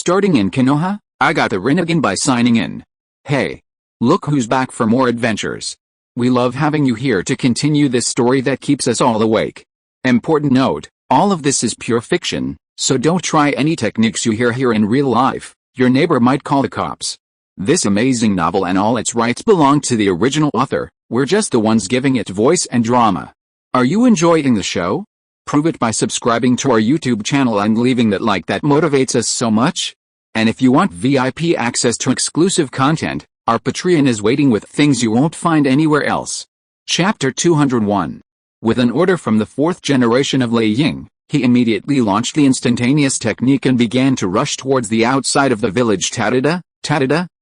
starting in Konoha, I got the Rinnegan by signing in. Hey! Look who's back for more adventures. We love having you here to continue this story that keeps us all awake. Important note, all of this is pure fiction, so don't try any techniques you hear here in real life. Your neighbor might call the cops. This amazing novel and all its rights belong to the original author. We're just the ones giving it voice and drama. Are you enjoying the show? Prove it by subscribing to our YouTube channel and leaving that like that motivates us so much. And if you want VIP access to exclusive content, our Patreon is waiting with things you won't find anywhere else. Chapter 201. With an order from the fourth generation of Lei Ying, he immediately launched the instantaneous technique and began to rush towards the outside of the village. Tadada.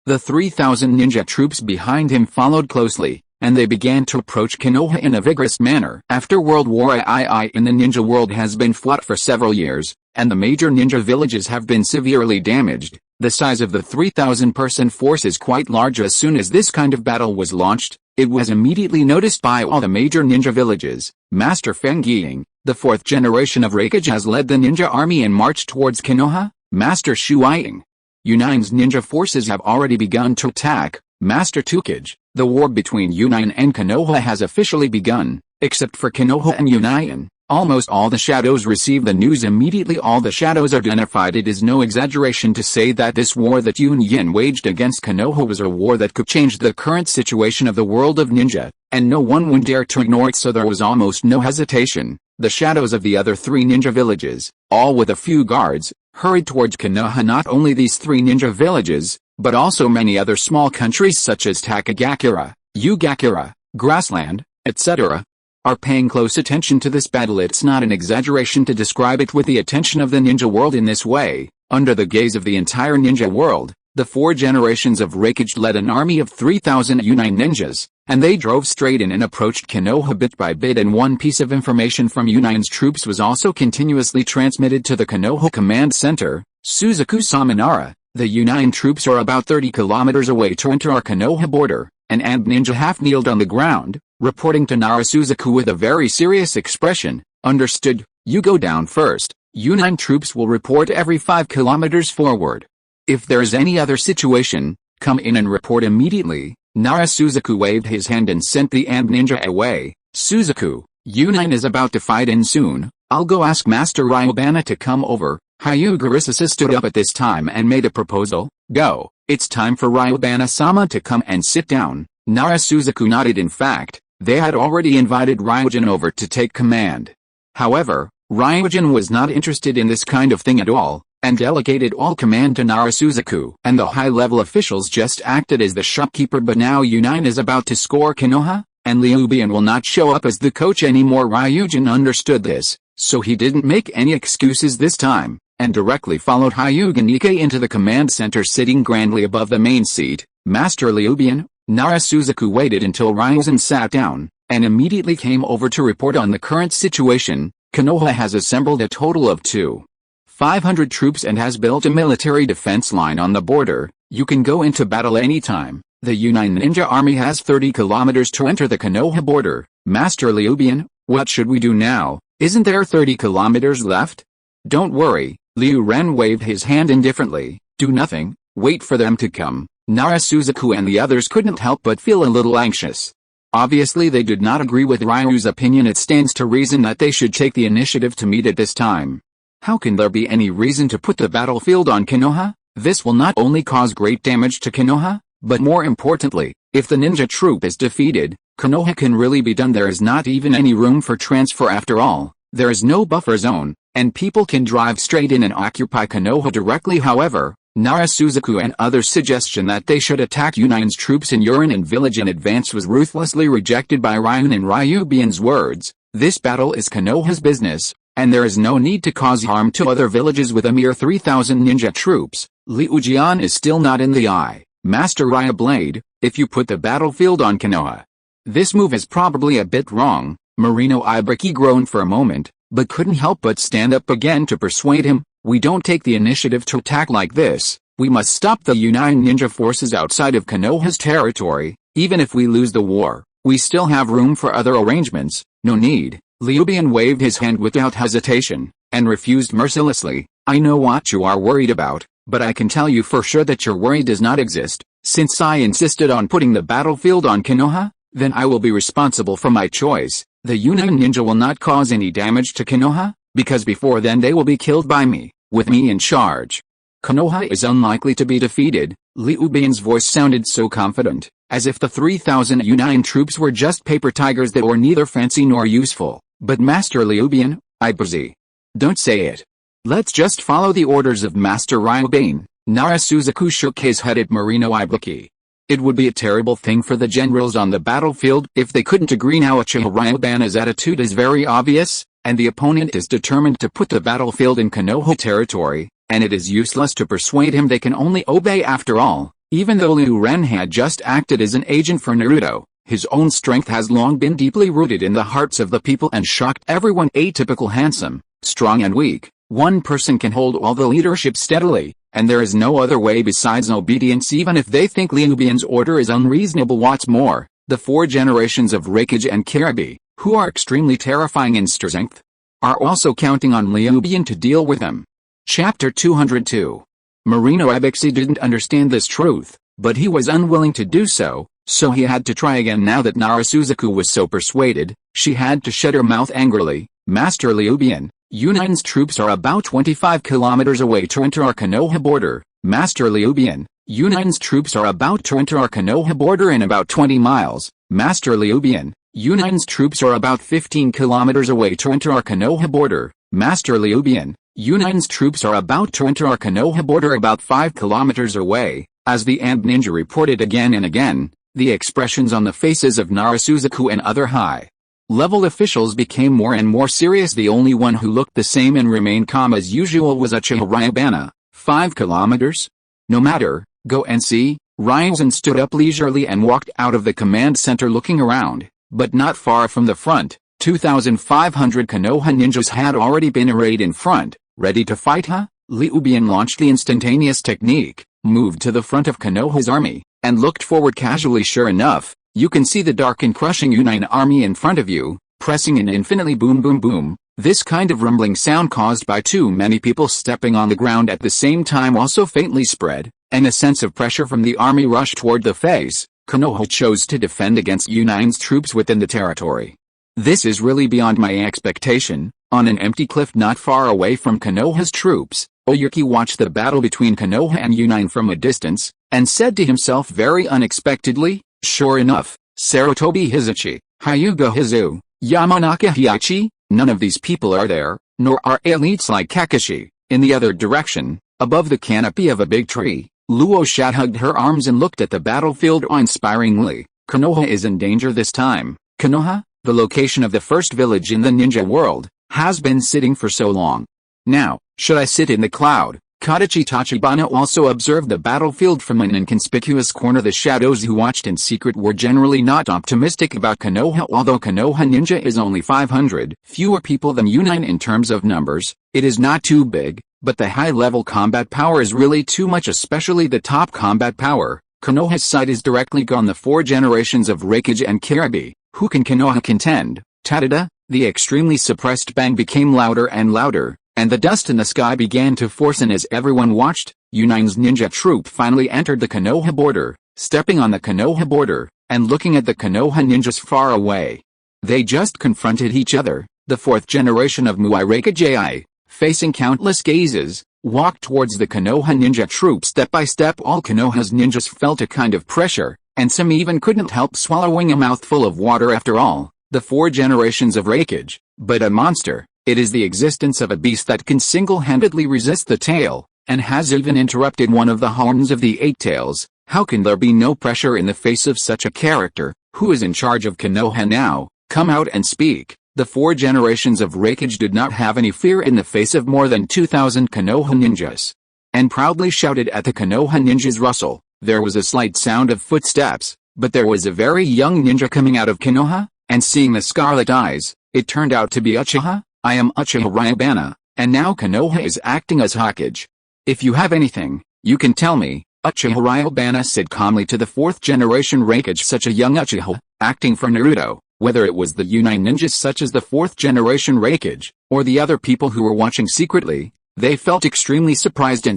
The 3,000 ninja troops behind him followed closely, and they began to approach Konoha in a vigorous manner. After World War II in the ninja world has been fought for several years, and the major ninja villages have been severely damaged, the size of the 3,000-person force is quite large. As soon as this kind of battle was launched, it was immediately noticed by all the major ninja villages. Master Feng Ying, the fourth generation of Hokage, has led the ninja army and marched towards Konoha. Master Shu Ying, Unine's ninja forces have already begun to attack. Master Tukage, the war between Unine and Konoha has officially begun. Except for Konoha and Unine, almost all the shadows receive the news immediately. All the shadows are identified. It is no exaggeration to say that this war that Yun waged against Konoha was a war that could change the current situation of the world of ninja, and no one would dare to ignore it, so there was almost no hesitation. The shadows of the other three ninja villages, all with a few guards, hurried towards Konoha. Not only these three ninja villages, but also many other small countries such as Takagakura, Ugakura, Grassland, etc., are paying close attention to this battle. It's not an exaggeration to describe it with the attention of the ninja world in this way. Under the gaze of the entire ninja world, the four generations of Hokage led an army of 3,000 Unine ninjas, and they drove straight in and approached Konoha bit by bit. And one piece of information from Unine's troops was also continuously transmitted to the Konoha command center. Suzaku Samanara, the Unine troops are about 30 kilometers away to enter our Konoha border. An Ant ninja half kneeled on the ground, reporting to Nara Suzaku with a very serious expression. Understood, you go down first. Unine troops will report every 5 kilometers forward. If there is any other situation, come in and report immediately. Nara Suzaku waved his hand and sent the Ant ninja away. Suzaku, Unine is about to fight in soon. I'll go ask Master Ryubana to come over. Hyuga stood up at this time and made a proposal. Go, it's time for Ryubana-sama to come and sit down. Nara Suzaku nodded. In fact, they had already invited Ryujin over to take command. However, Ryujin was not interested in this kind of thing at all, and delegated all command to Nara Suzaku. And the high-level officials just acted as the shopkeeper. But now Unine is about to score Konoha, and Ryubana will not show up as the coach anymore. Ryujin understood this, so he didn't make any excuses this time, and directly followed Hyuga Nikkei into the command center. Sitting grandly above the main seat, Master Ryubana, Nara Suzaku waited until Ryujin sat down, and immediately came over to report on the current situation. Konoha has assembled a total of 2,500 troops and has built a military defense line on the border. You can go into battle anytime. The Unine ninja army has 30 kilometers to enter the Konoha border. Master Ryubana, what should we do now? Isn't there 30 kilometers left? Don't worry, Liu Ren waved his hand indifferently. Do nothing, wait for them to come. Nara Suzaku and the others couldn't help but feel a little anxious. Obviously they did not agree with Ryu's opinion. It stands to reason that they should take the initiative to meet at this time. How can there be any reason to put the battlefield on Konoha? This will not only cause great damage to Konoha, but more importantly, if the ninja troop is defeated, Konoha can really be done. There is not even any room for transfer after all. There is no buffer zone, and people can drive straight in and occupy Konoha directly. However, Nara Suzaku and others' suggestion that they should attack Unine's troops in Urinen village in advance was ruthlessly rejected by Ryun and Ryubian's words. This battle is Konoha's business, and there is no need to cause harm to other villages with a mere 3,000 ninja troops. Liu Jian is still not in the eye. Master Ryu Blade, if you put the battlefield on Konoha, this move is probably a bit wrong. Marino Ibriki groaned for a moment, but couldn't help but stand up again to persuade him. We don't take the initiative to attack like this. We must stop the Unine ninja forces outside of Konoha's territory. Even if we lose the war, we still have room for other arrangements. No need. Ryubian waved his hand without hesitation, and refused mercilessly. I know what you are worried about. But I can tell you for sure that your worry does not exist. Since I insisted on putting the battlefield on Konoha, then I will be responsible for my choice. The Uchiha ninja will not cause any damage to Konoha, because before then they will be killed by me, with me in charge. Konoha is unlikely to be defeated. Ryuban's voice sounded so confident, as if the 3,000 Uchiha troops were just paper tigers that were neither fancy nor useful. But Master Ryuban, Ibuzi. Don't say it. Let's just follow the orders of Master Ryuban. Narusuzaku shook his head at Marino Ibuki. It would be a terrible thing for the generals on the battlefield if they couldn't agree. Now Uchiha Ryubana's attitude is very obvious, and the opponent is determined to put the battlefield in Konoha territory, and it is useless to persuade him. They can only obey after all. Even though Liu Ren had just acted as an agent for Naruto, his own strength has long been deeply rooted in the hearts of the people and shocked everyone. Atypical, handsome, strong and weak, one person can hold all the leadership steadily, and there is no other way besides obedience even if they think Ryuban's order is unreasonable. What's more, the 4 generations of Hokage and Karabi, who are extremely terrifying in strength, are also counting on Ryuban to deal with them. Chapter 202. Marino Ibuki didn't understand this truth, but he was unwilling to do so, so he had to try again. Now that Narusuzaku was so persuaded, she had to shut her mouth angrily. Master Ryuban, Uchiha's troops are about 25 kilometers away to enter our Konoha border. Master Ryuban, Uchiha's troops are about to enter our Konoha border in about 20 miles. Master Ryuban, Uchiha's troops are about 15 kilometers away to enter our Konoha border. Master Ryuban, Uchiha's troops are about to enter our Konoha border about 5 kilometers away. As the ant ninja reported again and again, the expressions on the faces of Narusuzaku and other high-level officials became more and more serious. The only one who looked the same and remained calm as usual was Uchiha Ryubana. 5 kilometers? No matter, go and see. Ryuban stood up leisurely and walked out of the command center looking around, but not far from the front. 2,500 Konoha ninjas had already been arrayed in front, ready to fight. Ryuban launched the instantaneous technique, moved to the front of Konoha's army, and looked forward casually. Sure enough, you can see the dark and crushing Uchiha army in front of you, pressing in infinitely. Boom boom boom. This kind of rumbling sound caused by too many people stepping on the ground at the same time also faintly spread, and a sense of pressure from the army rushed toward the face. Konoha chose to defend against Uchiha's troops within the territory. This is really beyond my expectation. On an empty cliff not far away from Konoha's troops, Oyuki watched the battle between Konoha and Uchiha from a distance, and said to himself very unexpectedly, sure enough, Sarutobi Hizuchi, Hyuga Hizu, Yamanaka Heiichi, none of these people are there, nor are elites like Kakashi. In the other direction, above the canopy of a big tree, Luo Shat hugged her arms and looked at the battlefield awe-inspiringly. Konoha is in danger this time. Konoha, the location of the first village in the ninja world, has been sitting for so long. Now, should I sit in the cloud? Kodachi Tachibana also observed the battlefield from an inconspicuous corner. The shadows who watched in secret were generally not optimistic about Konoha. Although Konoha ninja is only 500 fewer people than Uchiha in terms of numbers, it is not too big, but the high-level combat power is really too much, especially the top combat power. Konoha's sight is directly on the 4 generations of Hokage and Karabi. Who can Konoha contend? Tadada? The extremely suppressed bang became louder and louder, and the dust in the sky began to forsen as everyone watched. Uchiha's ninja troop finally entered the Konoha border, stepping on the Konoha border, and looking at the Konoha ninjas far away. They just confronted each other. The 4th generation of Muai Hokage, facing countless gazes, walked towards the Konoha ninja troop step by step. All Konoha's ninjas felt a kind of pressure, and some even couldn't help swallowing a mouthful of water. After all, the 4 generations of Hokage, but a monster. It is the existence of a beast that can single-handedly resist the tail, and has even interrupted one of the horns of the 8 tails. How can there be no pressure in the face of such a character? Who is in charge of Konoha now? Come out and speak. The 4 generations of Hokage did not have any fear in the face of more than 2,000 Konoha ninjas, and proudly shouted at the Konoha ninjas. Rustle. There was a slight sound of footsteps, but there was a very young ninja coming out of Konoha, and seeing the scarlet eyes, it turned out to be Uchiha. I am Uchiha Ryubana, and now Konoha is acting as Hokage. If you have anything, you can tell me, Uchiha Ryubana said calmly to the 4th generation Hokage. Such a young Uchiha, acting for Naruto, whether it was the Uchiha ninjas such as the 4th generation Hokage, or the other people who were watching secretly, They felt extremely surprised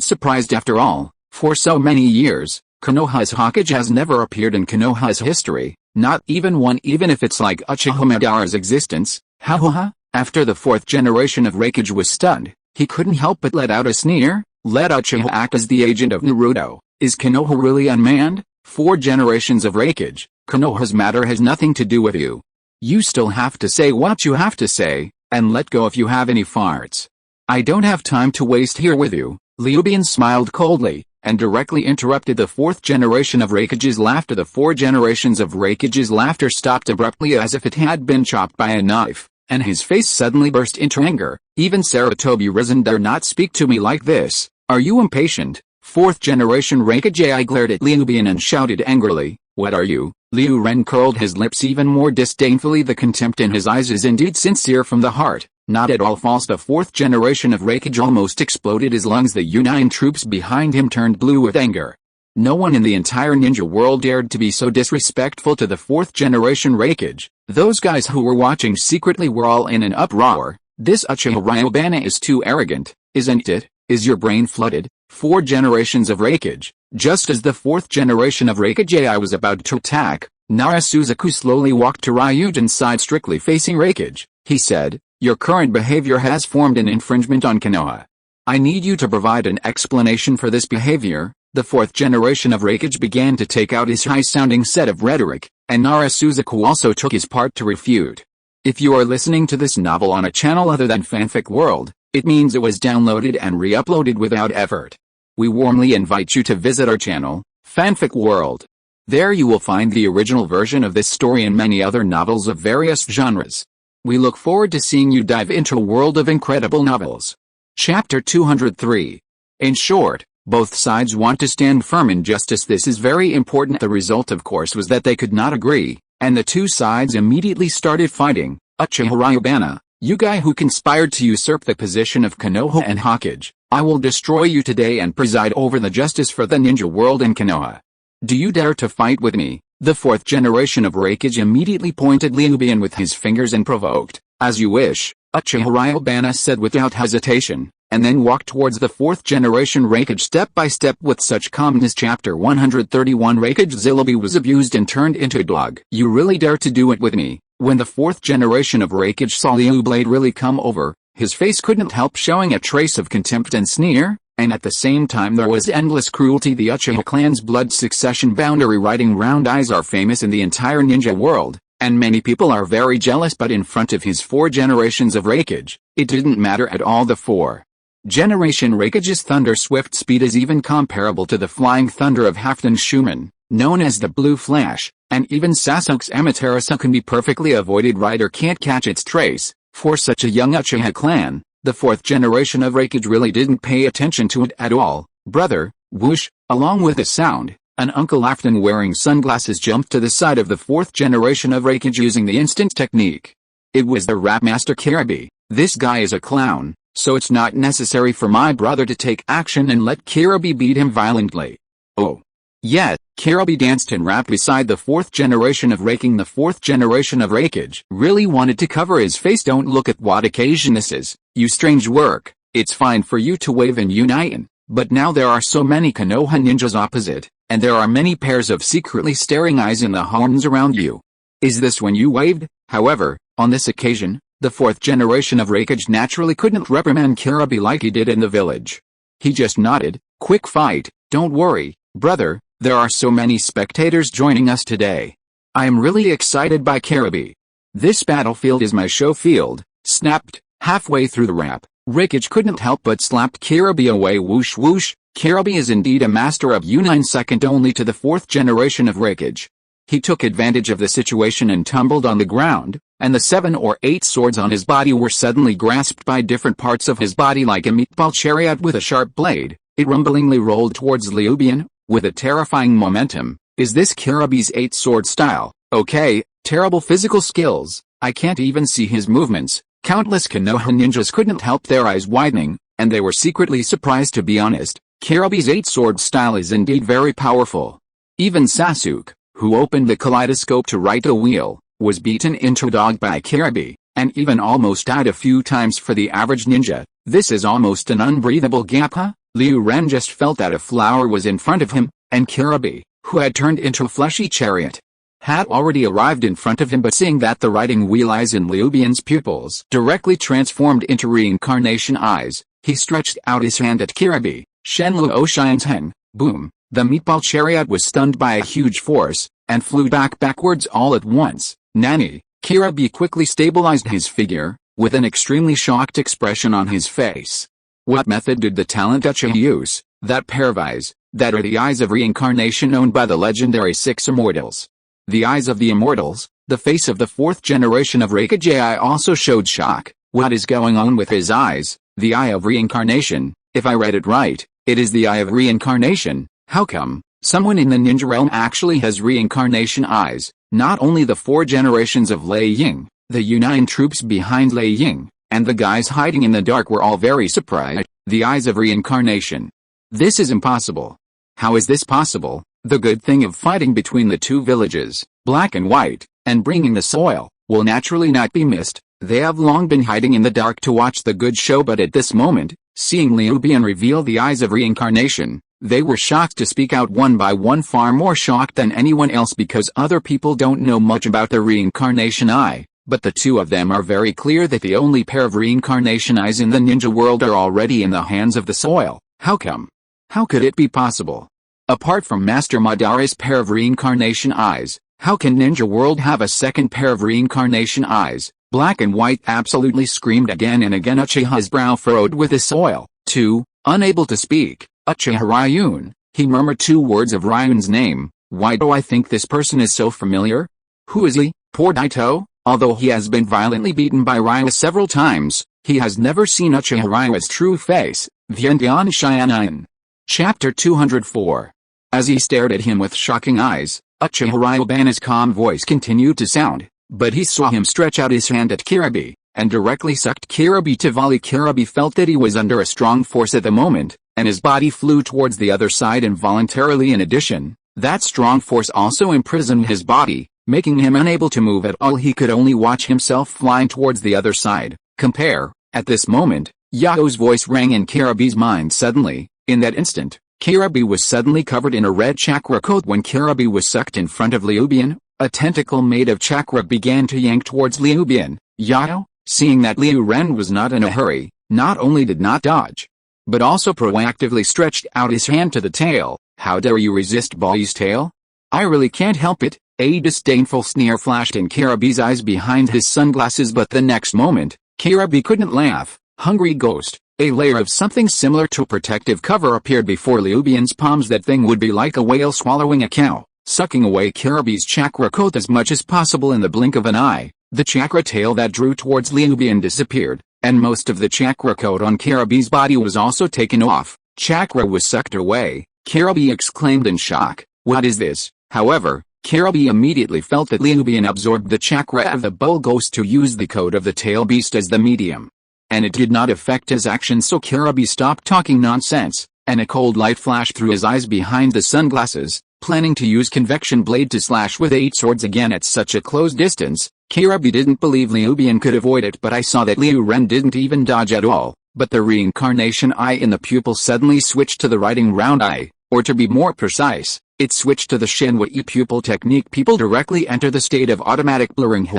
after all. For so many years, Konoha's Hokage has never appeared in Konoha's history, not even one, even if it's like Uchiha Madara's existence. Ha. After the fourth generation of Raikage was stunned, he couldn't help but let out a sneer. Let Uchiha act as the agent of Naruto. Is Konoha really unmanned? 4 generations of Raikage. Konoha's matter has nothing to do with you. You still have to say what you have to say, and let go if you have any farts. I don't have time to waste here with you. Ryubana smiled coldly, and directly interrupted the 4th generation of Raikage's laughter. The 4 generations of Raikage's laughter stopped abruptly as if it had been chopped by a knife, and his face suddenly burst into anger. Even Sarutobi Risen dare not speak to me like this. Are you impatient? 4th generation Raikage. I glared at Ryubana and shouted angrily, what are you? Liu Ren curled his lips even more disdainfully. The contempt in his eyes is indeed sincere from the heart, not at all false. The 4th generation of Raikage almost exploded his lungs. The Union troops behind him turned blue with anger. No one in the entire ninja world dared to be so disrespectful to the 4th generation Raikage. Those guys who were watching secretly were all in an uproar. This Uchiha Ryubana is too arrogant, isn't it? Is your brain flooded? 4 generations of Raikage. Just as the 4th generation of Raikage was about to attack, Nara Suzaku slowly walked to Ryugen's side, strictly facing Raikage. He said, your current behavior has formed an infringement on Konoha. I need you to provide an explanation for this behavior. The 4th generation of Raikage began to take out his high-sounding set of rhetoric, and Nara Suzaku also took his part to refute. If you are listening to this novel on a channel other than Fanfic World, it means it was downloaded and re-uploaded without effort. We warmly invite you to visit our channel, Fanfic World. There you will find the original version of this story and many other novels of various genres. We look forward to seeing you dive into a world of incredible novels. Chapter 203. In short, both sides want to stand firm in justice. This is very important. The result, of course, was that they could not agree, and the two sides immediately started fighting. Uchiha Ryubana, you guy who conspired to usurp the position of Konoha and Hokage, I will destroy you today and preside over the justice for the ninja world in Konoha. Do you dare to fight with me? The 4th generation of Raikage immediately pointed Ryubana with his fingers and provoked. As you wish, Uchiha Ryubana said without hesitation, and then walked towards the 4th generation Raikage step by step with such calmness. Chapter 131. Raikage Zillaby was abused and turned into a dog. You really dare to do it with me? When the 4th generation of Raikage saw Liu Blade really come over, his face couldn't help showing a trace of contempt and sneer, and at the same time there was endless cruelty. The Uchiha clan's blood succession boundary writing round eyes are famous in the entire ninja world, and many people are very jealous, but in front of his 4 generations of Raikage, it didn't matter at all. The 4 generation Raikage's thunder swift speed is even comparable to the flying thunder of Halfdan Schumann, known as the Blue Flash, and even Sasuke's Amaterasu can be perfectly avoided. Rider can't catch its trace. For such a young Uchiha clan, the 4th generation of Raikage really didn't pay attention to it at all. Brother, whoosh, along with a sound, an Uncle Halfdan wearing sunglasses jumped to the side of the 4th generation of Raikage using the instant technique. It was the rap master Kirabi. This guy is a clown, so it's not necessary for my brother to take action and let Kirabi beat him violently. Oh. Yeah, Kirabi danced and rapped beside the 4th generation of Raking. The 4th generation of Raikage really wanted to cover his face. Don't look at what occasion this is, you strange work. It's fine for you to wave and unite, but now there are so many Konoha ninjas opposite, and there are many pairs of secretly staring eyes in the homes around you. Is this when you waved? However, on this occasion, the 4th generation of Raikage naturally couldn't reprimand Kirabi like he did in the village. He just nodded. Quick fight, don't worry, brother. There are so many spectators joining us today. I am really excited by Kirabi. This battlefield is my show field. Snapped. Halfway through the rap, Raikage couldn't help but slapped Kirabi away. Whoosh whoosh. Kirabi is indeed a master of Unine, second only to the 4th generation of Raikage. He took advantage of the situation and tumbled on the ground, and the 7 or 8 swords on his body were suddenly grasped by different parts of his body like a meatball chariot with a sharp blade. It rumblingly rolled towards Ryubana, with a terrifying momentum. Is this Kirabi's 8-sword style? Okay, terrible physical skills. I can't even see his movements. Countless Konoha ninjas couldn't help their eyes widening, and they were secretly surprised. To be honest, Kirabi's 8-sword style is indeed very powerful. Even Sasuke, who opened the kaleidoscope to right a wheel, was beaten into a dog by Kirabi, and even almost died a few times. For the average ninja, This is almost an unbreathable gap, huh? Liu Ren just felt that a flower was in front of him, and Kirabi, who had turned into a fleshy chariot, had already arrived in front of him, but seeing that the writing wheel eyes in Liu Bian's pupils directly transformed into reincarnation eyes, he stretched out his hand at Kirabi. Shenlu Oshianteng, boom, the meatball chariot was stunned by a huge force, and flew backwards all at once. Nani, Kirabi quickly stabilized his figure, with an extremely shocked expression on his face. What method did the talent Uchiha use? That pair of eyes, that are the eyes of reincarnation owned by the legendary 6 immortals. The eyes of the immortals, the face of the 4th generation of Hokage also showed shock. What is going on with his eyes? The eye of reincarnation, if I read it right, it is the eye of reincarnation. How come? Someone in the ninja realm actually has reincarnation eyes. Not only the 4 generations of Lei Ying, the United troops behind Lei Ying, and the guys hiding in the dark were all very surprised. The eyes of reincarnation. This is impossible. How is this possible? The good thing of fighting between the 2 villages, black and white, and bringing the soil, will naturally not be missed. They have long been hiding in the dark to watch the good show, but at this moment, seeing Liu Bian reveal the eyes of reincarnation, they were shocked to speak out one by one, far more shocked than anyone else because other people don't know much about the reincarnation eye, but the 2 of them are very clear that the only pair of reincarnation eyes in the ninja world are already in the hands of the soil. How come? How could it be possible? Apart from Master Madara's pair of reincarnation eyes, how can ninja world have a second pair of reincarnation eyes? Black and white absolutely screamed again and again. Uchiha's brow furrowed with the soil. 2, unable to speak, Uchiha Ryun, he murmured 2 words of Ryun's name. Why do I think this person is so familiar? Who is he? Poor Daito, although he has been violently beaten by Ryu several times, he has never seen Uchiha Ryu's true face. Vientian Shianin. Chapter 204. As he stared at him with shocking eyes, Uchiha Ryubana's calm voice continued to sound, but he saw him stretch out his hand at Kirabi, and directly sucked Kirabi to volley. Kirabi felt that he was under a strong force at the moment, and his body flew towards the other side involuntarily. In addition, that strong force also imprisoned his body, making him unable to move at all. He could only watch himself flying towards the other side. Compare. At this moment, Yao's voice rang in Kirabi's mind suddenly. In that instant, Kirabi was suddenly covered in a red chakra coat. When Kirabi was sucked in front of Liu Bian, a tentacle made of chakra began to yank towards Liu Bian. Yao, seeing that Liu Ren was not in a hurry, not only did not dodge, but also proactively stretched out his hand to the tail. How dare you resist Bai's tail? I really can't help it. A disdainful sneer flashed in Kirabi's eyes behind his sunglasses, but the next moment, Kirabi couldn't laugh. Hungry ghost. A layer of something similar to a protective cover appeared before Liu Bian's palms. That thing would be like a whale swallowing a cow, sucking away Kirabi's chakra coat as much as possible. In the blink of an eye, the chakra tail that drew towards Liu Bian disappeared, and most of the chakra coat on Kirabi's body was also taken off. Chakra was sucked away. Kirabi exclaimed in shock. What is this? However, Kirabi immediately felt that Liu Bian absorbed the chakra of the bull ghost to use the coat of the tail beast as the medium, and it did not affect his actions. So Kirabi stopped talking nonsense, and a cold light flashed through his eyes behind the sunglasses. Planning to use convection blade to slash with 8 swords again at such a close distance, Kirabi didn't believe Liu Bian could avoid it, but I saw that Liu Ren didn't even dodge at all. But the reincarnation eye in the pupil suddenly switched to the writing round eye, or to be more precise, it switched to the Shenwubi pupil technique. People directly enter the state of automatic blurring.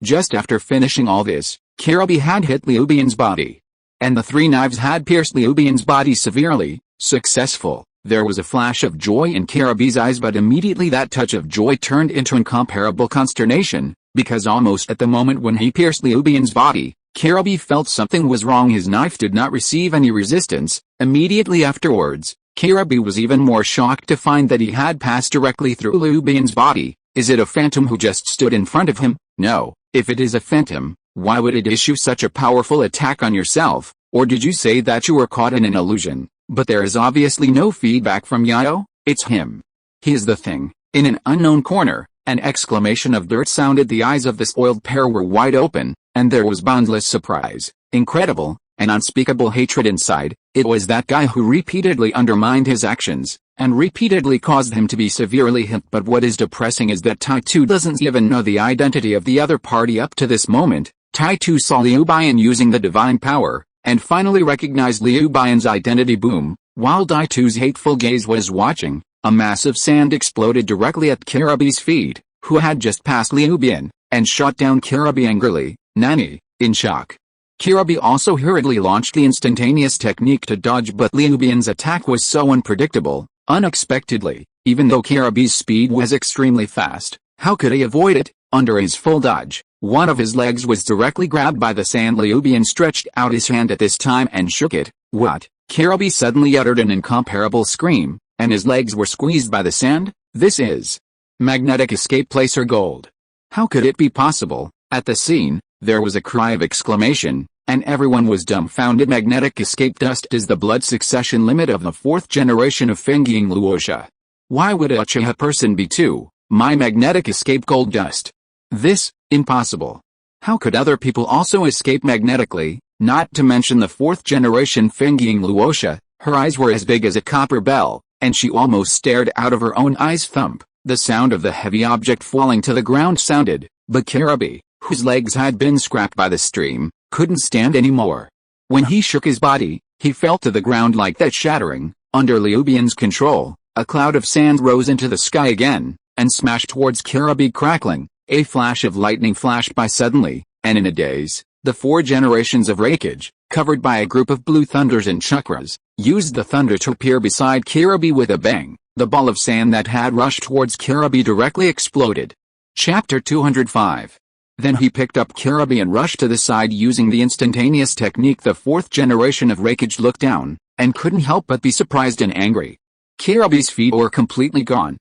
Just after finishing all this, Kirabi had hit Liu Bian's body, and the 3 knives had pierced Liu Bian's body severely. Successful. There was a flash of joy in Kirabi's eyes, but immediately that touch of joy turned into incomparable consternation, because almost at the moment when he pierced Liu Bian's body, Kirabi felt something was wrong. His knife did not receive any resistance. Immediately afterwards, Kirabi was even more shocked to find that he had passed directly through Liu Bian's body. Is it a phantom who just stood in front of him? No. If it is a phantom, why would it issue such a powerful attack on yourself? Or did you say that you were caught in an illusion? But there is obviously no feedback from Yao. It's him. He is the thing. In an unknown corner, an exclamation of dirt sounded. The eyes of the spoiled pair were wide open, and there was boundless surprise, incredible, and unspeakable hatred inside. It was that guy who repeatedly undermined his actions, and repeatedly caused him to be severely hit. But what is depressing is that Tai2 doesn't even know the identity of the other party up to this moment. Tai2 saw Liu Bian using the divine power, and finally recognized Liu Bian's identity. Boom! While Daitu's hateful gaze was watching, a mass of sand exploded directly at Kirabi's feet, who had just passed Liu Bian, and shot down Kirabi angrily. Nani? In shock. Kirabi also hurriedly launched the instantaneous technique to dodge, but Liu Bian's attack was so unpredictable. Unexpectedly, even though Kirabi's speed was extremely fast, how could he avoid it? Under his full dodge, one of his legs was directly grabbed by the sand. Liu Bian stretched out his hand at this time and shook it. What? Kirabi suddenly uttered an incomparable scream, and his legs were squeezed by the sand? This is magnetic escape placer gold. How could it be possible? At the scene, there was a cry of exclamation, and everyone was dumbfounded. Magnetic escape dust is the blood succession limit of the 4th generation of Fengying Luosha. Why would a Uchiha person be too? My magnetic escape gold dust. This, impossible. How could other people also escape magnetically? Not to mention the 4th generation Fengying Luosha, her eyes were as big as a copper bell, and she almost stared out of her own eyes. Thump. The sound of the heavy object falling to the ground sounded, but Kirabi, whose legs had been scrapped by the stream, couldn't stand anymore. When he shook his body, he fell to the ground like that, shattering. Under Liu Bian's control, a cloud of sand rose into the sky again, and smashed towards Kirabi, crackling. A flash of lightning flashed by suddenly, and in a daze, the 4 generations of Reikage, covered by a group of blue thunders and chakras, used the thunder to appear beside Kirabi with a bang. The ball of sand that had rushed towards Kirabi directly exploded. Chapter 205. Then he picked up Kirabi and rushed to the side using the instantaneous technique. The 4th generation of Reikage looked down, and couldn't help but be surprised and angry. Kirabi's feet were completely gone.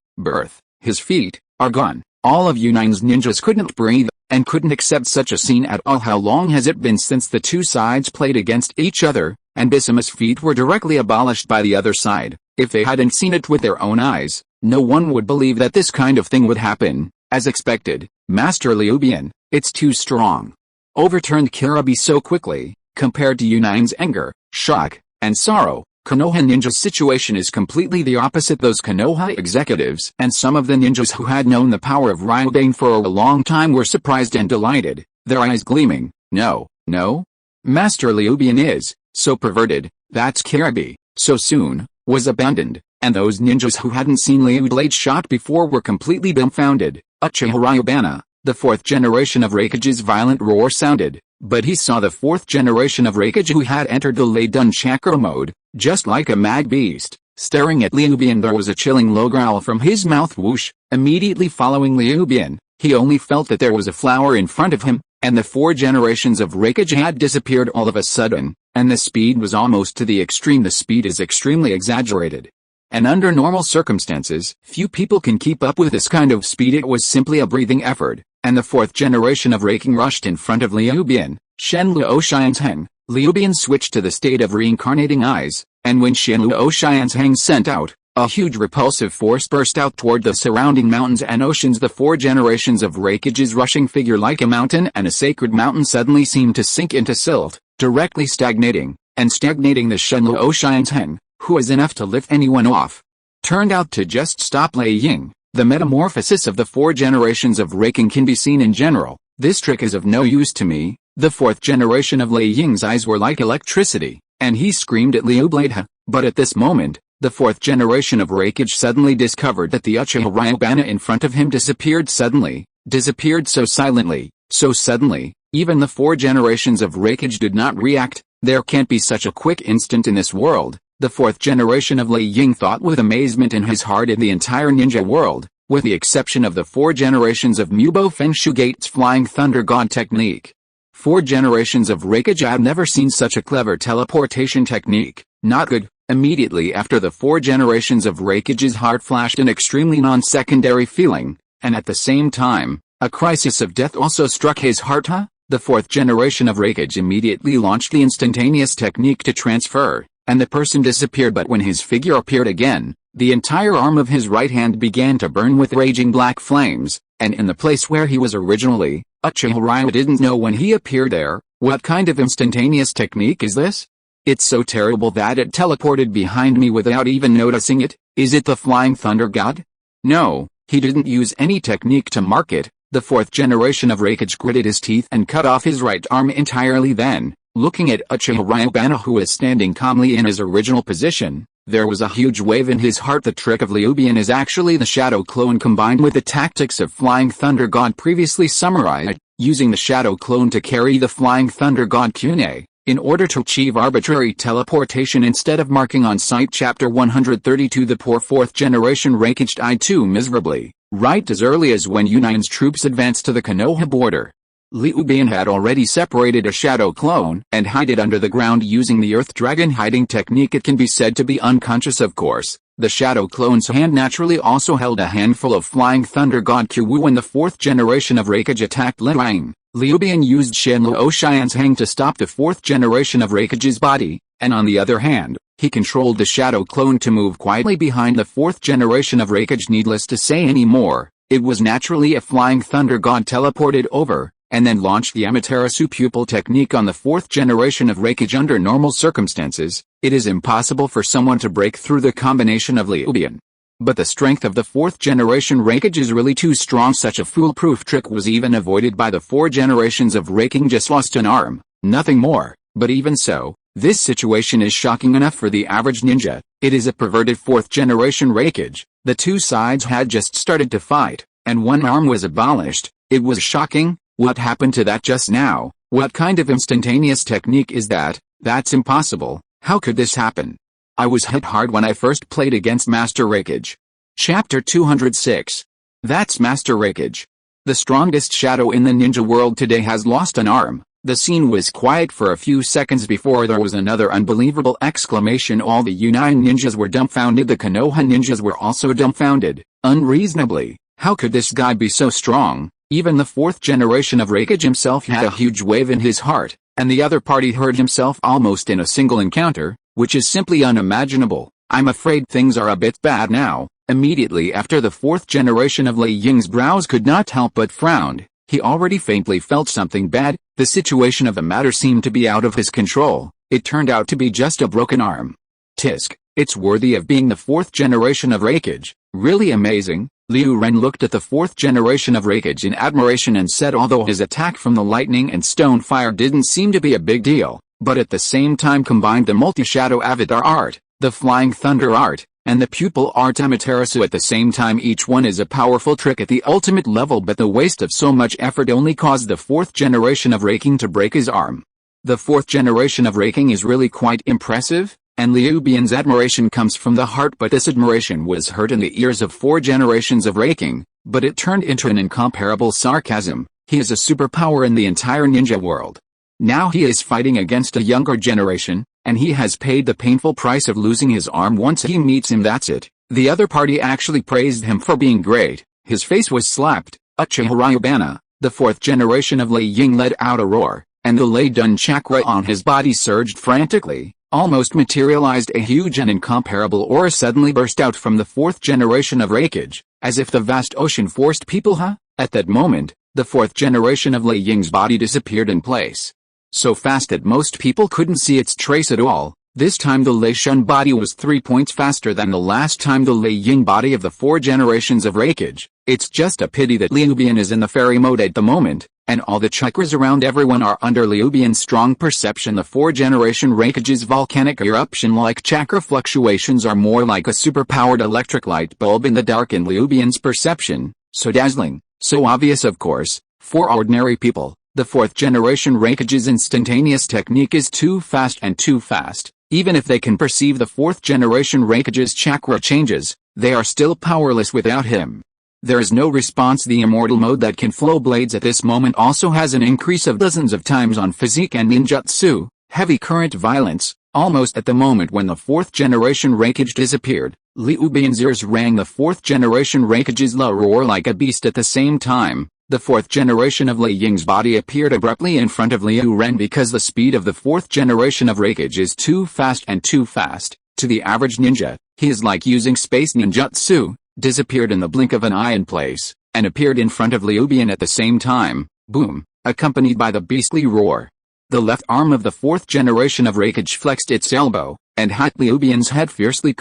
His feet are gone. All of Unine's ninjas couldn't breathe, and couldn't accept such a scene at all. How long has it been since the two sides played against each other, and Bisama's feet were directly abolished by the other side? If they hadn't seen it with their own eyes, no one would believe that this kind of thing would happen. As expected, Master Liu Bian, it's too strong. Overturned Kirabi so quickly. Compared to Unine's anger, shock, and sorrow, Konoha ninja's situation is completely the opposite. Those Konoha executives and some of the ninjas who had known the power of Ryubana for a long time were surprised and delighted, their eyes gleaming. No, Master Liu Bian is so perverted. That's Kirabi, so soon, was abandoned, and those ninjas who hadn't seen Liu Blade shot before were completely dumbfounded. Uchiha Ryubana, the 4th generation of Reikage's violent roar sounded, but he saw the 4th generation of Reikage who had entered the Lei-Dun chakra mode, just like a mad beast, staring at Liu Bian. There was a chilling low growl from his mouth. Whoosh! Immediately following Liu Bian, he only felt that there was a flower in front of him, and the 4 generations of Reikage had disappeared all of a sudden, and the speed was almost to the extreme. The speed is extremely exaggerated, and under normal circumstances, few people can keep up with this kind of speed. It was simply a breathing effort, and the 4th generation of Reikage rushed in front of Liu Bian. Shenluo Xianzheng. Liu Bian switched to the state of reincarnating eyes, and when Shenluo Xianzheng sent out, a huge repulsive force burst out toward the surrounding mountains and oceans. The 4 generations of Reikage's rushing figure like a mountain, and a sacred mountain suddenly seemed to sink into silt, directly stagnating the Shenluo Xianzheng, who was enough to lift anyone off. Turned out to just stop Lei Ying. The metamorphosis of the 4 generations of Reikage can be seen in general. This trick is of no use to me. The 4th generation of Lei Ying's eyes were like electricity, and he screamed at Liu Blade. But at this moment, the 4th generation of Reikage suddenly discovered that the Uchiha Ryubana in front of him disappeared suddenly, disappeared so silently, so suddenly, even the 4 generations of Reikage did not react. There can't be such a quick instant in this world. The 4th generation of Lei Ying thought with amazement in his heart. In the entire ninja world, with the exception of the 4 generations of Mubo Fenshugate's Flying Thunder God technique, 4 generations of Reikage had never seen such a clever teleportation technique. Not good. Immediately after the 4 generations of Reikage's heart flashed an extremely non-secondary feeling, and at the same time, a crisis of death also struck his heart. The 4th generation of Reikage immediately launched the instantaneous technique to transfer, and the person disappeared. But when his figure appeared again, the entire arm of his right hand began to burn with raging black flames, and in the place where he was originally, Uchiha Ryubana didn't know when he appeared there. What kind of instantaneous technique is this? It's so terrible that it teleported behind me without even noticing it. Is it the Flying Thunder God? No, he didn't use any technique to mark it. The 4th generation of Reikage gritted his teeth and cut off his right arm entirely. Then, Looking at Uchiha Ryubana, who is standing calmly in his original position, there was a huge wave in his heart. The trick of Ryubana is actually the shadow clone combined with the tactics of Flying Thunder God previously summarized, using the shadow clone to carry the Flying Thunder God Kune, in order to achieve arbitrary teleportation instead of marking on sight. Chapter 132. The poor 4th generation Reikage died too miserably, right as early as when Union's troops advanced to the Konoha border. Ryubana had already separated a shadow clone and hid it under the ground using the Earth Dragon hiding technique. It can be said to be unconscious, of course. The shadow clone's hand naturally also held a handful of Flying Thunder God Kyu. When the 4th generation of Reikage attacked Liang, Ryubana used Shenluo Xian's hang to stop the 4th generation of Reikage's body, and on the other hand, he controlled the shadow clone to move quietly behind the 4th generation of Reikage. Needless to say anymore, it was naturally a Flying Thunder God teleported over, and then launched the Amaterasu pupil technique on the 4th generation of Reikage. Under normal circumstances, it is impossible for someone to break through the combination of Ryubana. But the strength of the 4th generation Reikage is really too strong. Such a foolproof trick was even avoided by the 4 generations of Reikage. Just lost an arm, nothing more. But even so, this situation is shocking enough for the average ninja. It is a perverted 4th generation Reikage. The two sides had just started to fight, and one arm was abolished. It was shocking. What happened to that just now? What kind of instantaneous technique is that? That's impossible. How could this happen? I was hit hard when I first played against Master Reikage. Chapter 206. That's Master Reikage. The strongest shadow in the ninja world today has lost an arm. The scene was quiet for a few seconds before there was another unbelievable exclamation. All the Union ninjas were dumbfounded. The Konoha ninjas were also dumbfounded. Unreasonably, how could this guy be so strong? Even the 4th generation of Reikage himself had a huge wave in his heart, and the other party hurt himself almost in a single encounter, which is simply unimaginable. I'm afraid things are a bit bad now. Immediately after, the 4th generation of Lei Ying's brows could not help but frown. He already faintly felt something bad. The situation of the matter seemed to be out of his control. It turned out to be just a broken arm. Tisk, it's worthy of being the 4th generation of Reikage. Really amazing. Liu Ren looked at the 4th generation of Reikage in admiration and said although his attack from the lightning and stone fire didn't seem to be a big deal, but at the same time combined the multi-shadow avatar art, the Flying Thunder art, and the pupil art Amaterasu at the same time. Each one is a powerful trick at the ultimate level, but the waste of so much effort only caused the 4th generation of Reikage to break his arm. The 4th generation of Reikage is really quite impressive, and Ryubana's admiration comes from the heart, but this admiration was heard in the ears of 4 generations of Reikage, but it turned into an incomparable sarcasm. He is a superpower in the entire ninja world. Now he is fighting against a younger generation, and he has paid the painful price of losing his arm. Once he meets him, that's it. The other party actually praised him for being great. His face was slapped. Uchiha Ryubana, the 4th generation of Lei Ying, let out a roar, and the Lei Dun chakra on his body surged frantically. Almost materialized. A huge and incomparable aura suddenly burst out from the 4th generation of Reikage, as if the vast ocean forced people. At that moment, the 4th generation of Lei Ying's body disappeared in place. So fast that most people couldn't see its trace at all. This time the Lei Shun body was 3 points faster than the last time the Lei Ying body of the 4 generations of Reikage. It's just a pity that Ryubana is in the fairy mode at the moment, and all the chakras around everyone are under Ryubana's strong perception. The 4 generation Reikage's volcanic eruption-like chakra fluctuations are more like a superpowered electric light bulb in the dark in Ryubana's perception, so dazzling, so obvious of course, for ordinary people. The 4th generation Reikage's instantaneous technique is too fast and too fast. Even if they can perceive the 4th generation Reikage's chakra changes, they are still powerless without him. There is no response. The immortal mode that can flow blades at this moment also has an increase of dozens of times on physique and ninjutsu, heavy current violence. Almost at the moment when the 4th generation Reikage disappeared, Ryubana's ears rang the 4th generation Reikage's low roar like a beast. At the same time, the 4th generation of Lei Ying's body appeared abruptly in front of Liu Ren because the speed of the 4th generation of Reikage is too fast and too fast. To the average ninja, he is like using space ninjutsu, disappeared in the blink of an eye in place, and appeared in front of Ryubana at the same time, boom, accompanied by the beastly roar. The left arm of the 4th generation of Reikage flexed its elbow, and hit Ryubana's head fiercely.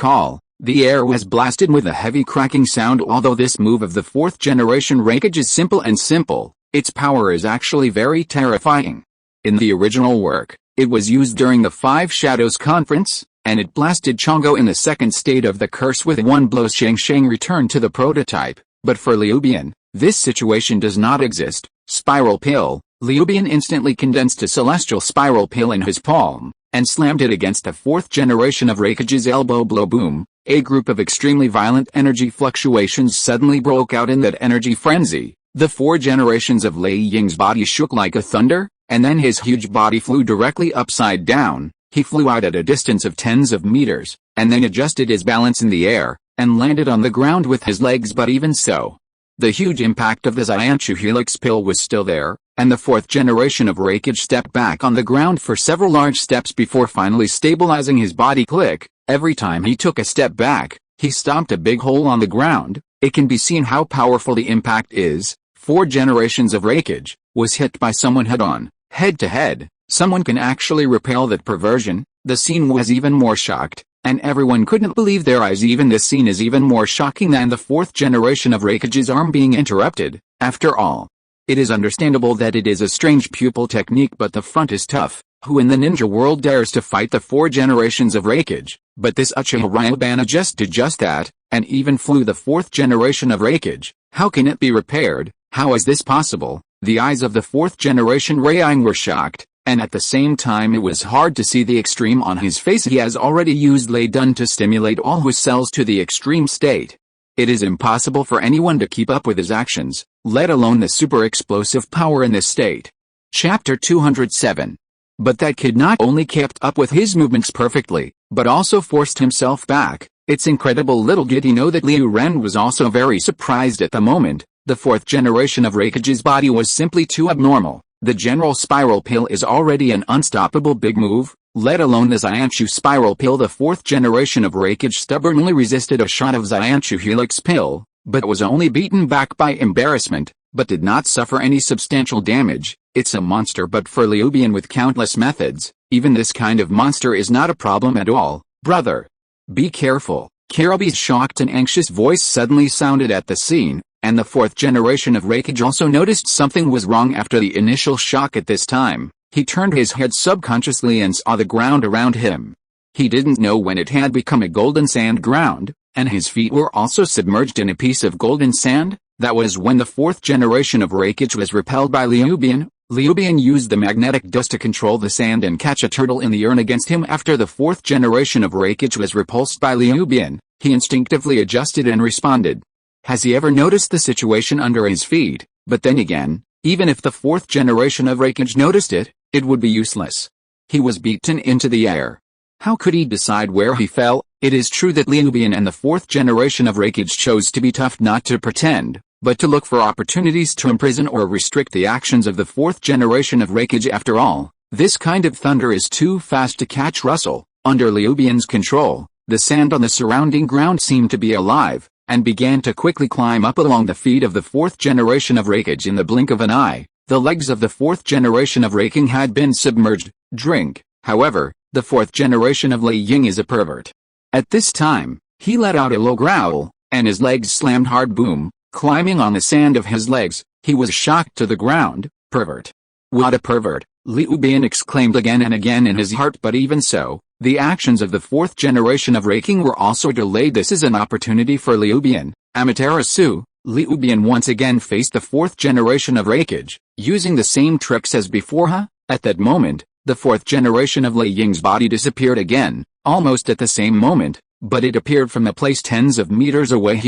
The air was blasted with a heavy cracking sound. Although this move of the 4th generation Reikage is simple, its power is actually very terrifying. In the original work, It was used during the Five Shadows Conference, and it blasted Chongo in the second state of the curse with one blow. Shang returned to the prototype, but for Liu Bian, this situation does not exist. Spiral Pill. Liu Bian instantly condensed a celestial spiral pill in his palm, and slammed it against the fourth generation of Raikage's elbow blow. Boom. A group of extremely violent energy fluctuations suddenly broke out in that energy frenzy. The four generations of Lei Ying's body shook like a thunder, and then his huge body flew directly upside down. He flew out at a distance of tens of meters, and then adjusted his balance in the air, and landed on the ground with his legs. But even so, the huge impact of the Xianchu Helix pill was still there, and the fourth generation of Raikage stepped back on the ground for several large steps before finally stabilizing his body. Click. Every time he took a step back, he stomped a big hole on the ground. It can be seen how powerful the impact is. 4 generations of Raikage was hit by someone head-on, head-to-head. Someone can actually repel that perversion. The scene was even more shocked, and everyone couldn't believe their eyes. Even this scene is even more shocking than the fourth generation of Raikage's arm being interrupted. After all, it is understandable that it is a strange pupil technique, but the front is tough. Who in the ninja world dares to fight the 4 generations of Raikage? But this Uchiha Ryubana just did just that, and even flew the 4th generation of Raikage. How can it be repaired? How is this possible? The eyes of the 4th generation Raiyang were shocked, and at the same time it was hard to see the extreme on his face. He has already used Lei Dun to stimulate all his cells to the extreme state. It is impossible for anyone to keep up with his actions, let alone the super explosive power in this state. Chapter 207. But that kid not only kept up with his movements perfectly, but also forced himself back. It's incredible. Little did he know that Liu Ren was also very surprised at the moment. The 4th generation of Raikage's body was simply too abnormal. The general spiral pill is already an unstoppable big move, let alone the Xianchu spiral pill. The 4th generation of Raikage stubbornly resisted a shot of Xianchu Helix pill, but was only beaten back by embarrassment, but did not suffer any substantial damage. It's a monster, but for Liu Bian with countless methods, even this kind of monster is not a problem at all. Brother, be careful. Kirabi's shocked and anxious voice suddenly sounded at the scene, and the 4th generation of Raikage also noticed something was wrong after the initial shock. At this time, he turned his head subconsciously and saw the ground around him. He didn't know when it had become a golden sand ground, and his feet were also submerged in a piece of golden sand. That was when the 4th generation of Raikage was repelled by Liu Bian. Liu Bian used the magnetic dust to control the sand and catch a turtle in the urn against him. After the 4th generation of Raikage was repulsed by Liu Bian, he instinctively adjusted and responded. Has he ever noticed the situation under his feet? But then again, even if the 4th generation of Raikage noticed it, it would be useless. He was beaten into the air. How could he decide where he fell? It is true that Liu Bian and the 4th generation of Raikage chose to be tough, not to pretend, but to look for opportunities to imprison or restrict the actions of the 4th generation of Raikage. After all, this kind of thunder is too fast to catch Russell. Under Liu Bian's control, the sand on the surrounding ground seemed to be alive, and began to quickly climb up along the feet of the 4th generation of Raikage. In the blink of an eye, the legs of the 4th generation of Raikage had been submerged. Drink. However, the 4th generation of Lei Ying is a pervert. At this time, he let out a low growl, and his legs slammed hard. Boom. Climbing on the sand of his legs, he was shocked to the ground. Pervert. What a pervert, Liu Bian exclaimed again and again in his heart. But even so, the actions of the 4th generation of Raikage were also delayed. This is an opportunity for Liu Bian. Amaterasu. Liu Bian once again faced the 4th generation of Raikage, using the same tricks as before. At that moment, the 4th generation of Lei Ying's body disappeared again, almost at the same moment, but it appeared from a place tens of meters away.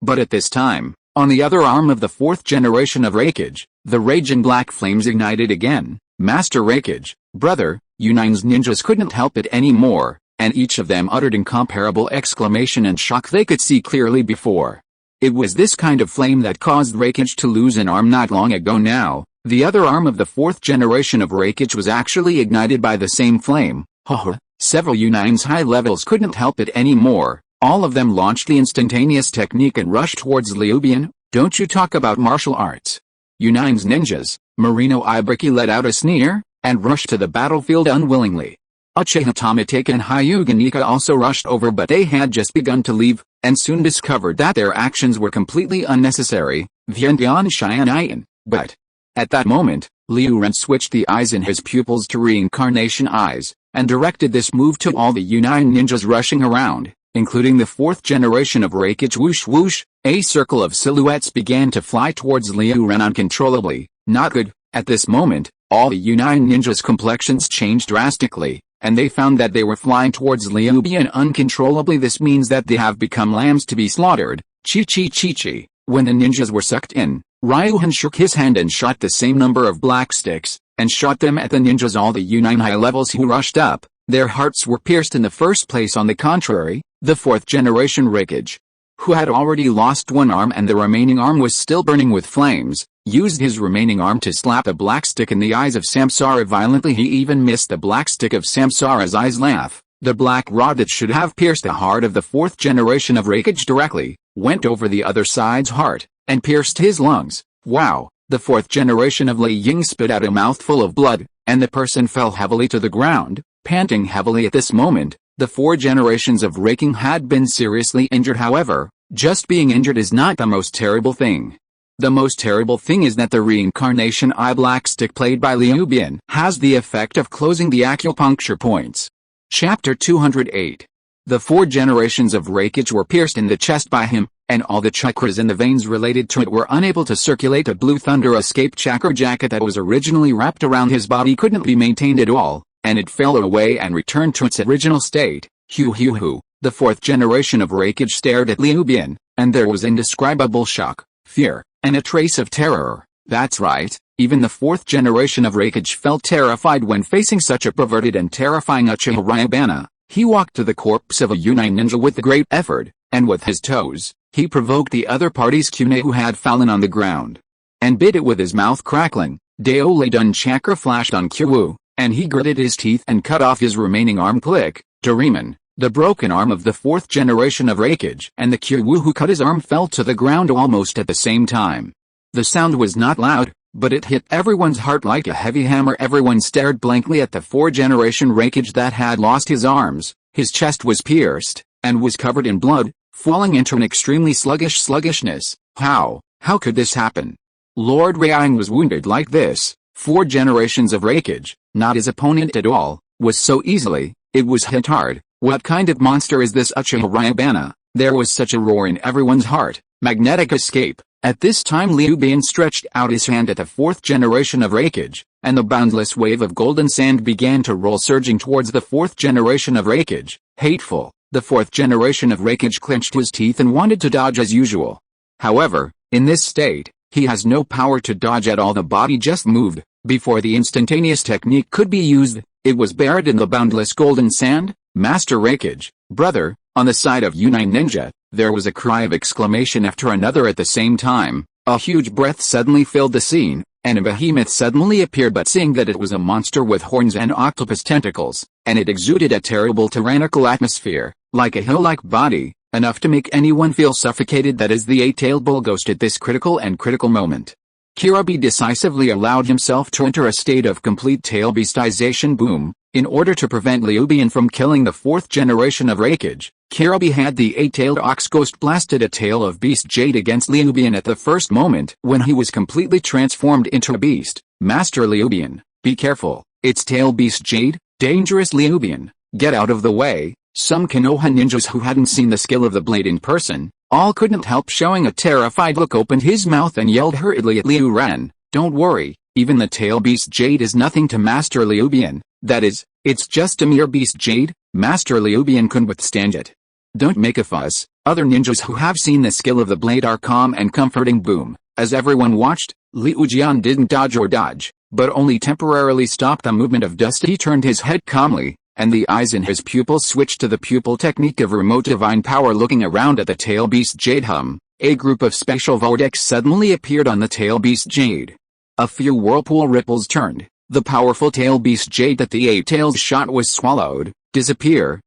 But at this time, on the other arm of the 4th generation of Raikage, the raging black flames ignited again. Master Raikage, brother, Unine's ninjas couldn't help it anymore, and each of them uttered incomparable exclamation and shock. They could see clearly before. It was this kind of flame that caused Raikage to lose an arm not long ago. Now, the other arm of the 4th generation of Raikage was actually ignited by the same flame. Several Unine's high levels couldn't help it anymore. All of them launched the instantaneous technique and rushed towards Liu Bian. Don't you talk about martial arts. Unine's ninjas. Marino Ibuki let out a sneer, and rushed to the battlefield unwillingly. Uchiha Tomatake and Hyuga Nika also rushed over, but they had just begun to leave, and soon discovered that their actions were completely unnecessary. But at that moment, Liu Ren switched the eyes in his pupils to reincarnation eyes, and directed this move to all the United ninjas rushing around, including the fourth generation of Reikage. Whoosh whoosh, a circle of silhouettes began to fly towards Liu Ren uncontrollably. Not good. At this moment, all the United ninjas' complexions changed drastically, and they found that they were flying towards Liu Bian uncontrollably. This means that they have become lambs to be slaughtered. Chi chi chi chi. When the ninjas were sucked in, Ryuhan shook his hand and shot the same number of black sticks, and shot them at the ninjas. All the United high levels who rushed up, their hearts were pierced in the first place. On the contrary, the fourth generation Reikage, who had already lost one arm and the remaining arm was still burning with flames, used his remaining arm to slap a black stick in the eyes of Samsara violently. He even missed the black stick of Samsara's eyes. Laugh. The black rod that should have pierced the heart of the fourth generation of Reikage directly, went over the other side's heart, and pierced his lungs. Wow! The fourth generation of Lei Ying spit out a mouthful of blood, and the person fell heavily to the ground, panting heavily. At this moment, the four generations of Reikage had been seriously injured. However, just being injured is not the most terrible thing. The most terrible thing is that the reincarnation eye black stick played by Liu Bian has the effect of closing the acupuncture points. Chapter 208. The four generations of Reikage were pierced in the chest by him, and all the chakras in the veins related to it were unable to circulate. A blue thunder escape chakra jacket that was originally wrapped around his body couldn't be maintained at all, and it fell away and returned to its original state. Hu hu hu. The fourth generation of Reikage stared at Liu Bian, and there was indescribable shock, fear, and a trace of terror. That's right, even the fourth generation of Reikage felt terrified when facing such a perverted and terrifying Uchiha Ryubana. He walked to the corpse of a Unai ninja with great effort, and with his toes, he provoked the other party's Kunai who had fallen on the ground, and bit it with his mouth crackling. Daole Dun chakra flashed on Kyu, and he gritted his teeth and cut off his remaining arm. Click. Doraemon, the broken arm of the fourth generation of Reikage and the Kyu who cut his arm fell to the ground almost at the same time. The sound was not loud, but it hit everyone's heart like a heavy hammer. Everyone stared blankly at the four-generation Reikage that had lost his arms. His chest was pierced, and was covered in blood, falling into an extremely sluggishness. How could this happen? Lord Ryang was wounded like this. Four generations of Reikage, not his opponent at all, was so easily, it was hit hard. What kind of monster is this Uchiha Ryubana? There was such a roar in everyone's heart. Magnetic escape. At this time Liu Bian stretched out his hand at the fourth generation of Reikage, and the boundless wave of golden sand began to roll surging towards the fourth generation of Reikage. Hateful. The fourth generation of Reikage clenched his teeth and wanted to dodge as usual. However, in this state, he has no power to dodge at all. The body just moved. Before the instantaneous technique could be used, it was buried in the boundless golden sand. Master Reikage, brother. On the side of Unai Ninja, there was a cry of exclamation after another at the same time. A huge breath suddenly filled the scene, and a behemoth suddenly appeared. But seeing that it was a monster with horns and octopus tentacles, and it exuded a terrible tyrannical atmosphere, like a hill-like body, enough to make anyone feel suffocated. That is the eight-tailed bull ghost. At this critical moment, Kirabi decisively allowed himself to enter a state of complete tail beastization. Boom. In order to prevent Liu Bian from killing the fourth generation of Reikage, Kirabi had the eight-tailed ox ghost blasted a tail of beast jade against Liu Bian at the first moment when he was completely transformed into a beast. Master Liu Bian, be careful, it's tail beast jade, dangerous. Liu Bian, get out of the way. Some Konoha ninjas who hadn't seen the skill of the blade in person, all couldn't help showing a terrified look, opened his mouth and yelled hurriedly at Liu Ren. Don't worry, even the tail beast jade is nothing to Master Liu Bian. That is, it's just a mere beast jade. Master Liu Bian couldn't withstand it. Don't make a fuss, other ninjas who have seen the skill of the blade are calm and comforting. Boom. As everyone watched, Liu Jian didn't dodge, but only temporarily stopped the movement of dust. He turned his head calmly, and the eyes in his pupils switched to the pupil technique of remote divine power. Looking around at the tail beast jade a group of special vortex suddenly appeared on the tail beast jade. A few whirlpool ripples turned. The powerful tail beast jade that the eight tails shot was swallowed. Disappeared.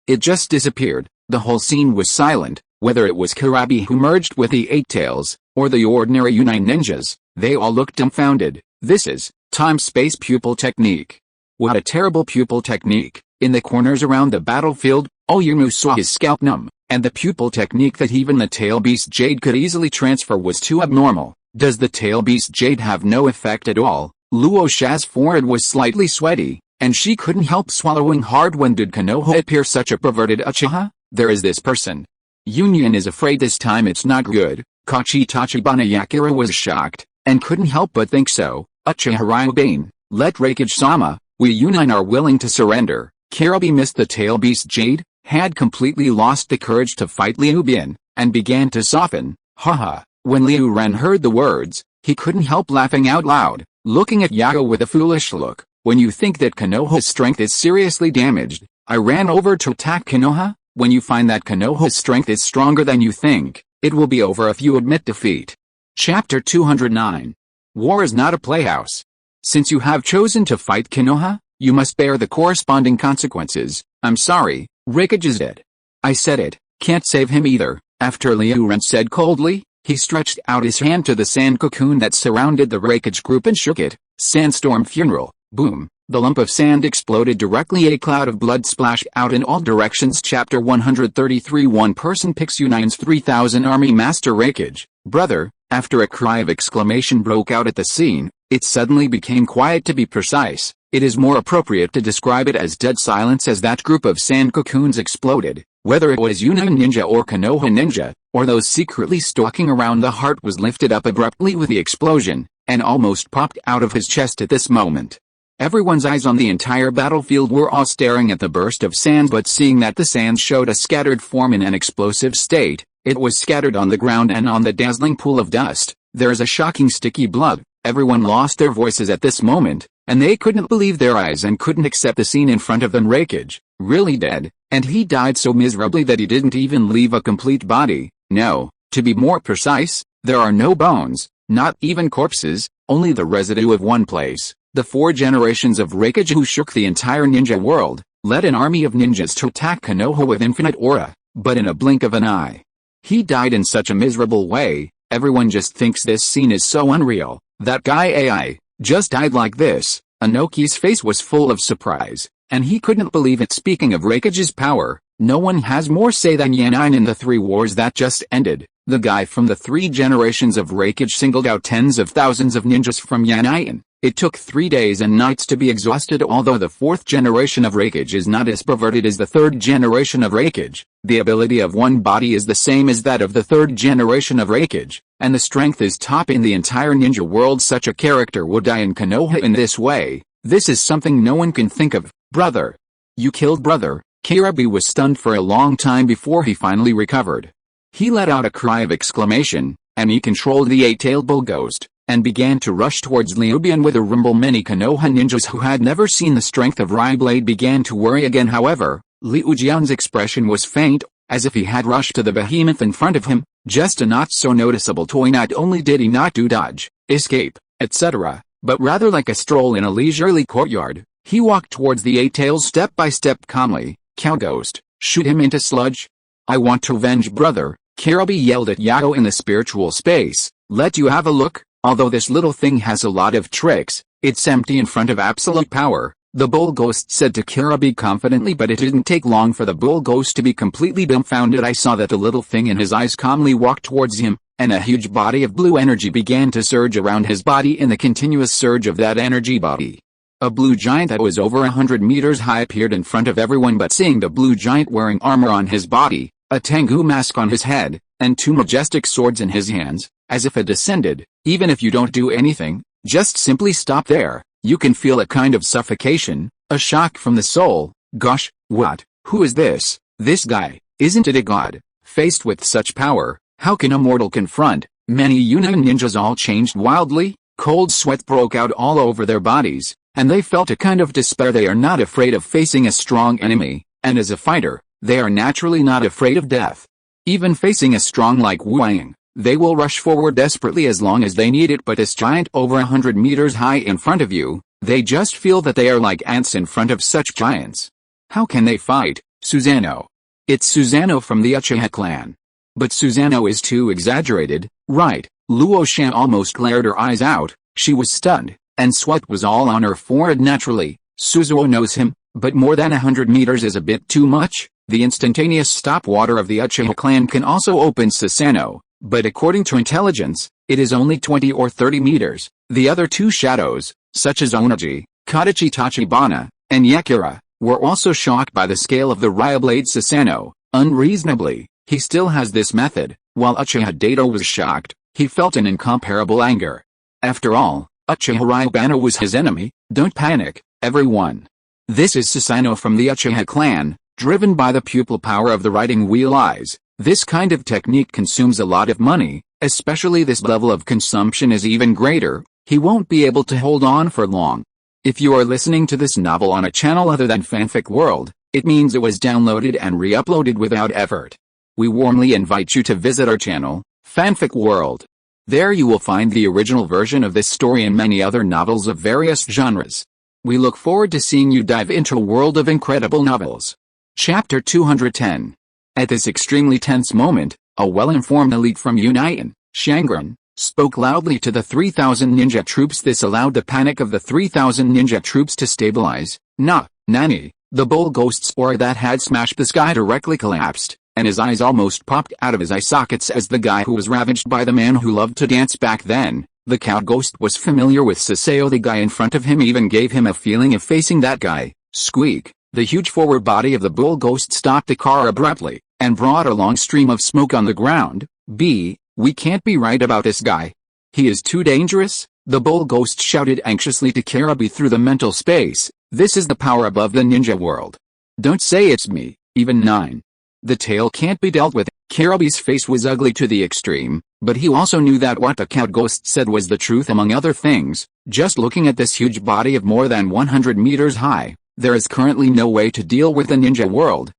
It just disappeared. The whole scene was silent. Whether it was Kirabi who merged with the eight tails, or the ordinary Unai ninjas, they all looked dumbfounded. This is time-space pupil technique. What a terrible pupil technique. In the corners around the battlefield, Oyumu saw his scalp numb, and the pupil technique that even the tail beast jade could easily transfer was too abnormal. Does the tail beast jade have no effect at all? Luo Sha's forehead was slightly sweaty, and she couldn't help swallowing hard. When did Konoha appear such a perverted Uchiha? There is this person. Union is afraid this time it's not good. Kachi Tachibana Yakira was shocked, and couldn't help but think so. Uchiha Ryubana, let Raikage-sama, we Union are willing to surrender. Kirabi missed the tail beast jade, had completely lost the courage to fight Liu Bin, and began to soften. Haha. When Liu Ren heard the words, he couldn't help laughing out loud, looking at Yago with a foolish look. When you think that Konoha's strength is seriously damaged, I ran over to attack Konoha. When you find that Konoha's strength is stronger than you think, it will be over if you admit defeat. Chapter 209. War is not a playhouse. Since you have chosen to fight Konoha, you must bear the corresponding consequences. I'm sorry, Raikage is dead. I said it, can't save him either. After Liu Ren said coldly, he stretched out his hand to the sand cocoon that surrounded the Raikage group and shook it. Sandstorm funeral. Boom. The lump of sand exploded directly. A cloud of blood splashed out in all directions. Chapter 133. One person picks Union's 3,000 army. Master Raikage, brother. After a cry of exclamation broke out at the scene, it suddenly became quiet. To be precise, it is more appropriate to describe it as dead silence as that group of sand cocoons exploded. Whether it was Union ninja or Konoha ninja, or those secretly stalking around, the heart was lifted up abruptly with the explosion, and almost popped out of his chest at this moment. Everyone's eyes on the entire battlefield were all staring at the burst of sand, but seeing that the sand showed a scattered form in an explosive state, it was scattered on the ground and on the dazzling pool of dust. There is a shocking sticky blood. Everyone lost their voices at this moment, and they couldn't believe their eyes and couldn't accept the scene in front of them. Raikage, really dead, and he died so miserably that he didn't even leave a complete body. No, to be more precise, there are no bones, not even corpses, only the residue of one place. The 4 generations of Raikage who shook the entire ninja world, led an army of ninjas to attack Konoha with infinite aura, but in a blink of an eye. He died in such a miserable way, everyone just thinks this scene is so unreal. That guy AI, just died like this. Anoki's face was full of surprise, and he couldn't believe it. Speaking of Raikage's power, no one has more say than Yanine in the 3 wars that just ended. The guy from the 3 generations of Raikage singled out tens of thousands of ninjas from Yanine. It took 3 days and nights to be exhausted. Although the 4th generation of Raikage is not as perverted as the 3rd generation of Raikage, the ability of one body is the same as that of the 3rd generation of Raikage, and the strength is top in the entire ninja world. Such a character would die in Konoha in this way. This is something no one can think of. Brother. You killed brother. Kirabi was stunned for a long time before he finally recovered. He let out a cry of exclamation, and he controlled the 8-tailed bull ghost, and began to rush towards Liu Bin with a rumble. Many Konoha ninjas who had never seen the strength of Ryblade began to worry again. However, Liu Jian's expression was faint, as if he had rushed to the behemoth in front of him, just a not so noticeable toy. Not only did he not do dodge, escape, etc., but rather like a stroll in a leisurely courtyard, he walked towards the 8-tails step by step calmly. Cow ghost, shoot him into sludge. I want to avenge brother. Kirabi yelled at Yago in the spiritual space. Let you have a look. Although this little thing has a lot of tricks, it's empty in front of absolute power, the bull ghost said to Kirabi confidently. But it didn't take long for the bull ghost to be completely dumbfounded. I saw that the little thing in his eyes calmly walked towards him, and a huge body of blue energy began to surge around his body. In the continuous surge of that energy body, a blue giant that was over 100 meters high appeared in front of everyone. But seeing the blue giant wearing armor on his body, a Tengu mask on his head, and 2 majestic swords in his hands, as if it descended, even if you don't do anything, just simply stop there, you can feel a kind of suffocation, a shock from the soul. Gosh, what? Who is this? This guy, isn't it a god? Faced with such power, how can a mortal confront? Many Union ninjas all changed wildly, cold sweat broke out all over their bodies, and they felt a kind of despair. They are not afraid of facing a strong enemy, and as a fighter, they are naturally not afraid of death. Even facing a strong like Wang, they will rush forward desperately as long as they need it. But this giant over 100 meters high in front of you, they just feel that they are like ants in front of such giants. How can they fight? Susanoo. It's Susanoo from the Uchiha clan. But Susanoo is too exaggerated, right? Luo Shan almost glared her eyes out. She was stunned, and sweat was all on her forehead naturally. Suzuo knows him, but more than 100 meters is a bit too much. The instantaneous stop water of the Uchiha clan can also open Susanoo, But according to intelligence, it is only 20 or 30 meters. The other two shadows, such as Onaji, Kodachi Tachibana, and Yakura, were also shocked by the scale of the Ryublade Susanoo. Unreasonably, he still has this method. While Uchiha Dato was shocked, he felt an incomparable anger. After all, Uchiha Ryubana was his enemy. Don't panic, everyone. This is Susanoo from the Uchiha clan, driven by the pupil power of the Riding Wheel Eyes. This kind of technique consumes a lot of money, especially this level of consumption is even greater. He won't be able to hold on for long. If you are listening to this novel on a channel other than Fanfic World, it means it was downloaded and re-uploaded without effort. We warmly invite you to visit our channel, Fanfic World. There you will find the original version of this story and many other novels of various genres. We look forward to seeing you dive into a world of incredible novels. Chapter 210. At this extremely tense moment, a well-informed elite from Union, Shangren, spoke loudly to the 3,000 ninja troops. This allowed the panic of the 3,000 ninja troops to stabilize. Nani, the bull ghost's aura that had smashed the sky directly collapsed, and his eyes almost popped out of his eye sockets as the guy who was ravaged by the man who loved to dance back then. The cow ghost was familiar with Saseo. The guy in front of him even gave him a feeling of facing that guy. Squeak. The huge forward body of the bull ghost stopped the car abruptly, and brought a long stream of smoke on the ground. We can't be right about this guy. He is too dangerous, the bull ghost shouted anxiously to Karabi through the mental space. This is the power above the ninja world. Don't say it's me, even 9. The tale can't be dealt with. Karabi's face was ugly to the extreme, but he also knew that what the cow ghost said was the truth among other things. Just looking at this huge body of more than 100 meters high, there is currently no way to deal with the ninja world.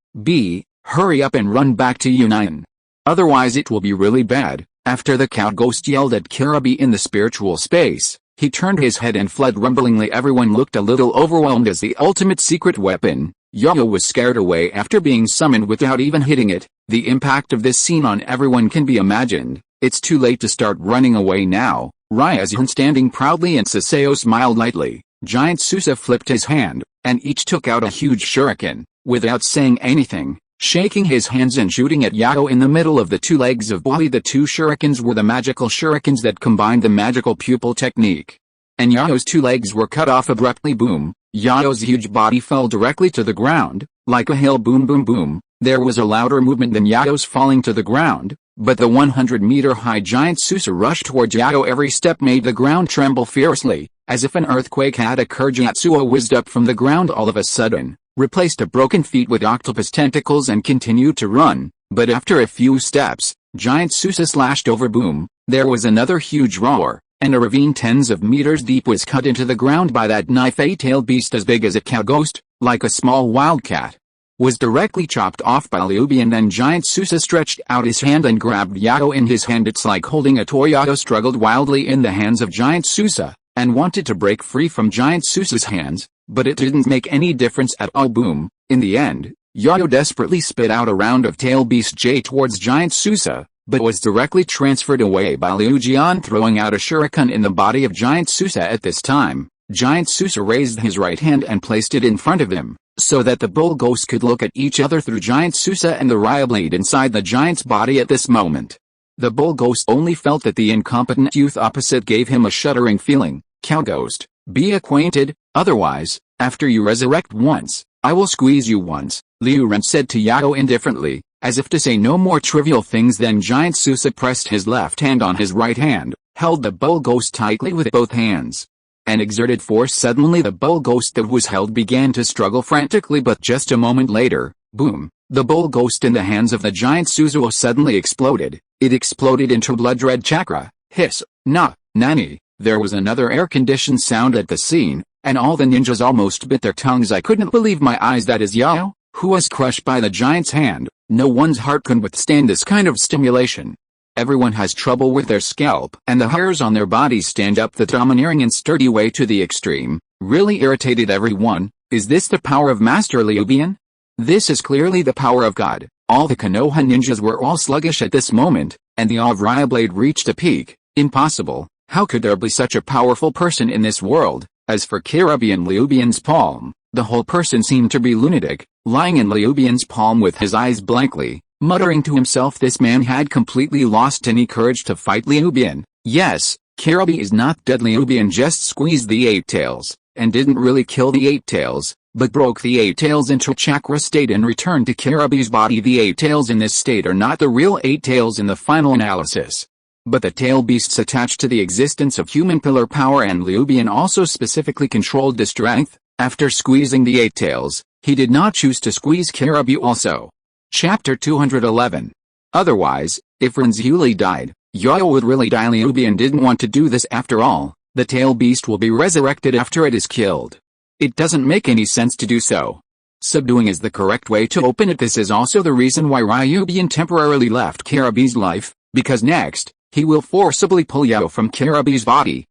Hurry up and run back to Union. Otherwise it will be really bad. After the cow ghost yelled at Karabi in the spiritual space, he turned his head and fled rumblingly. Everyone looked a little overwhelmed as the ultimate secret weapon. Yayo was scared away after being summoned without even hitting it. The impact of this scene on everyone can be imagined. It's too late to start running away now. Ryazun standing proudly and Saseo smiled lightly. Giant Susa flipped his hand, and each took out a huge shuriken, without saying anything. Shaking his hands and shooting at Yayo in the middle of the two legs of Boi. The two shurikens were the magical shurikens that combined the magical pupil technique. And Yayo's two legs were cut off abruptly. Boom. Yayo's huge body fell directly to the ground, like a hail. Boom boom boom. There was a louder movement than Yayo's falling to the ground, but the 100-meter-high giant Susa rushed towards Yayo. Every step made the ground tremble fiercely, as if an earthquake had occurred. Yatsuo whizzed up from the ground all of a sudden, replaced a broken feet with octopus tentacles and continued to run, but after a few steps, giant Susa slashed over. Boom, there was another huge roar, and a ravine tens of meters deep was cut into the ground by that knife. A tailed beast as big as a cow ghost, like a small wildcat, was directly chopped off by Liubi, and then giant Susa stretched out his hand and grabbed Yayo in his hand. It's like holding a toy. Yayo struggled wildly in the hands of giant Susa, and wanted to break free from giant Susa's hands, but it didn't make any difference at all. Boom. In the end, Yayo desperately spit out a round of tail beast J towards giant Susa, but was directly transferred away by Liu Jian throwing out a shuriken in the body of giant Susa. At this time, giant Susa raised his right hand and placed it in front of him, so that the bull ghosts could look at each other through giant Susa and the Ryoblade inside the giant's body. At this moment, the bull ghost only felt that the incompetent youth opposite gave him a shuddering feeling. Cow ghost, be acquainted, otherwise, after you resurrect once, I will squeeze you once, Liu Ren said to Yayo indifferently, as if to say no more trivial things. Then giant Susa pressed his left hand on his right hand, held the bull ghost tightly with both hands, and exerted force. Suddenly the bull ghost that was held began to struggle frantically, but just a moment later, boom, the bull ghost in the hands of the giant Suzuo suddenly exploded. It exploded into blood red chakra. Hiss, nani. There was another air-conditioned sound at the scene, and all the ninjas almost bit their tongues. I couldn't believe my eyes. That is Yayo, who was crushed by the giant's hand. No one's heart can withstand this kind of stimulation. Everyone has trouble with their scalp, and the hairs on their bodies stand up the domineering and sturdy way to the extreme. Really irritated everyone. Is this the power of Master Liubian? This is clearly the power of God. All the Konoha ninjas were all sluggish at this moment, and the awe of Ryoblade reached a peak. Impossible. How could there be such a powerful person in this world? As for Karabi and Liubian's palm, the whole person seemed to be lunatic, lying in Liubian's palm with his eyes blankly, Muttering to himself, this man had completely lost any courage to fight Ryubana. Yes, Kirabi is not dead. Ryubana just squeezed the eight tails, and didn't really kill the eight tails, but broke the eight tails into chakra state and returned to Kirabi's body. The eight tails in this state are not the real eight tails in the final analysis, but the tail beasts attached to the existence of human pillar power, and Ryubana also specifically controlled the strength. After squeezing the eight tails, he did not choose to squeeze Kirabi also. Chapter 211. Otherwise, if Rinnegan died, Yoyo would really die. Ryubana didn't want to do this. After all, the tail beast will be resurrected after it is killed. It doesn't make any sense to do so. Subduing is the correct way to open it. This is also the reason why Ryubana temporarily left Kirabi's life, because next, he will forcibly pull Yoyo from Kirabi's body.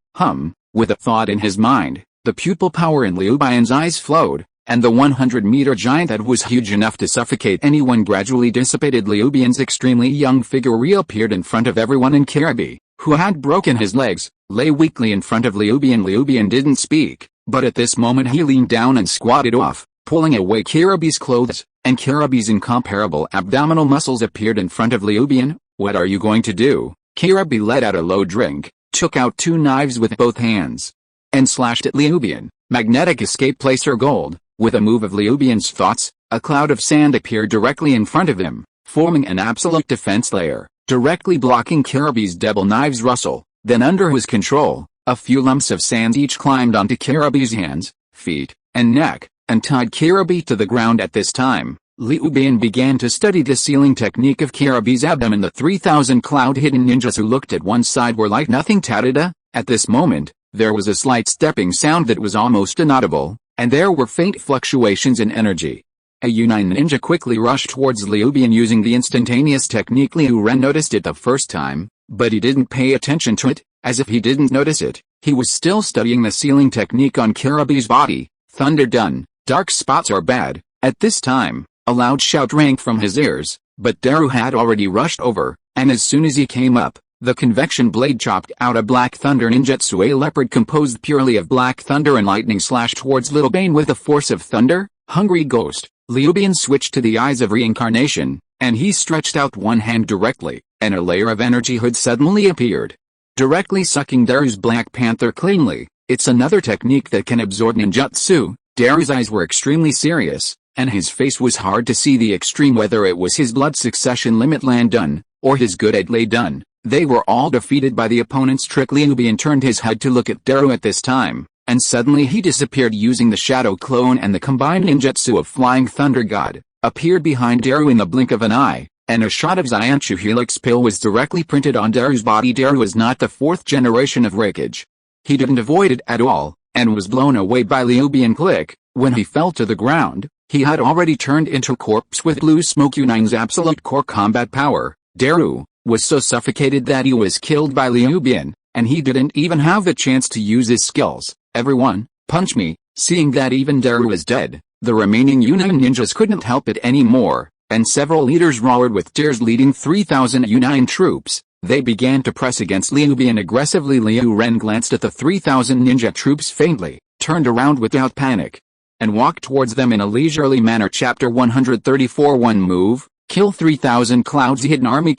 With a thought in his mind, the pupil power in Ryubana's eyes flowed, and the 100-meter giant that was huge enough to suffocate anyone gradually dissipated. Ryubana's extremely young figure reappeared in front of everyone, and Kirabi, who had broken his legs, lay weakly in front of Ryubana. Ryubana didn't speak, but at this moment he leaned down and squatted off, pulling away Kirabi's clothes, and Kirabi's incomparable abdominal muscles appeared in front of Ryubana. What are you going to do? Kirabi let out a low drink, took out two knives with both hands, and slashed at Ryubana. Magnetic escape placer gold. With a move of Ryubana's thoughts, a cloud of sand appeared directly in front of him, forming an absolute defense layer, directly blocking Kirabi's double knives rustle. Then under his control, a few lumps of sand each climbed onto Kirabi's hands, feet, and neck, and tied Kirabi to the ground. At this time, Ryubana began to study the sealing technique of Kirabi's abdomen. The 3,000 cloud-hidden ninjas who looked at one side were like nothing. Tada! At this moment, there was a slight stepping sound that was almost inaudible, and there were faint fluctuations in energy. A U9 ninja quickly rushed towards Ryubana using the instantaneous technique. Liu Ren noticed it the first time, but he didn't pay attention to it. As if he didn't notice it, he was still studying the sealing technique on Kirabi's body. Thunder done, dark spots are bad. At this time, a loud shout rang from his ears, but Daru had already rushed over, and as soon as he came up, the convection blade chopped out a black thunder ninjutsu. A leopard composed purely of black thunder and lightning slashed towards Little Bane with the force of thunder. Hungry ghost. Ryubana switched to the Eyes of Reincarnation, and he stretched out one hand directly, and a layer of energy hood suddenly appeared, directly sucking Daru's Black Panther cleanly. It's another technique that can absorb ninjutsu. Daru's eyes were extremely serious, and his face was hard to see the extreme, whether it was his blood succession limit land done, or his good ad lay done. They were all defeated by the opponent's trick. Ryubana turned his head to look at Daru at this time, and suddenly he disappeared using the shadow clone, and the combined ninjutsu of Flying Thunder God appeared behind Daru in the blink of an eye, and a shot of Xianchu Helix Pill was directly printed on Daru's body. Daru is not the fourth generation of Raikage. He didn't avoid it at all, and was blown away by Ryubana click. When he fell to the ground, he had already turned into a corpse with Blue Smoke U9's absolute core combat power. Daru was so suffocated that he was killed by Ryubana, and he didn't even have the chance to use his skills. Everyone, punch me. Seeing that even Daru was dead, the remaining U9 ninjas couldn't help it anymore, and several leaders roared with tears, leading 3,000 U9 troops. They began to press against Ryubana aggressively. Liu Ren glanced at the 3,000 ninja troops faintly, turned around without panic, and walked towards them in a leisurely manner. Chapter 134. One move, kill 3,000 clouds hidden army.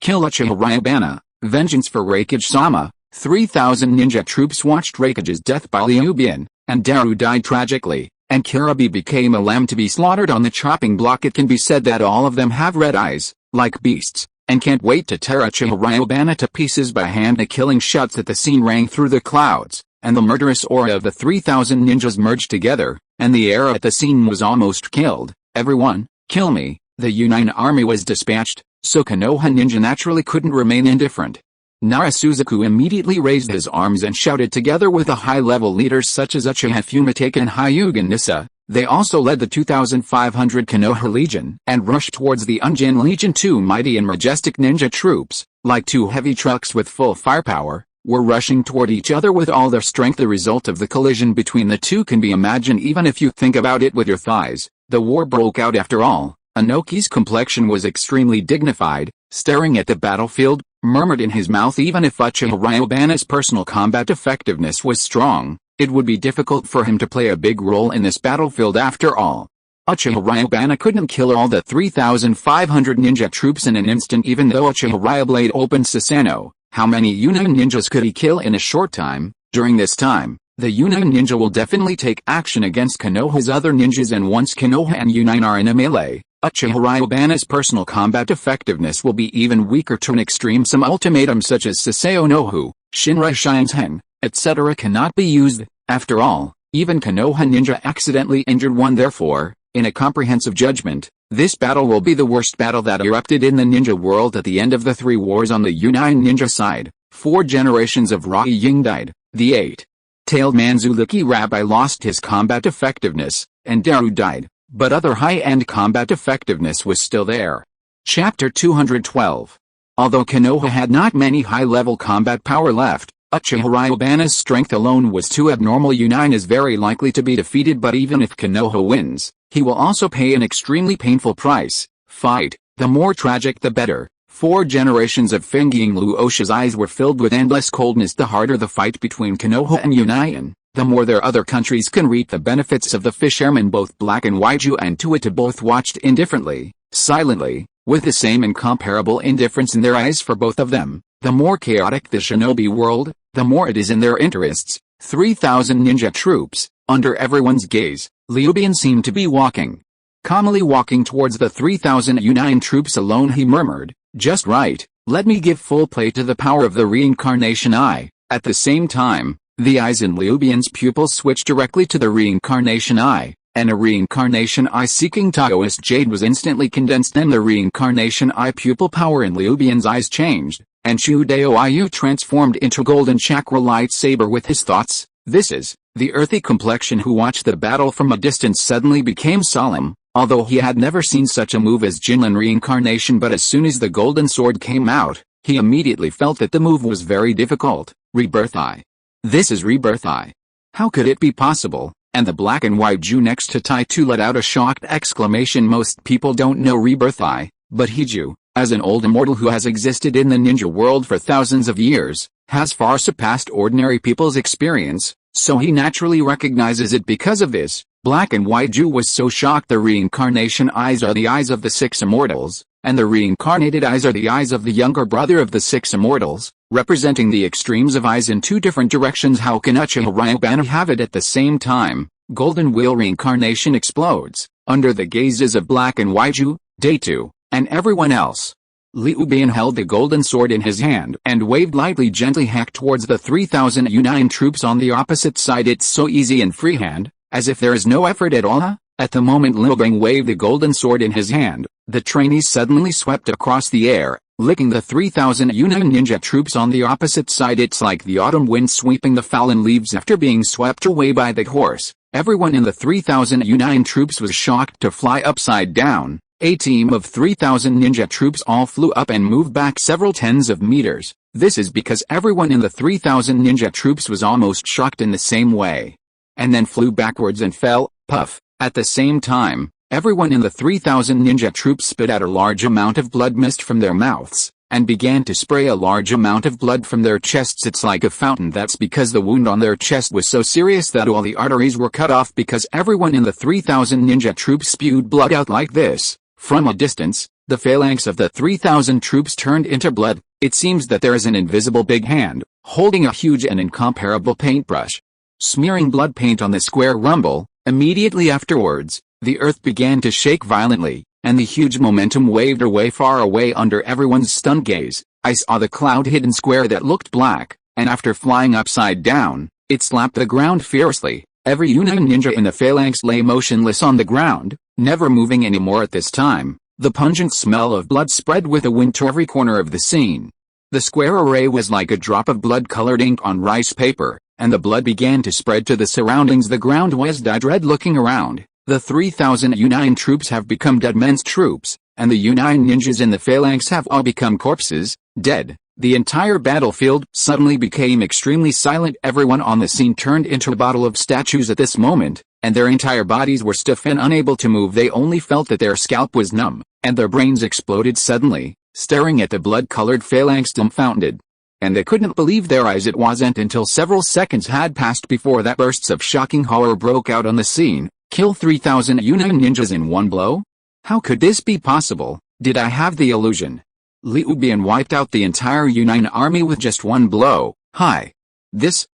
Kill Uchiha Ryubana, vengeance for Raikage-sama. 3,000 ninja troops watched Raikage's death by Ryubana, and Daru died tragically, and Kirabi became a lamb to be slaughtered on the chopping block. It can be said that all of them have red eyes, like beasts, and can't wait to tear Uchiha Ryubana to pieces by hand. The killing shots at the scene rang through the clouds, and the murderous aura of the 3,000 ninjas merged together, and the air at the scene was almost killed. Everyone, kill me. The U9 army was dispatched, so Konoha ninja naturally couldn't remain indifferent. Nara Suzaku immediately raised his arms and shouted, together with the high-level leaders such as Uchiha Fumitake and Hyuga Nissa. They also led the 2,500 Konoha Legion and rushed towards the Unjin Legion. Two mighty and majestic ninja troops, like two heavy trucks with full firepower, were rushing toward each other with all their strength. The result of the collision between the two can be imagined even if you think about it with your thighs. The war broke out after all. Anoki's complexion was extremely dignified, staring at the battlefield, murmured in his mouth, even if Uchiha Ryubana's personal combat effectiveness was strong, it would be difficult for him to play a big role in this battlefield after all. Uchiha Ryubana couldn't kill all the 3,500 ninja troops in an instant even though Uchiha Ryublade opened Susanoo. How many Uchiha ninjas could he kill in a short time? During this time, the Uchiha ninja will definitely take action against Konoha's other ninjas, and once Konoha and Uchiha are in a melee, Uchiha Ryubana's personal combat effectiveness will be even weaker to an extreme. Some ultimatums such as Saseo no Hu, Shinrai Shinsen, etc. cannot be used. After all, even Konoha ninja accidentally injured one. Therefore, in a comprehensive judgment, this battle will be the worst battle that erupted in the ninja world at the end of the 3 wars. On the Uchiha ninja side, 4 generations of Rai Ying died, the 8-tailed Manzuki Rabbi lost his combat effectiveness, and Daru died, but other high-end combat effectiveness was still there. Chapter 212. Although Konoha had not many high-level combat power left, Uchiha Ryubana's strength alone was too abnormal. Uchiha is very likely to be defeated, but even if Konoha wins, he will also pay an extremely painful price. Fight, the more tragic the better. 4 generations of Fengying Luosha's eyes were filled with endless coldness. The harder the fight between Konoha and Uchiha, the more their other countries can reap the benefits of the fishermen. Both Black and Waiju and Tuata both watched indifferently, silently, with the same incomparable indifference in their eyes. For both of them, the more chaotic the shinobi world, the more it is in their interests. 3,000 ninja troops, under everyone's gaze, Ryuban seemed to be walking. Calmly walking towards the 3,000 Uchiha troops alone, he murmured, "Just right, let me give full play to the power of the reincarnation eye." At the same time, the eyes in Ryuban's pupils switched directly to the reincarnation eye, and a reincarnation eye seeking Taoist jade was instantly condensed. Then the reincarnation eye pupil power in Ryuban's eyes changed, and Shudeo Ayu transformed into golden chakra lightsaber. With his thoughts, "This is," the earthy complexion who watched the battle from a distance suddenly became solemn, although he had never seen such a move as Jinlin reincarnation. But as soon as the golden sword came out, he immediately felt that the move was very difficult. Rebirth Eye. This is Rebirth Eye. How could it be possible? And the Black and Waiju next to Taitu let out a shocked exclamation. Most people don't know Rebirth Eye, but Hiju, as an old immortal who has existed in the ninja world for thousands of years, has far surpassed ordinary people's experience, so he naturally recognizes it. Because of this, Black and Waiju was so shocked. The reincarnation eyes are the eyes of the 6 immortals, and the reincarnated eyes are the eyes of the younger brother of the 6 immortals, representing the extremes of eyes in 2 different directions. How can Uchiha Ryubana have it at the same time? Golden Wheel reincarnation explodes, under the gazes of Black and Waiju, Datu, and everyone else. Ryuban held the golden sword in his hand and waved lightly, gently hack towards the 3,000 Uchiha troops on the opposite side. It's so easy and freehand, as if there is no effort at all. At the moment Ryuban waved the golden sword in his hand, the trainees suddenly swept across the air, licking the 3,000 Uchiha ninja troops on the opposite side. It's like the autumn wind sweeping the fallen leaves after being swept away by the horse. Everyone in the 3,000 Uchiha troops was shocked to fly upside down. A team of 3,000 ninja troops all flew up and moved back several tens of meters. This is because everyone in the 3,000 ninja troops was almost shocked in the same way, and then flew backwards and fell, puff. At the same time, everyone in the 3,000 ninja troops spit out a large amount of blood mist from their mouths, and began to spray a large amount of blood from their chests. It's like a fountain. That's because the wound on their chest was so serious that all the arteries were cut off. Because everyone in the 3,000 ninja troops spewed blood out like this. From a distance, the phalanx of the 3,000 troops turned into blood. It seems that there is an invisible big hand, holding a huge and incomparable paintbrush, smearing blood paint on the square rumble. Immediately afterwards, the earth began to shake violently, and the huge momentum waved away far away under everyone's stunned gaze. I saw the cloud-hidden square that looked black, and after flying upside down, it slapped the ground fiercely. Every Uchiha ninja in the phalanx lay motionless on the ground, never moving anymore. At this time, the pungent smell of blood spread with a wind to every corner of the scene. The square array was like a drop of blood-colored ink on rice paper, and the blood began to spread to the surroundings. The ground was dyed red. Looking around, the 3,000 Uchiha troops have become dead men's troops, and the Uchiha ninjas in the phalanx have all become corpses, dead. The entire battlefield suddenly became extremely silent. Everyone on the scene turned into a bottle of statues at this moment, and their entire bodies were stiff and unable to move. They only felt that their scalp was numb, and their brains exploded suddenly, staring at the blood-colored phalanx dumbfounded. And they couldn't believe their eyes. It wasn't until several seconds had passed before that bursts of shocking horror broke out on the scene. Kill 3,000 Uchiha ninjas in one blow? How could this be possible? Did I have the illusion? Ryubana wiped out the entire Uchiha army with just one blow. Hi.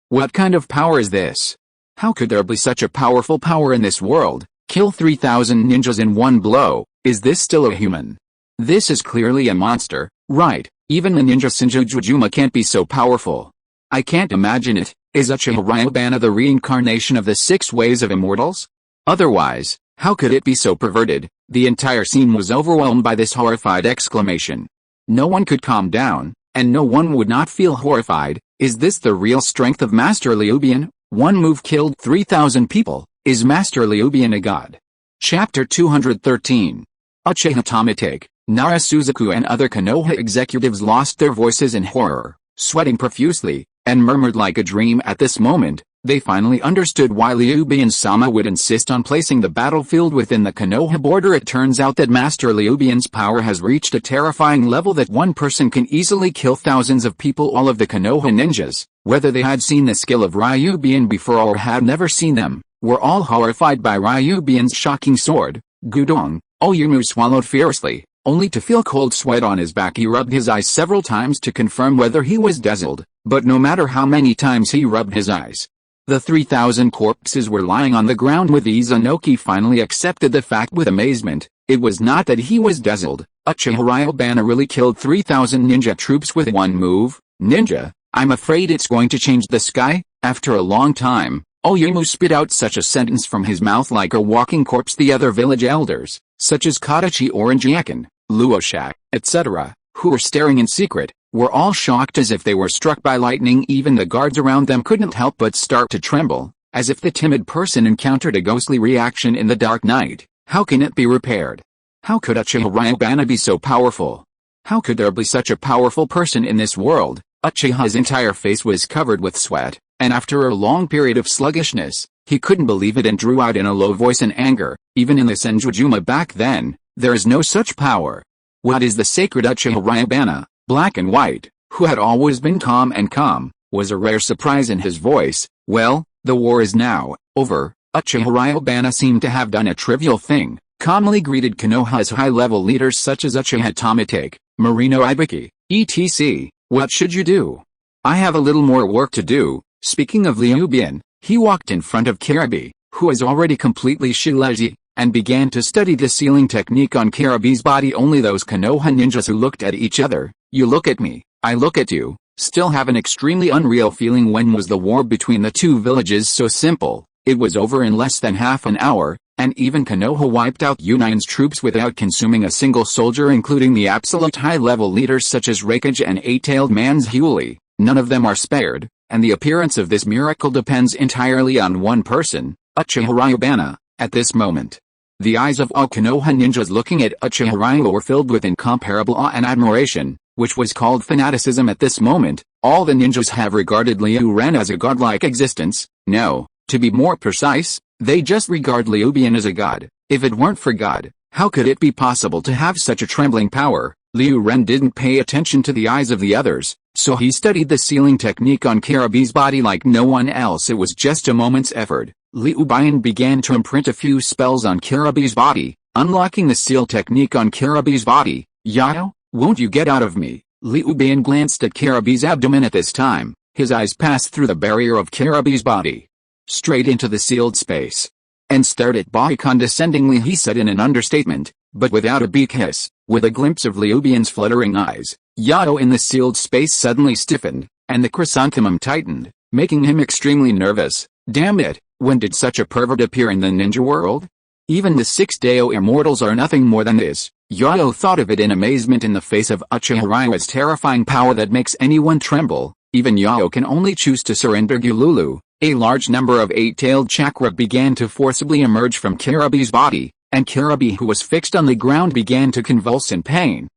What kind of power is this? How could there be such a powerful power in this world? Kill 3,000 ninjas in one blow. Is this still a human? This is clearly a monster, right? Even a ninja Shinjojujuma can't be so powerful. I can't imagine it. Is Uchiha Ryubana the reincarnation of the 6 ways of immortals? Otherwise, how could it be so perverted? The entire scene was overwhelmed by this horrified exclamation. No one could calm down, and no one would not feel horrified. Is this the real strength of Master Ryubana? One move killed 3,000 people. Is Master Ryubana a god? Chapter 213. Uchiha Tomitake, Nara Suzaku and other Konoha executives lost their voices in horror, sweating profusely, and murmured like a dream at this moment. They finally understood why Ryubana-sama would insist on placing the battlefield within the Konoha border. It turns out that Master Ryubana's power has reached a terrifying level that one person can easily kill thousands of people. All of the Konoha ninjas, whether they had seen the skill of Ryubana before or had never seen them, were all horrified by Ryubana's shocking sword. Gudong, Oyumu swallowed fiercely, only to feel cold sweat on his back. He rubbed his eyes several times to confirm whether he was dazzled, but no matter how many times he rubbed his eyes, the 3,000 corpses were lying on the ground. With Izanoki finally accepted the fact with amazement. It was not that he was dazzled. Uchiha Ryubana really killed 3,000 ninja troops with one move. Ninja, I'm afraid it's going to change the sky. After a long time, Oyumu spit out such a sentence from his mouth like a walking corpse. The other village elders, such as Kodachi Orangeakin, Luoshak, etc., who were staring in secret, were all shocked as if they were struck by lightning. Even the guards around them couldn't help but start to tremble, as if the timid person encountered a ghostly reaction in the dark night. How can it be repaired? How could Uchiha Ryubana be so powerful? How could there be such a powerful person in this world? Uchiha's entire face was covered with sweat, and after a long period of sluggishness, he couldn't believe it and drew out in a low voice in anger. Even in the Senjujuma back then, there is no such power. What is the sacred Uchiha Ryubana, black and white, who had always been calm, was a rare surprise in his voice. Well, the war is now over. Uchiha Ryubana seemed to have done a trivial thing, calmly greeted Konoha's high-level leaders such as Uchiha Tomitake, Marino Ibiki, etc. What should you do? I have a little more work to do. Speaking of Ryubana, he walked in front of Karabi, who was already completely shileji, and began to study the sealing technique on Karabi's body. Only those Konoha ninjas who looked at each other, you look at me, I look at you, still have an extremely unreal feeling. When was the war between the two villages so simple? It was over in less than half an hour, and even Konoha wiped out Union's troops without consuming a single soldier, including the absolute high-level leaders such as Reikage and Eight-Tailed Man's Huli. None of them are spared, and the appearance of this miracle depends entirely on one person, Uchiha Ryubana. At this moment, the eyes of all Konoha ninjas looking at Uchiha Ryubana were filled with incomparable awe and admiration, which was called fanaticism. At this moment, all the ninjas have regarded Ryubana as a godlike existence. No, to be more precise, they just regard Ryubana as a god. If it weren't for God, how could it be possible to have such a trembling power? Ryubana didn't pay attention to the eyes of the others, so he studied the sealing technique on Karabi's body like no one else. It was just a moment's effort. Ryubana began to imprint a few spells on Karabi's body, unlocking the seal technique on Karabi's body. Yao, won't you get out of me? Ryubana glanced at Karabi's abdomen at this time. His eyes passed through the barrier of Karabi's body, straight into the sealed space, and stared at Bai condescendingly. He said in an understatement, but without a beak hiss, with a glimpse of Ryubana's fluttering eyes. Yao in the sealed space suddenly stiffened, and the chrysanthemum tightened, making him extremely nervous. Damn it, when did such a pervert appear in the ninja world? Even the 6 Dao immortals are nothing more than this. Yao thought of it in amazement. In the face of Uchiha Ryubana's terrifying power that makes anyone tremble, even Yao can only choose to surrender. Gululu, a large number of eight-tailed chakra began to forcibly emerge from Karabi's body, and Karabi, who was fixed on the ground, began to convulse in pain.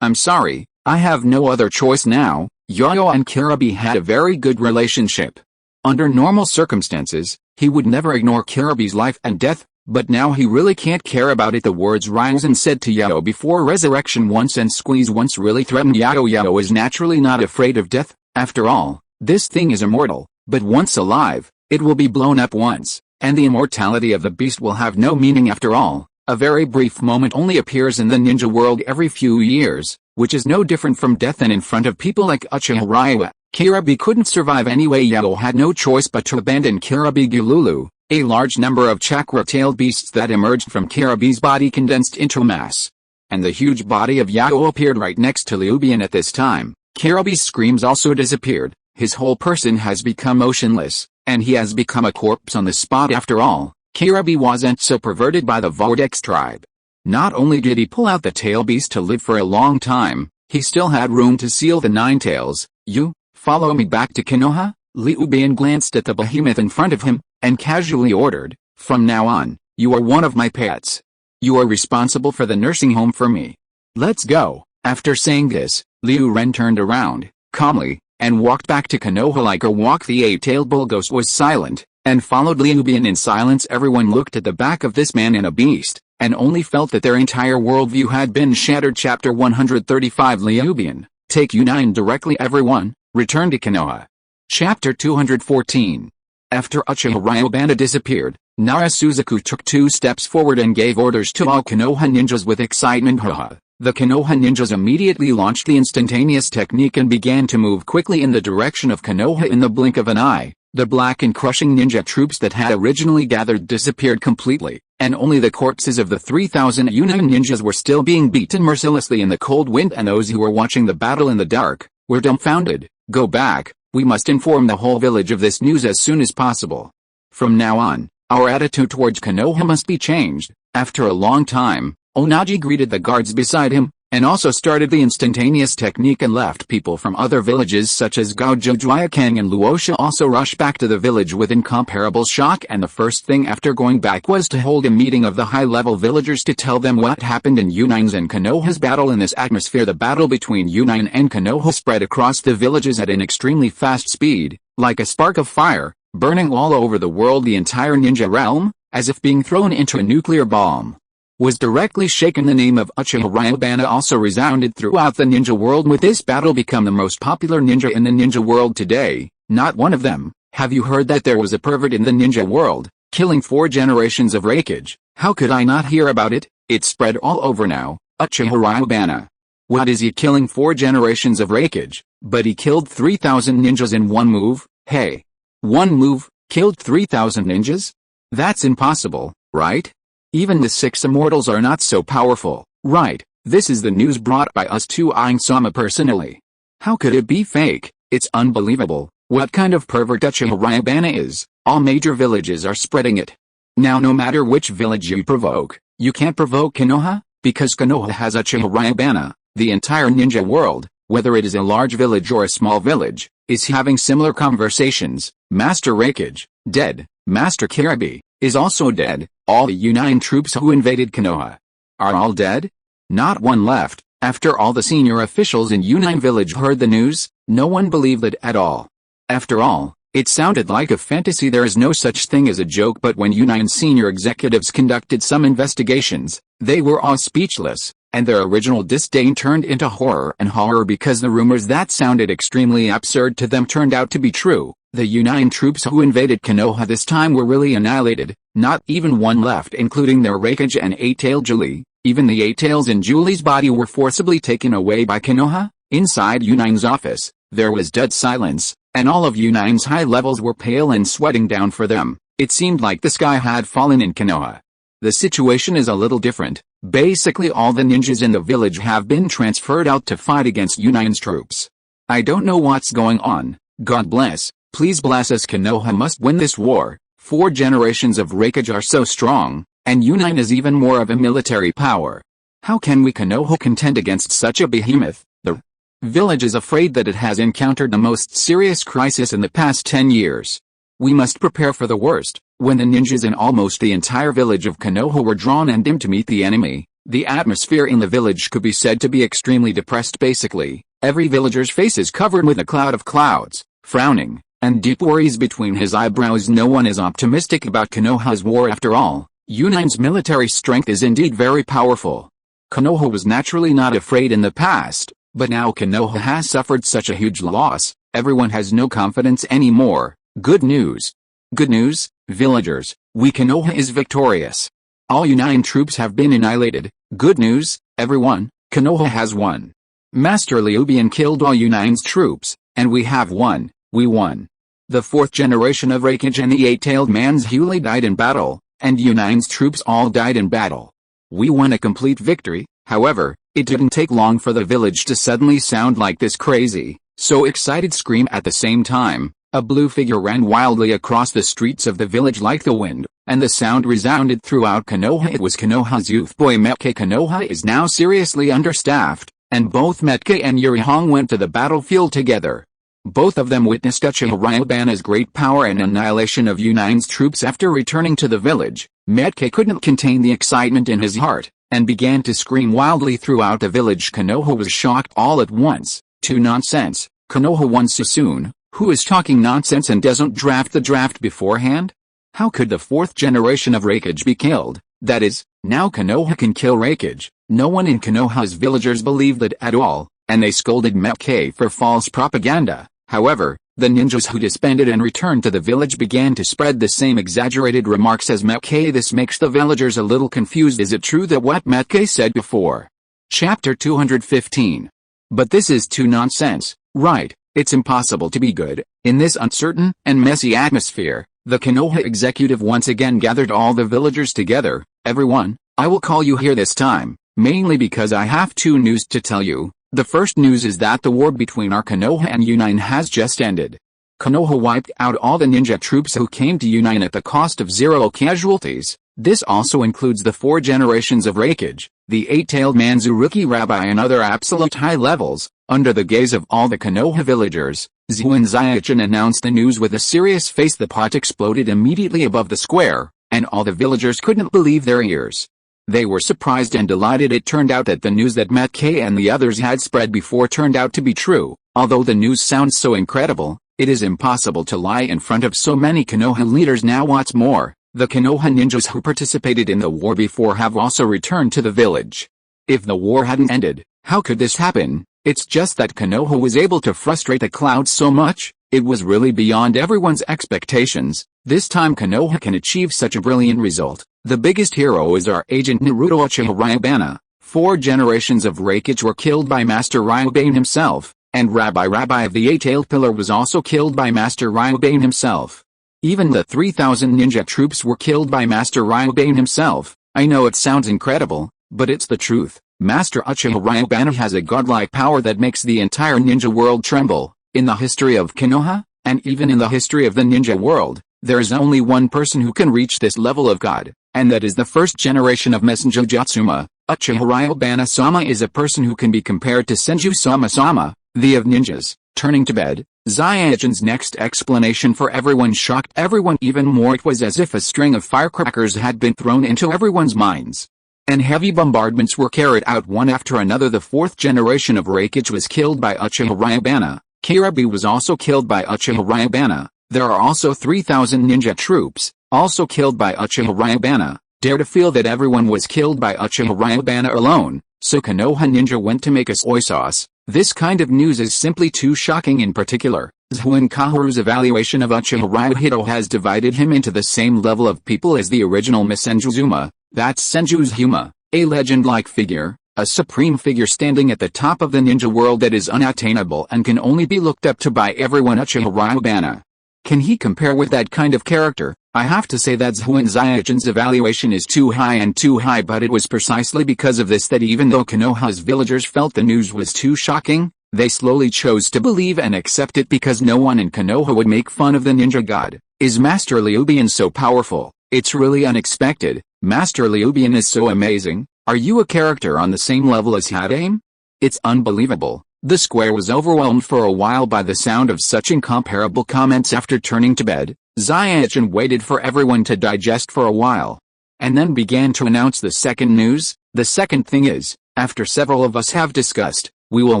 I'm sorry, I have no other choice now. Yao and Karabi had a very good relationship. Under normal circumstances, he would never ignore Karabi's life and death, but now he really can't care about it. The words Ryzen said to Yao before resurrection once and squeeze once really threatened Yao. Yao is naturally not afraid of death. After all, this thing is immortal, but once alive, it will be blown up once. and the immortality of the beast will have no meaning after all. A very brief moment only appears in the ninja world every few years, which is no different from death, and in front of people like Uchiha Ryuba, Kirabi couldn't survive anyway. Yao had no choice but to abandon Kirabi Gululu. A large number of chakra-tailed beasts that emerged from Kirabi's body condensed into mass, and the huge body of Yao appeared right next to Ryuban at this time. Kirabi's screams also disappeared. His whole person has become motionless, and he has become a corpse on the spot. After all, Kirabi wasn't so perverted by the Vortex tribe. Not only did he pull out the tail beast to live for a long time, he still had room to seal the 9 tails. You, follow me back to Konoha? Ryuban glanced at the behemoth in front of him, and casually ordered, from now on, you are one of my pets. You are responsible for the nursing home for me. Let's go. After saying this, Liu Ren turned around, calmly, and walked back to Konoha like a walk. The 8-tailed bull ghost was silent, and followed Ryuban in silence. Everyone looked at the back of this man and a beast, and only felt that their entire worldview had been shattered. Chapter 135. Ryuban, take U9 directly. Everyone, return to Konoha. Chapter 214. After Uchiha Ryubana disappeared, Nara Suzaku took 2 steps forward and gave orders to all Konoha ninjas with excitement. Haha. The Konoha ninjas immediately launched the instantaneous technique and began to move quickly in the direction of Konoha. In the blink of an eye, the black and crushing ninja troops that had originally gathered disappeared completely, and only the corpses of the 3,000 Yunan ninjas were still being beaten mercilessly in the cold wind, and those who were watching the battle in the dark were dumbfounded. Go back, we must inform the whole village of this news as soon as possible. From now on, our attitude towards Konoha must be changed. After a long time, Onaji greeted the guards beside him, and also started the instantaneous technique and left. People from other villages such as Gaojujuayakang and Luosha also rushed back to the village with incomparable shock, and the first thing after going back was to hold a meeting of the high-level villagers to tell them what happened in Yunin's and Konoha's battle. In this atmosphere, the battle between Yunin and Konoha spread across the villages at an extremely fast speed, like a spark of fire, burning all over the world. The entire ninja realm, as if being thrown into a nuclear bomb, was directly shaken. The name of Uchiha Ryubana also resounded throughout the ninja world. With this battle become the most popular ninja in the ninja world today, not one of them. Have you heard that there was a pervert in the ninja world, killing 4 generations of Reikage? How could I not hear about it? It's spread all over now. Uchiha Ryubana. What is he killing 4 generations of Reikage? But he killed 3,000 ninjas in one move? Hey. One move, killed 3,000 ninjas? That's impossible, right? Even the 6 immortals are not so powerful, right? This is the news brought by us to Aing-sama personally. How could it be fake? It's unbelievable. What kind of pervert Uchiha Ryubana is? All major villages are spreading it. Now no matter which village you provoke, you can't provoke Konoha, because Konoha has Uchiha Ryubana. The entire ninja world, whether it is a large village or a small village, is having similar conversations. Master Reikage, dead. Master Kirabi is also dead. All the Yunin troops who invaded Konoha are all dead? Not one left. After all the senior officials in Yunin village heard the news, no one believed it at all. After all, it sounded like a fantasy. There is no such thing as a joke. But when Yunin senior executives conducted some investigations, they were all speechless, and their original disdain turned into horror and horror because the rumors that sounded extremely absurd to them turned out to be true. The Yunin troops who invaded Konoha this time were really annihilated, not even one left, including their Reikage and 8-tailed Julie. Even the 8 tails in Julie's body were forcibly taken away by Konoha. Inside Yunin's office, there was dead silence, and all of Yunin's high levels were pale and sweating down. For them, it seemed like the sky had fallen in Konoha. The situation is a little different. Basically all the ninjas in the village have been transferred out to fight against Yunin's troops. I don't know what's going on. God bless. Please bless us. Konoha must win this war. 4 generations of Reikage are so strong, and Yunin is even more of a military power. How can we Konoha contend against such a behemoth? The village is afraid that it has encountered the most serious crisis in the past 10 years. We must prepare for the worst. When the ninjas in almost the entire village of Konoha were drawn and in to meet the enemy, the atmosphere in the village could be said to be extremely depressed. Basically, every villager's face is covered with a cloud of clouds, frowning, and deep worries between his eyebrows. No one is optimistic about Konoha's war. After all, Yunin's military strength is indeed very powerful. Konoha was naturally not afraid in the past, but now Konoha has suffered such a huge loss, everyone has no confidence anymore. Good news. Good news, villagers, we Konoha is victorious. All Uchiha troops have been annihilated. Good news, everyone, Konoha has won. Master Ryubana killed all Uchiha's troops, and we have won, we won. The fourth generation of Hokage and the eight-tailed man's Huli died in battle, and Uchiha's troops all died in battle. We won a complete victory. However, it didn't take long for the village to suddenly sound like this crazy, so excited scream at the same time. A blue figure ran wildly across the streets of the village like the wind, and the sound resounded throughout Konoha. It was Konoha's youth boy Metke. Konoha is now seriously understaffed, and both Metke and Yurihong went to the battlefield together. Both of them witnessed Uchiha Ryubana's great power and annihilation of Uchiha's troops. After returning to the village, Metke couldn't contain the excitement in his heart, and began to scream wildly throughout the village. Konoha was shocked all at once. "To nonsense, Konoha won so soon. Who is talking nonsense and doesn't draft the draft beforehand? How could the fourth generation of Hokage be killed? That is, now Konoha can kill Hokage." No one in Konoha's villagers believed that at all, and they scolded Metke for false propaganda. However, the ninjas who disbanded and returned to the village began to spread the same exaggerated remarks as Metke. This makes the villagers a little confused. Is it true that what Metke said before? Chapter 215. But this is too nonsense, right? It's impossible to be good. In this uncertain and messy atmosphere, the Konoha executive once again gathered all the villagers together. "Everyone, I will call you here this time, mainly because I have two news to tell you. The first news is that the war between our Konoha and Uchiha has just ended. Konoha wiped out all the ninja troops who came to Uchiha at the cost of 0 casualties. This also includes the 4 generations of Hokage, the 8-tailed man Tsurugi Rabbi and other absolute high levels." Under the gaze of all the Konoha villagers, Zhuan Ziachin announced the news with a serious face. The pot exploded immediately above the square, and all the villagers couldn't believe their ears. They were surprised and delighted. It turned out that the news that Metke and the others had spread before turned out to be true. Although the news sounds so incredible, it is impossible to lie in front of so many Konoha leaders now. What's more, the Konoha ninjas who participated in the war before have also returned to the village. If the war hadn't ended, how could this happen? It's just that Konoha was able to frustrate the clouds so much, it was really beyond everyone's expectations. This time Konoha can achieve such a brilliant result. The biggest hero is our agent Naruto Uchiha Ryubana. 4 generations of Hokage were killed by Master Ryubana himself, and Rabbi of the 8-tailed pillar was also killed by Master Ryubana himself. Even the 3,000 ninja troops were killed by Master Ryubana himself. I know it sounds incredible, but it's the truth. Master Uchiha Ryubana has a godlike power that makes the entire ninja world tremble. In the history of Konoha, and even in the history of the ninja world, there is only one person who can reach this level of god, and that is the first generation of Messenger Jatsuma. Uchiha Ryubana-sama is a person who can be compared to Senju Sama-sama, the of ninjas. Turning to bed, Ziachin's next explanation for everyone shocked everyone even more. It was as if a string of firecrackers had been thrown into everyone's minds, and heavy bombardments were carried out one after another. The 4th generation of Hokage was killed by Uchiha Ryubana. Kirabi was also killed by Uchiha Ryubana. There are also 3,000 ninja troops, also killed by Uchiha Ryubana. Dare to feel that everyone was killed by Uchiha Ryubana alone, so Konoha ninja went to make a soy sauce. This kind of news is simply too shocking. In particular, Zhuan Kaharu's evaluation of Uchiha Ryuhito has divided him into the same level of people as the original Messenger Zuma. That's Senju's Huma, a legend-like figure, a supreme figure standing at the top of the ninja world that is unattainable and can only be looked up to by everyone. Uchiha Ryubana. Can he compare with that kind of character? I have to say that Zhuan Ziachin's evaluation is too high, but it was precisely because of this that even though Konoha's villagers felt the news was too shocking, they slowly chose to believe and accept it because no one in Konoha would make fun of the ninja god. Is Master Ryubana so powerful? It's really unexpected. Master Ryubana is so amazing. Are you a character on the same level as Hadaime? It's unbelievable. The square was overwhelmed for a while by the sound of such incomparable comments. After turning to bed, Ziachin waited for everyone to digest for a while, and then began to announce the second news. The second thing is, after several of us have discussed, we will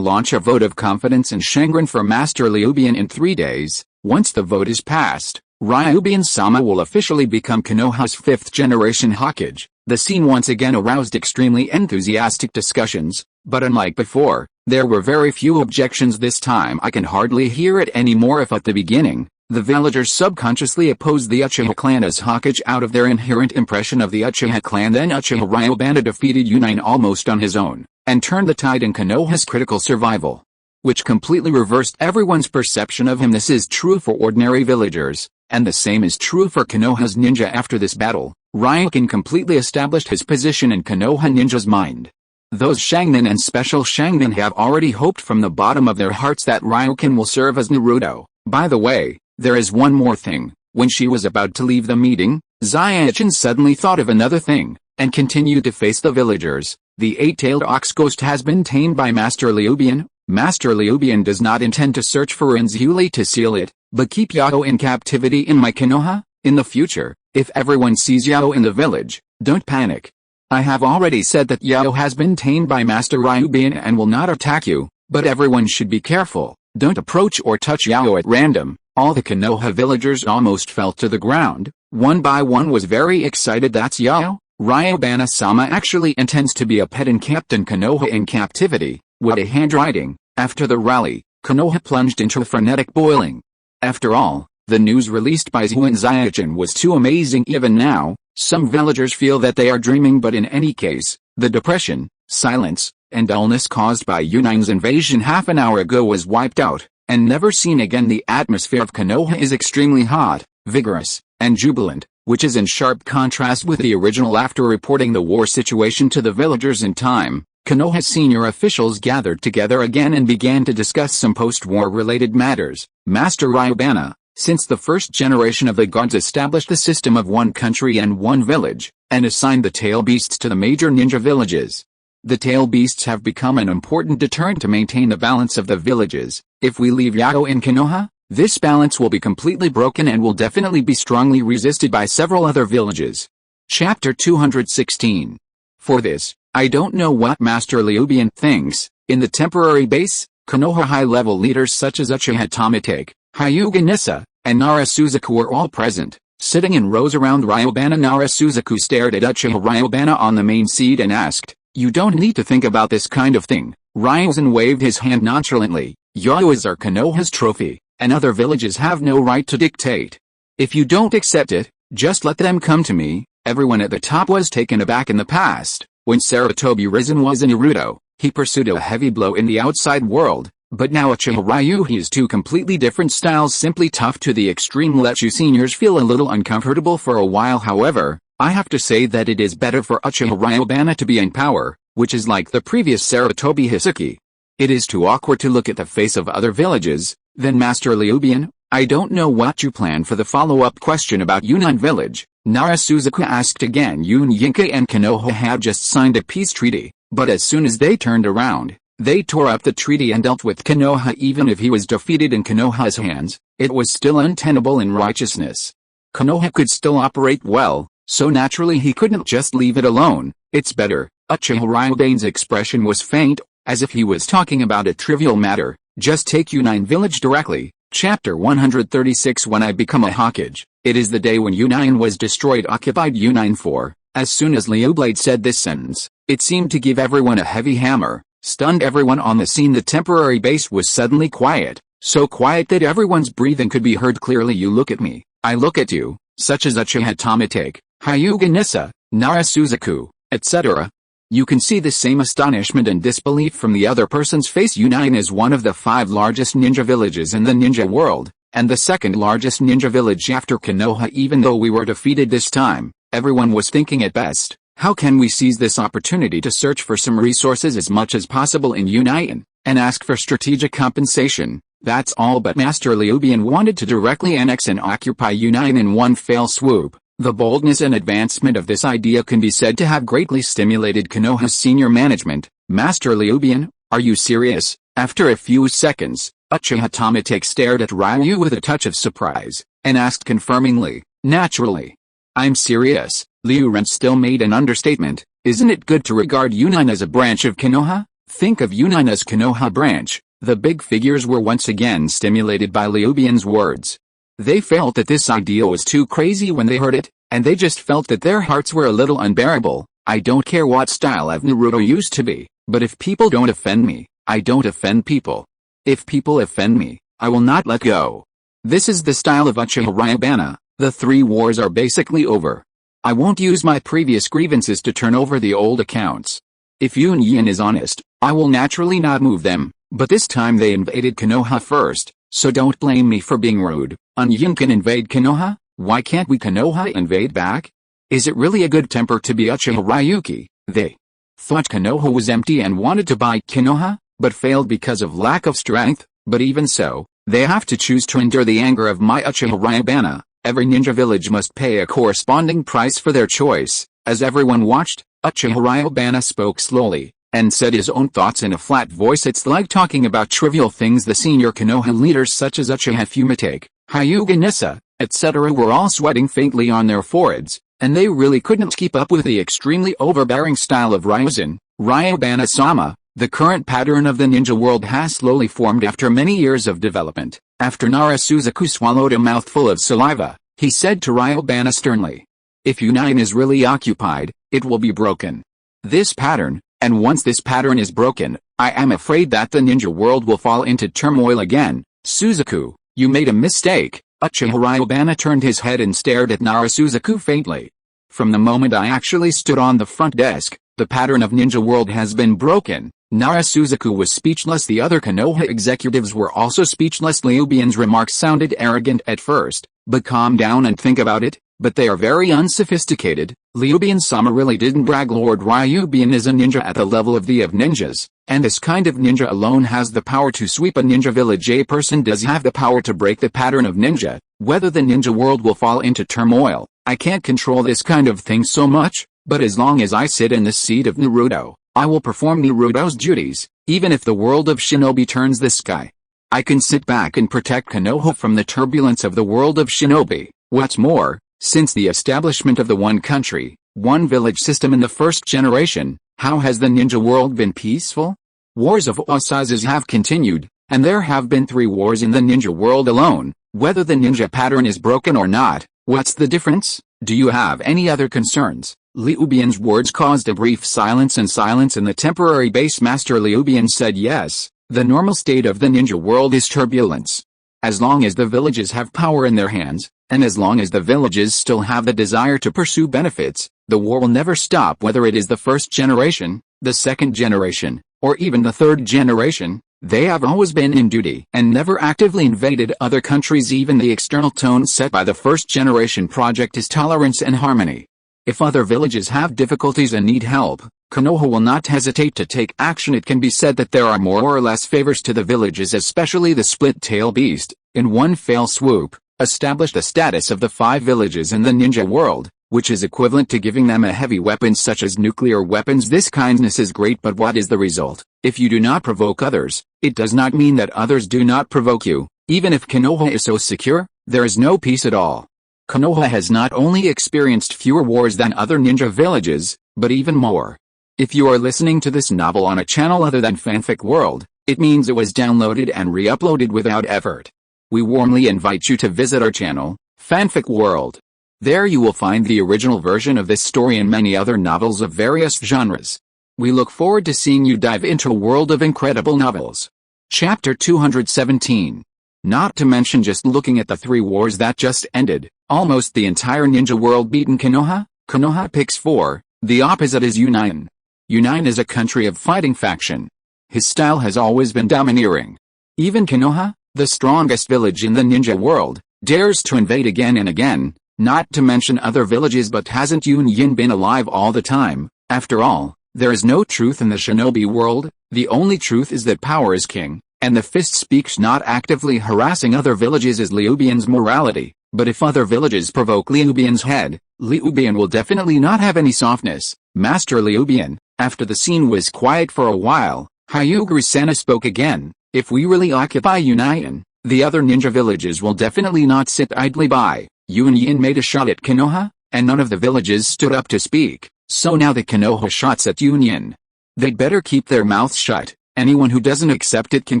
launch a vote of confidence in Shangren for Master Ryubana in 3 days. Once the vote is passed, Ryubana-sama will officially become Konoha's 5th generation Hokage. The scene once again aroused extremely enthusiastic discussions, but unlike before, there were very few objections this time. I can hardly hear it anymore. If at the beginning, The villagers subconsciously opposed the Uchiha clan as Hokage out of their inherent impression of the Uchiha clan. Then Uchiha Ryubana defeated Uchiha almost on his own, and turned the tide in Konoha's critical survival, which completely reversed everyone's perception of him. This is true for ordinary villagers, and the same is true for Konoha's ninja. After this battle, Rinnegan completely established his position in Konoha ninja's mind. Those Sharingan and special Sharingan have already hoped from the bottom of their hearts that Rinnegan will serve as Naruto. By the way, there is one more thing. When she was about to leave the meeting, Zaichin suddenly thought of another thing, and continued to face the villagers. The eight-tailed ox ghost has been tamed by Master Ryubana. Master Ryubana does not intend to search for Rinnegan to seal it, but keep Yao in captivity in my Konoha. In the future, if everyone sees Yao in the village, don't panic. I have already said that Yao has been tamed by Master Ryubana and will not attack you, but everyone should be careful. Don't approach or touch Yao at random. All the Konoha villagers almost fell to the ground. One by one was very excited. That's Yao? Ryubana-sama actually intends to be a pet in Captain Konoha in captivity. What a handwriting. After the rally, Konoha plunged into a frenetic boiling. After all, the news released by Zu and Zaichin was too amazing. Even now, some villagers feel that they are dreaming, but in any case, the depression, silence, and dullness caused by Uchiha's invasion half an hour ago was wiped out, and never seen again. The atmosphere of Konoha is extremely hot, vigorous, and jubilant, which is in sharp contrast with the original. After reporting the war situation to the villagers in time, Konoha's senior officials gathered together again and began to discuss some post-war related matters. Master Ryubana, since the first generation of the gods, established the system of one country and one village, and assigned the tail beasts to the major ninja villages. The tail beasts have become an important deterrent to maintain the balance of the villages. If we leave Yao in Konoha, this balance will be completely broken and will definitely be strongly resisted by several other villages. Chapter 216. For this, I don't know what Master Ryubana thinks. In the temporary base, Konoha high-level leaders such as Uchiha Tomitake, Hyuga Nissa, and Nara Suzaku were all present. Sitting in rows around Ryubana, Nara Suzaku stared at Uchiha Ryubana on the main seat and asked, "You don't need to think about this kind of thing." Ryuzen waved his hand nonchalantly. "Yao is our Konoha's trophy, and other villages have no right to dictate. If you don't accept it, just let them come to me." Everyone at the top was taken aback. In the past, when Sarutobi Risen was in Naruto, he pursued a heavy blow in the outside world, but now Uchiha Ryuhi is two completely different styles, simply tough to the extreme. Let you seniors feel a little uncomfortable for a while. However, I have to say that it is better for Uchiha Ryubana to be in power, which is like the previous Sarutobi Hisaki. It is too awkward to look at the face of other villages. Then Master Ryubana, I don't know what you plan for the follow-up question about Yunnan village. Nara Suzaku asked again. Yinka and Konoha had just signed a peace treaty, but as soon as they turned around, they tore up the treaty and dealt with Konoha. Even if he was defeated in Konoha's hands, it was still untenable in righteousness. Konoha could still operate well, so naturally he couldn't just leave it alone. It's better. Uchiha Ryubana's expression was faint, as if he was talking about a trivial matter. Just take Yunnan village directly. Chapter 136. When I become a Hokage, it is the day when Yunnan was destroyed. Occupied Yunnan 4. As soon as Liu Blade said this sentence, it seemed to give everyone a heavy hammer, stunned everyone on the scene. The temporary base was suddenly quiet, so quiet that everyone's breathing could be heard clearly. You look at me, I look at you, such as Uchiha Tomitake, Hyuga Nissa, Nara Suzaku, etc. You can see the same astonishment and disbelief from the other person's face. Yunnan is one of the 5 largest ninja villages in the ninja world, and the second largest ninja village after Konoha. Even though we were defeated this time, everyone was thinking at best, how can we seize this opportunity to search for some resources as much as possible in Yunnan, and ask for strategic compensation? That's all. But Master Ryubana wanted to directly annex and occupy Yunnan in one fell swoop. The boldness and advancement of this idea can be said to have greatly stimulated Konoha's senior management. Master Ryubana, are you serious? After a few seconds, Uchiha Tomitake stared at Ryu with a touch of surprise, and asked confirmingly, naturally. I'm serious. Liu Ren still made an understatement. Isn't it good to regard Yunnan as a branch of Konoha? Think of Yunnan as Konoha branch. The big figures were once again stimulated by Ryubana's words. They felt that this idea was too crazy when they heard it, and they just felt that their hearts were a little unbearable. I don't care what style of Naruto used to be, but if people don't offend me, I don't offend people. If people offend me, I will not let go. This is the style of Uchiha Ryubana. The 3 wars are basically over. I won't use my previous grievances to turn over the old accounts. If Yun Yin is honest, I will naturally not move them, but this time they invaded Konoha first, so don't blame me for being rude. Yin can invade Konoha? Why can't we Konoha invade back? Is it really a good temper to be Uchiha Ryuki? They thought Konoha was empty and wanted to buy Konoha, but failed because of lack of strength, but even so, they have to choose to endure the anger of my Uchiha Ryubana. Every ninja village must pay a corresponding price for their choice. As everyone watched, Uchiha Ryubana spoke slowly, and said his own thoughts in a flat voice. It's like talking about trivial things. The senior Konoha leaders such as Uchiha Fumitake, Hyuga Nissa, etc. were all sweating faintly on their foreheads, and they really couldn't keep up with the extremely overbearing style of Ryubana-sama. The current pattern of the ninja world has slowly formed after many years of development. After Narasuzaku swallowed a mouthful of saliva, he said to Ryubana sternly, "If Yunain is really occupied, it will be broken. This pattern, and once this pattern is broken, I am afraid that the ninja world will fall into turmoil again. Suzaku, you made a mistake." Uchiha Ryubana turned his head and stared at Narasuzaku faintly. "From the moment I actually stood on the front desk, the pattern of ninja world has been broken." Narasuzaku was speechless. The other Konoha executives were also speechless. Ryubian's remarks sounded arrogant at first, but calm down and think about it. But they are very unsophisticated. Ryubian-sama really didn't brag. Lord Ryubian is a ninja at the level of ninjas, and this kind of ninja alone has the power to sweep a ninja village. A person does have the power to break the pattern of ninja. Whether the ninja world will fall into turmoil, I can't control this kind of thing so much, but as long as I sit in the seat of Naruto, I will perform Naruto's duties, even if the world of shinobi turns the sky. I can sit back and protect Konoha from the turbulence of the world of shinobi. What's more, since the establishment of the one country, one village system in the first generation, how has the ninja world been peaceful? Wars of all sizes have continued, and there have been 3 wars in the ninja world alone. Whether the ninja pattern is broken or not, what's the difference? Do you have any other concerns? Ryubian's words caused a brief silence in the temporary base. Master Ryubian said yes, the normal state of the ninja world is turbulence. As long as the villages have power in their hands, and as long as the villages still have the desire to pursue benefits, the war will never stop. Whether it is the first generation, the second generation, or even the third generation, they have always been in duty and never actively invaded other countries. Even the external tone set by the first generation project is tolerance and harmony. If other villages have difficulties and need help, Konoha will not hesitate to take action. It can be said that there are more or less favors to the villages, especially the split-tail beast, in one fell swoop, established the status of the 5 villages in the ninja world, which is equivalent to giving them a heavy weapon such as nuclear weapons. This kindness is great, but what is the result? If you do not provoke others, it does not mean that others do not provoke you. Even if Konoha is so secure, there is no peace at all. Konoha has not only experienced fewer wars than other ninja villages, but even more. If you are listening to this novel on a channel other than Fanfic World, it means it was downloaded and re-uploaded without effort. We warmly invite you to visit our channel, Fanfic World. There you will find the original version of this story and many other novels of various genres. We look forward to seeing you dive into a world of incredible novels. Chapter 217. Not to mention, just looking at the 3 wars that just ended, almost the entire ninja world beaten Konoha. Konoha picks 4, the opposite is Yunain. Yunain is a country of fighting faction. His style has always been domineering. Even Konoha, the strongest village in the ninja world, dares to invade again and again, not to mention other villages. But hasn't Yun Yin been alive all the time? After all, there is no truth in the shinobi world. The only truth is that power is king, and the fist speaks. Not actively harassing other villages is Ryubian's morality, but if other villages provoke Ryubian's head, Ryubian will definitely not have any softness. Master Ryubian, after the scene was quiet for a while, Hyuga-sama spoke again. If we really occupy Yunain, the other ninja villages will definitely not sit idly by. Yun Yin made a shot at Konoha, and none of the villages stood up to speak, so now the Konoha shots at Yun Yin. They'd better keep their mouths shut. Anyone who doesn't accept it can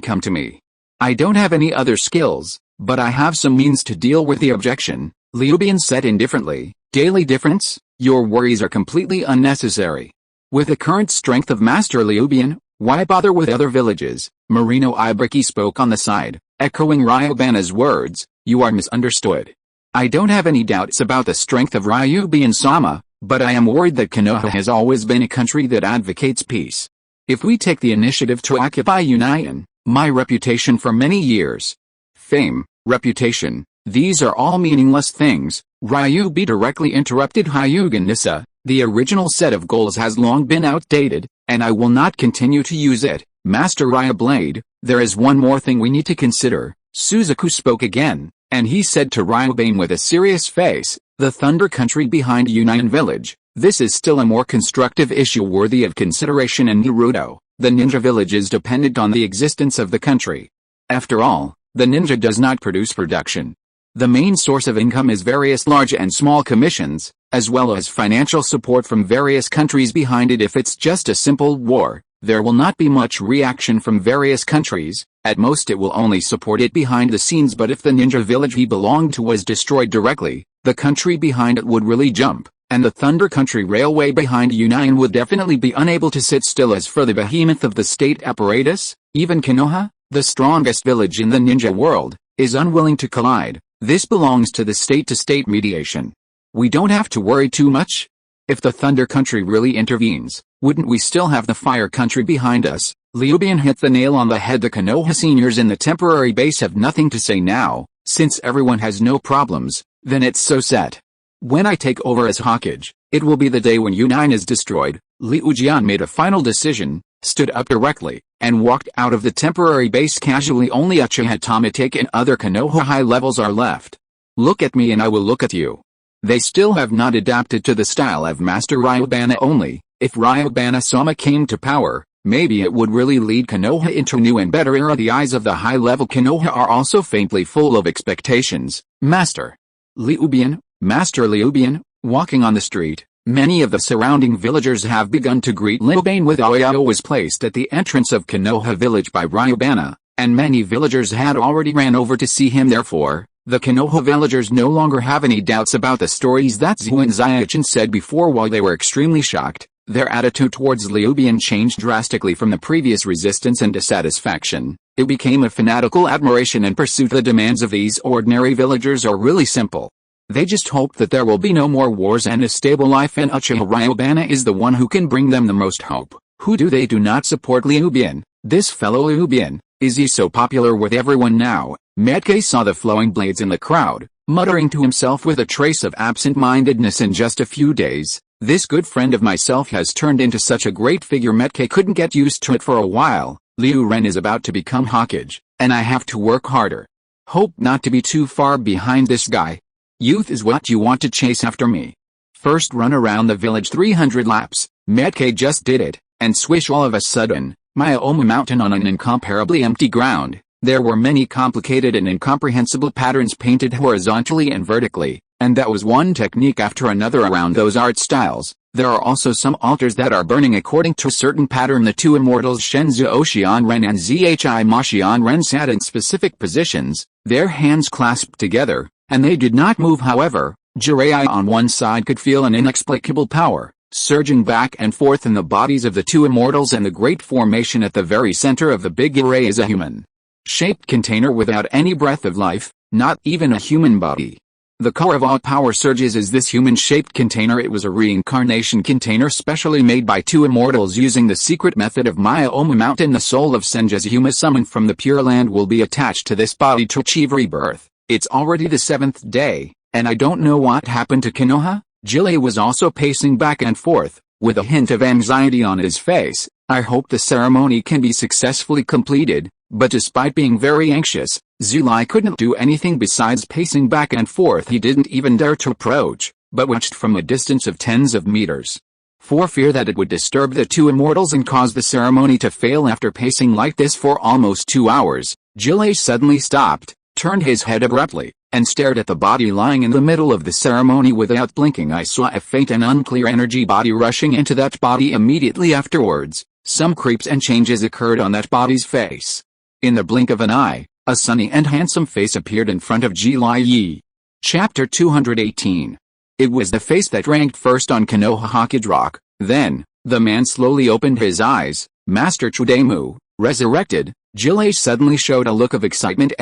come to me. I don't have any other skills, but I have some means to deal with the objection. Ryubian said indifferently. Daily difference? Your worries are completely unnecessary. With the current strength of Master Ryubian, why bother with other villages? Marino Ibriki spoke on the side, echoing Ryubana's words. You are misunderstood. I don't have any doubts about the strength of Ryubana-sama, but I am worried that Konoha has always been a country that advocates peace. If we take the initiative to occupy Union, my reputation for many years, fame, reputation, these are all meaningless things. Ryubi directly interrupted Hyuga-Nissa. The original set of goals has long been outdated, and I will not continue to use it. Master Ryublade, there is one more thing we need to consider. Suzaku spoke again, and he said to Ryubane with a serious face, the Thunder Country behind Union Village. This is still a more constructive issue worthy of consideration in Naruto. The ninja village is dependent on the existence of the country. After all, the ninja does not produce production. The main source of income is various large and small commissions, as well as financial support from various countries behind it. If it's just a simple war, there will not be much reaction from various countries. At most it will only support it behind the scenes, but if the ninja village he belonged to was destroyed directly, the country behind it would really jump, and the Thunder Country Railway behind Union would definitely be unable to sit still. As for the behemoth of the state apparatus, even Konoha, the strongest village in the ninja world, is unwilling to collide. This belongs to the state-to-state mediation. We don't have to worry too much. If the Thunder Country really intervenes, wouldn't we still have the Fire Country behind us? Ryubana hit the nail on the head. The Konoha seniors in the temporary base have nothing to say now. Since everyone has no problems, then it's so set. When I take over as Hokage, it will be the day when Union is destroyed. Ryujian made a final decision, stood up directly, and walked out of the temporary base casually. Only Uchiha Tomatake and other Konoha high levels are left. Look at me and I will look at you. They still have not adapted to the style of Master Ryubana. Only, if Ryubana-sama came to power, maybe it would really lead Konoha into a new and better era. The eyes of the high-level Konoha are also faintly full of expectations. Master Ryubana, Master Ryubana, walking on the street. Many of the surrounding villagers have begun to greet Ryubane with Oyo was placed at the entrance of Konoha village by Ryubana, and many villagers had already ran over to see him. Therefore, the Konoha villagers no longer have any doubts about the stories that Zu and Zaichin said before. While they were extremely shocked, their attitude towards Ryubane changed drastically from the previous resistance and dissatisfaction. It became a fanatical admiration and pursuit. The demands of these ordinary villagers are really simple. They just hope that there will be no more wars and a stable life, and Uchiha Ryubana is the one who can bring them the most hope. Who do they do not support? Ryubana, this fellow Ryubana, is he so popular with everyone now? Metke saw the flowing blades in the crowd, muttering to himself with a trace of absent-mindedness. In just a few days, this good friend of myself has turned into such a great figure. Metke couldn't get used to it for a while. Liu Ren is about to become Hokage, and I have to work harder. Hope not to be too far behind this guy. Youth is what you want to chase after me. First run around the village 300 laps. Metke just did it, and swish, all of a sudden, Myoma Mountain on an incomparably empty ground. There were many complicated and incomprehensible patterns painted horizontally and vertically, and that was one technique after another around those art styles. There are also some altars that are burning according to a certain pattern. The two immortals Shenzu Ocean Ren and Zhi Mashian Ren sat in specific positions, their hands clasped together, and they did not move. However, Jiraiya on one side could feel an inexplicable power surging back and forth in the bodies of the two immortals, and the great formation at the very center of the big array is a human-shaped container without any breath of life, not even a human body. The core of all power surges is this human-shaped container. It was a reincarnation container specially made by two immortals using the secret method of Myoma Mountain. The soul of Senjutsu summoned from the Pure Land will be attached to this body to achieve rebirth. It's already the 7th day, and I don't know what happened to Konoha. Jile was also pacing back and forth, with a hint of anxiety on his face. I hope the ceremony can be successfully completed, but despite being very anxious, Zulai couldn't do anything besides pacing back and forth. He didn't even dare to approach, but watched from a distance of tens of meters. For fear that it would disturb the two immortals and cause the ceremony to fail. After pacing like this for almost 2 hours, Jile suddenly stopped, turned his head abruptly, and stared at the body lying in the middle of the ceremony. Without blinking, I saw a faint and unclear energy body rushing into that body. Immediately afterwards, some creeps and changes occurred on that body's face. In the blink of an eye, a sunny and handsome face appeared in front of Jilai Yi. Chapter 218. It was the face that ranked first on Konoha Hokage Rock. Then, the man slowly opened his eyes. Master Chudemu, resurrected. Jilei suddenly showed a look of excitement.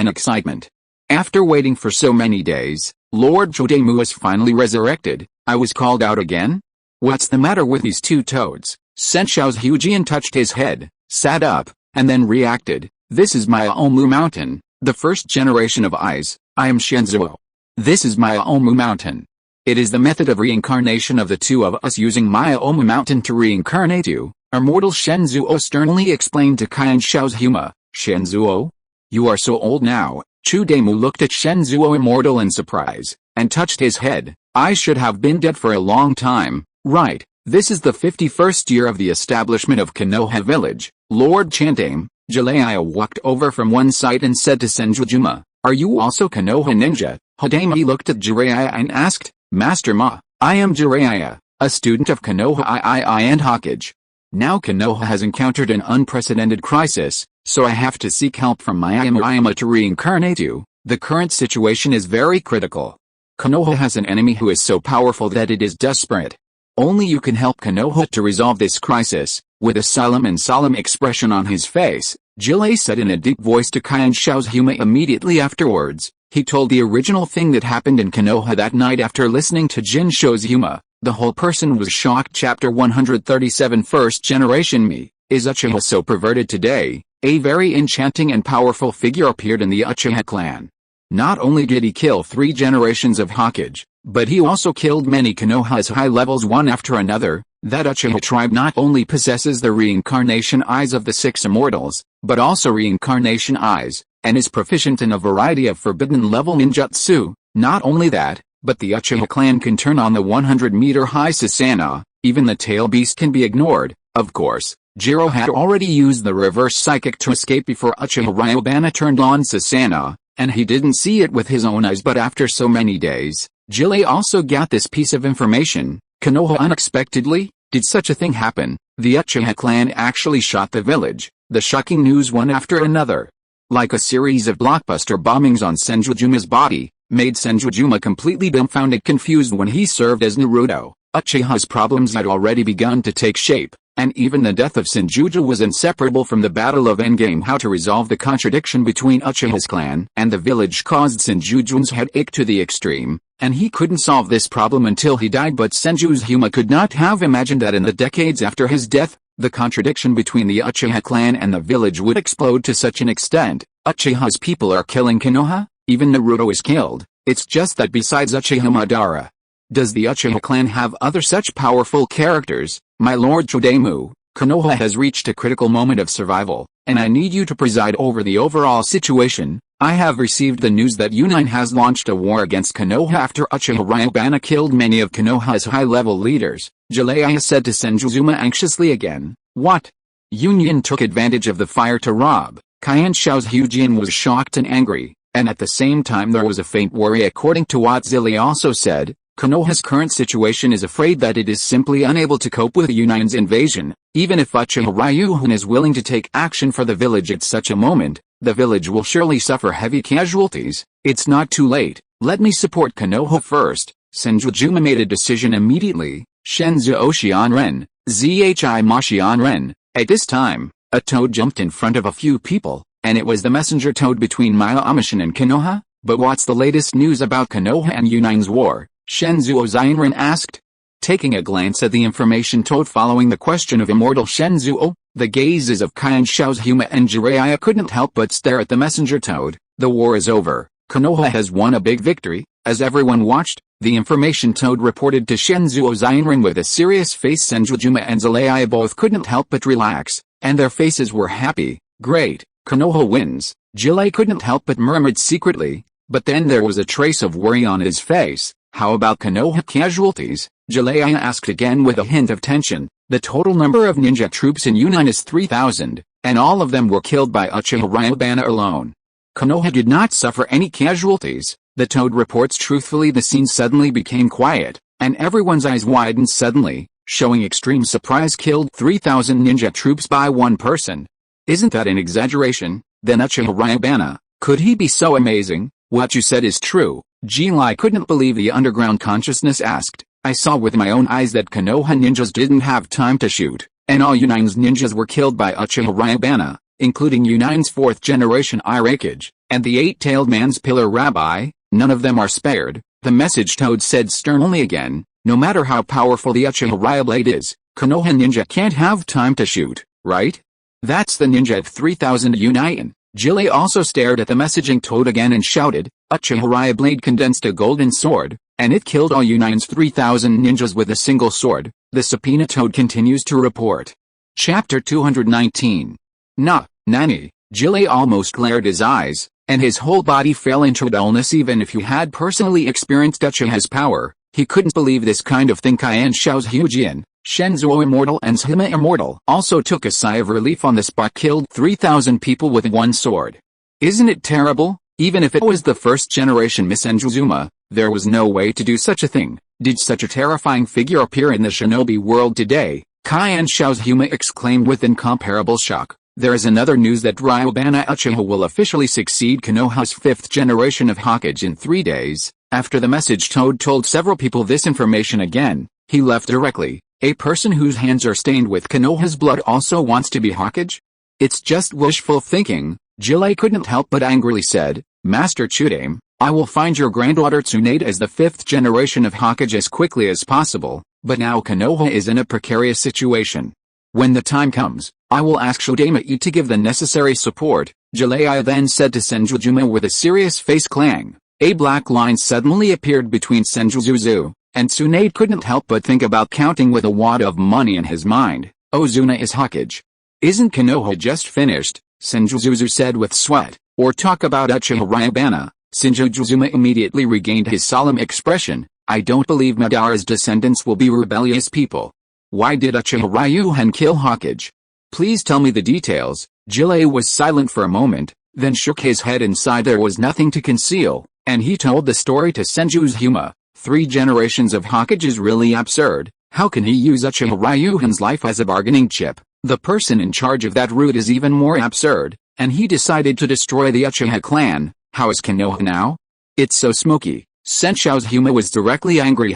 After waiting for so many days, Lord Jodemu was finally resurrected. I was called out again? What's the matter with these two toads? Senshao's Hujian touched his head, sat up, and then reacted. This is my Aomu Mountain, the first generation of eyes. I am Shenzuo. This is my Aomu Mountain. It is the method of reincarnation of the two of us using my Aomu Mountain to reincarnate you, immortal Shenzuo sternly explained to Qianshao's Huma. Shenzuo? You are so old now. Chudemu looked at Shenzuo immortal in surprise, and touched his head. I should have been dead for a long time, right? This is the 51st year of the establishment of Konoha village. Lord Chantame, Jalaiah walked over from one side and said to Senjujuma, are you also Konoha ninja? Hidemi looked at Jiraiya and asked, Master Ma, I am Jiraiya, a student of Konoha II and Hokage. Now Konoha has encountered an unprecedented crisis, so I have to seek help from my Ayama to reincarnate you. The current situation is very critical. Konoha has an enemy who is so powerful that it is desperate. Only you can help Konoha to resolve this crisis. With a solemn expression on his face, Jilei said in a deep voice to Qianshao's Huma immediately afterwards. He told the original thing that happened in Konoha that night after listening to Jinsho's Huma. The whole person was shocked. Chapter 137 First Generation Me. Is Uchiha so perverted today? A very enchanting and powerful figure appeared in the Uchiha clan. Not only did he kill 3 generations of Hokage, but he also killed many Konoha's high levels one after another. That Uchiha tribe not only possesses the reincarnation eyes of the 6 immortals, but also reincarnation eyes, and is proficient in a variety of forbidden level ninjutsu. Not only that, but the Uchiha clan can turn on the 100-meter-high Susanoo. Even the tail beast can be ignored. Of course, Jiro had already used the reverse psychic to escape before Uchiha Ryubana turned on Susanoo, and he didn't see it with his own eyes. But after so many days, Jilei also got this piece of information. Konoha unexpectedly? Did such a thing happen? The Uchiha clan actually shot the village. The shocking news one after another, like a series of blockbuster bombings on Senjujuma's body, made Senjujuma completely dumbfounded, confused. When he served as Naruto, Uchiha's problems had already begun to take shape, and even the death of Senjuju was inseparable from the Battle of Endgame. How to resolve the contradiction between Uchiha's clan and the village caused Senjuju's headache to the extreme, and he couldn't solve this problem until he died. But Senju's Huma could not have imagined that in the decades after his death, the contradiction between the Uchiha clan and the village would explode to such an extent. Uchiha's people are killing Konoha? Even Naruto is killed. It's just that besides Uchiha Madara, does the Uchiha clan have other such powerful characters? My Lord Chudemu, Konoha has reached a critical moment of survival, and I need you to preside over the overall situation. I have received the news that Union has launched a war against Konoha after Uchiha Ryubana killed many of Konoha's high-level leaders. Jalaiah said to Senjuzuma anxiously again. What? Union took advantage of the fire to rob. Qianshao's Hujian was shocked and angry, and at the same time there was a faint worry. According to what Zilli also said, Konoha's current situation is afraid that it is simply unable to cope with Union's invasion. Even if Uchiha Ryuhan is willing to take action for the village at such a moment, the village will surely suffer heavy casualties. It's not too late. Let me support Konoha first. Senjujuma made a decision immediately. Shenzu Oshianren, Zhi Ma Xianren. At this time, a toad jumped in front of a few people, and it was the messenger toad between Maya Amishin and Konoha. But what's the latest news about Konoha and Union's war? Shenzu Ozianren asked. Taking a glance at the information toad following the question of immortal Shenzuo, the gazes of Qianshao's Huma and Jiraiya couldn't help but stare at the messenger toad. The war is over. Konoha has won a big victory. As everyone watched, the information toad reported to Shenzu Ozianren with a serious face. Senjujuma and Jalaiah both couldn't help but relax, and their faces were happy. Great, Konoha wins. Jilei couldn't help but murmured secretly, but then there was a trace of worry on his face. How about Konoha casualties? Jalaiah asked again with a hint of tension. The total number of ninja troops in Union is 3,000, and all of them were killed by Uchiha Ryubana alone. Konoha did not suffer any casualties. The toad reports truthfully. The scene suddenly became quiet, and everyone's eyes widened suddenly, showing extreme surprise. Killed 3,000 ninja troops by one person. Isn't that an exaggeration? Then Uchiha Ryubana, could he be so amazing? What you said is true. Jilai couldn't believe the underground consciousness asked. I saw with my own eyes that Konoha ninjas didn't have time to shoot, and all Union's ninjas were killed by Uchiha Ryubana. including Union's 4th generation Hokage, and the 8-tailed man's pillar rabbi, none of them are spared. The message toad said sternly again, no matter how powerful the Uchiha blade is, Konoha ninja can't have time to shoot, right? That's the ninja of 3000 Union. Jilei also stared at the messaging toad again and shouted, Uchiha blade condensed a golden sword, and it killed all Union's 3000 ninjas with a single sword. The subpoena toad continues to report. Chapter 219. Nani, Jilei almost glared his eyes, and his whole body fell into dullness. Even if he had personally experienced Uchiha's power, he couldn't believe this kind of thing. Cayenne Shao's Hyujin, Shenzuo Immortal and Shima Immortal also took a sigh of relief on the spot. Killed 3000 people with one sword. Isn't it terrible? Even if it was the first generation Misenguzuma, there was no way to do such a thing. Did such a terrifying figure appear in the shinobi world today? Cayenne Shao's Huma exclaimed with incomparable shock. There is another news that Ryubana Uchiha will officially succeed Konoha's 5th generation of Hokage in 3 days. After the message toad told several people this information again, he left directly. A person whose hands are stained with Konoha's blood also wants to be Hokage? It's just wishful thinking. Jilei couldn't help but angrily said, Master Chudame, I will find your granddaughter Tsunade as the 5th generation of Hokage as quickly as possible, but now Konoha is in a precarious situation. When the time comes, I will ask Shodame to give the necessary support. Jilei then said to Senjuzuma with a serious face. Clang. A black line suddenly appeared between Senjuzuzu, and Tsunade couldn't help but think about counting with a wad of money in his mind. Ozuna is Hokage. Isn't Konoha just finished? Senjuzuzu said with sweat. Or talk about Uchiha Ryubana. Senjuzuma immediately regained his solemn expression. I don't believe Madara's descendants will be rebellious people. Why did Uchiha Ryuhan kill Hokage? Please tell me the details. Jilei was silent for a moment, then shook his head and sighed. There was nothing to conceal, and he told the story to Senjuzuma. 3 generations of Hokage is really absurd. How can he use Uchiha Ryuhan's life as a bargaining chip? The person in charge of that route is even more absurd, and he decided to destroy the Uchiha clan. How is Konoha now? It's so smoky. Senshao's Huma was directly angry.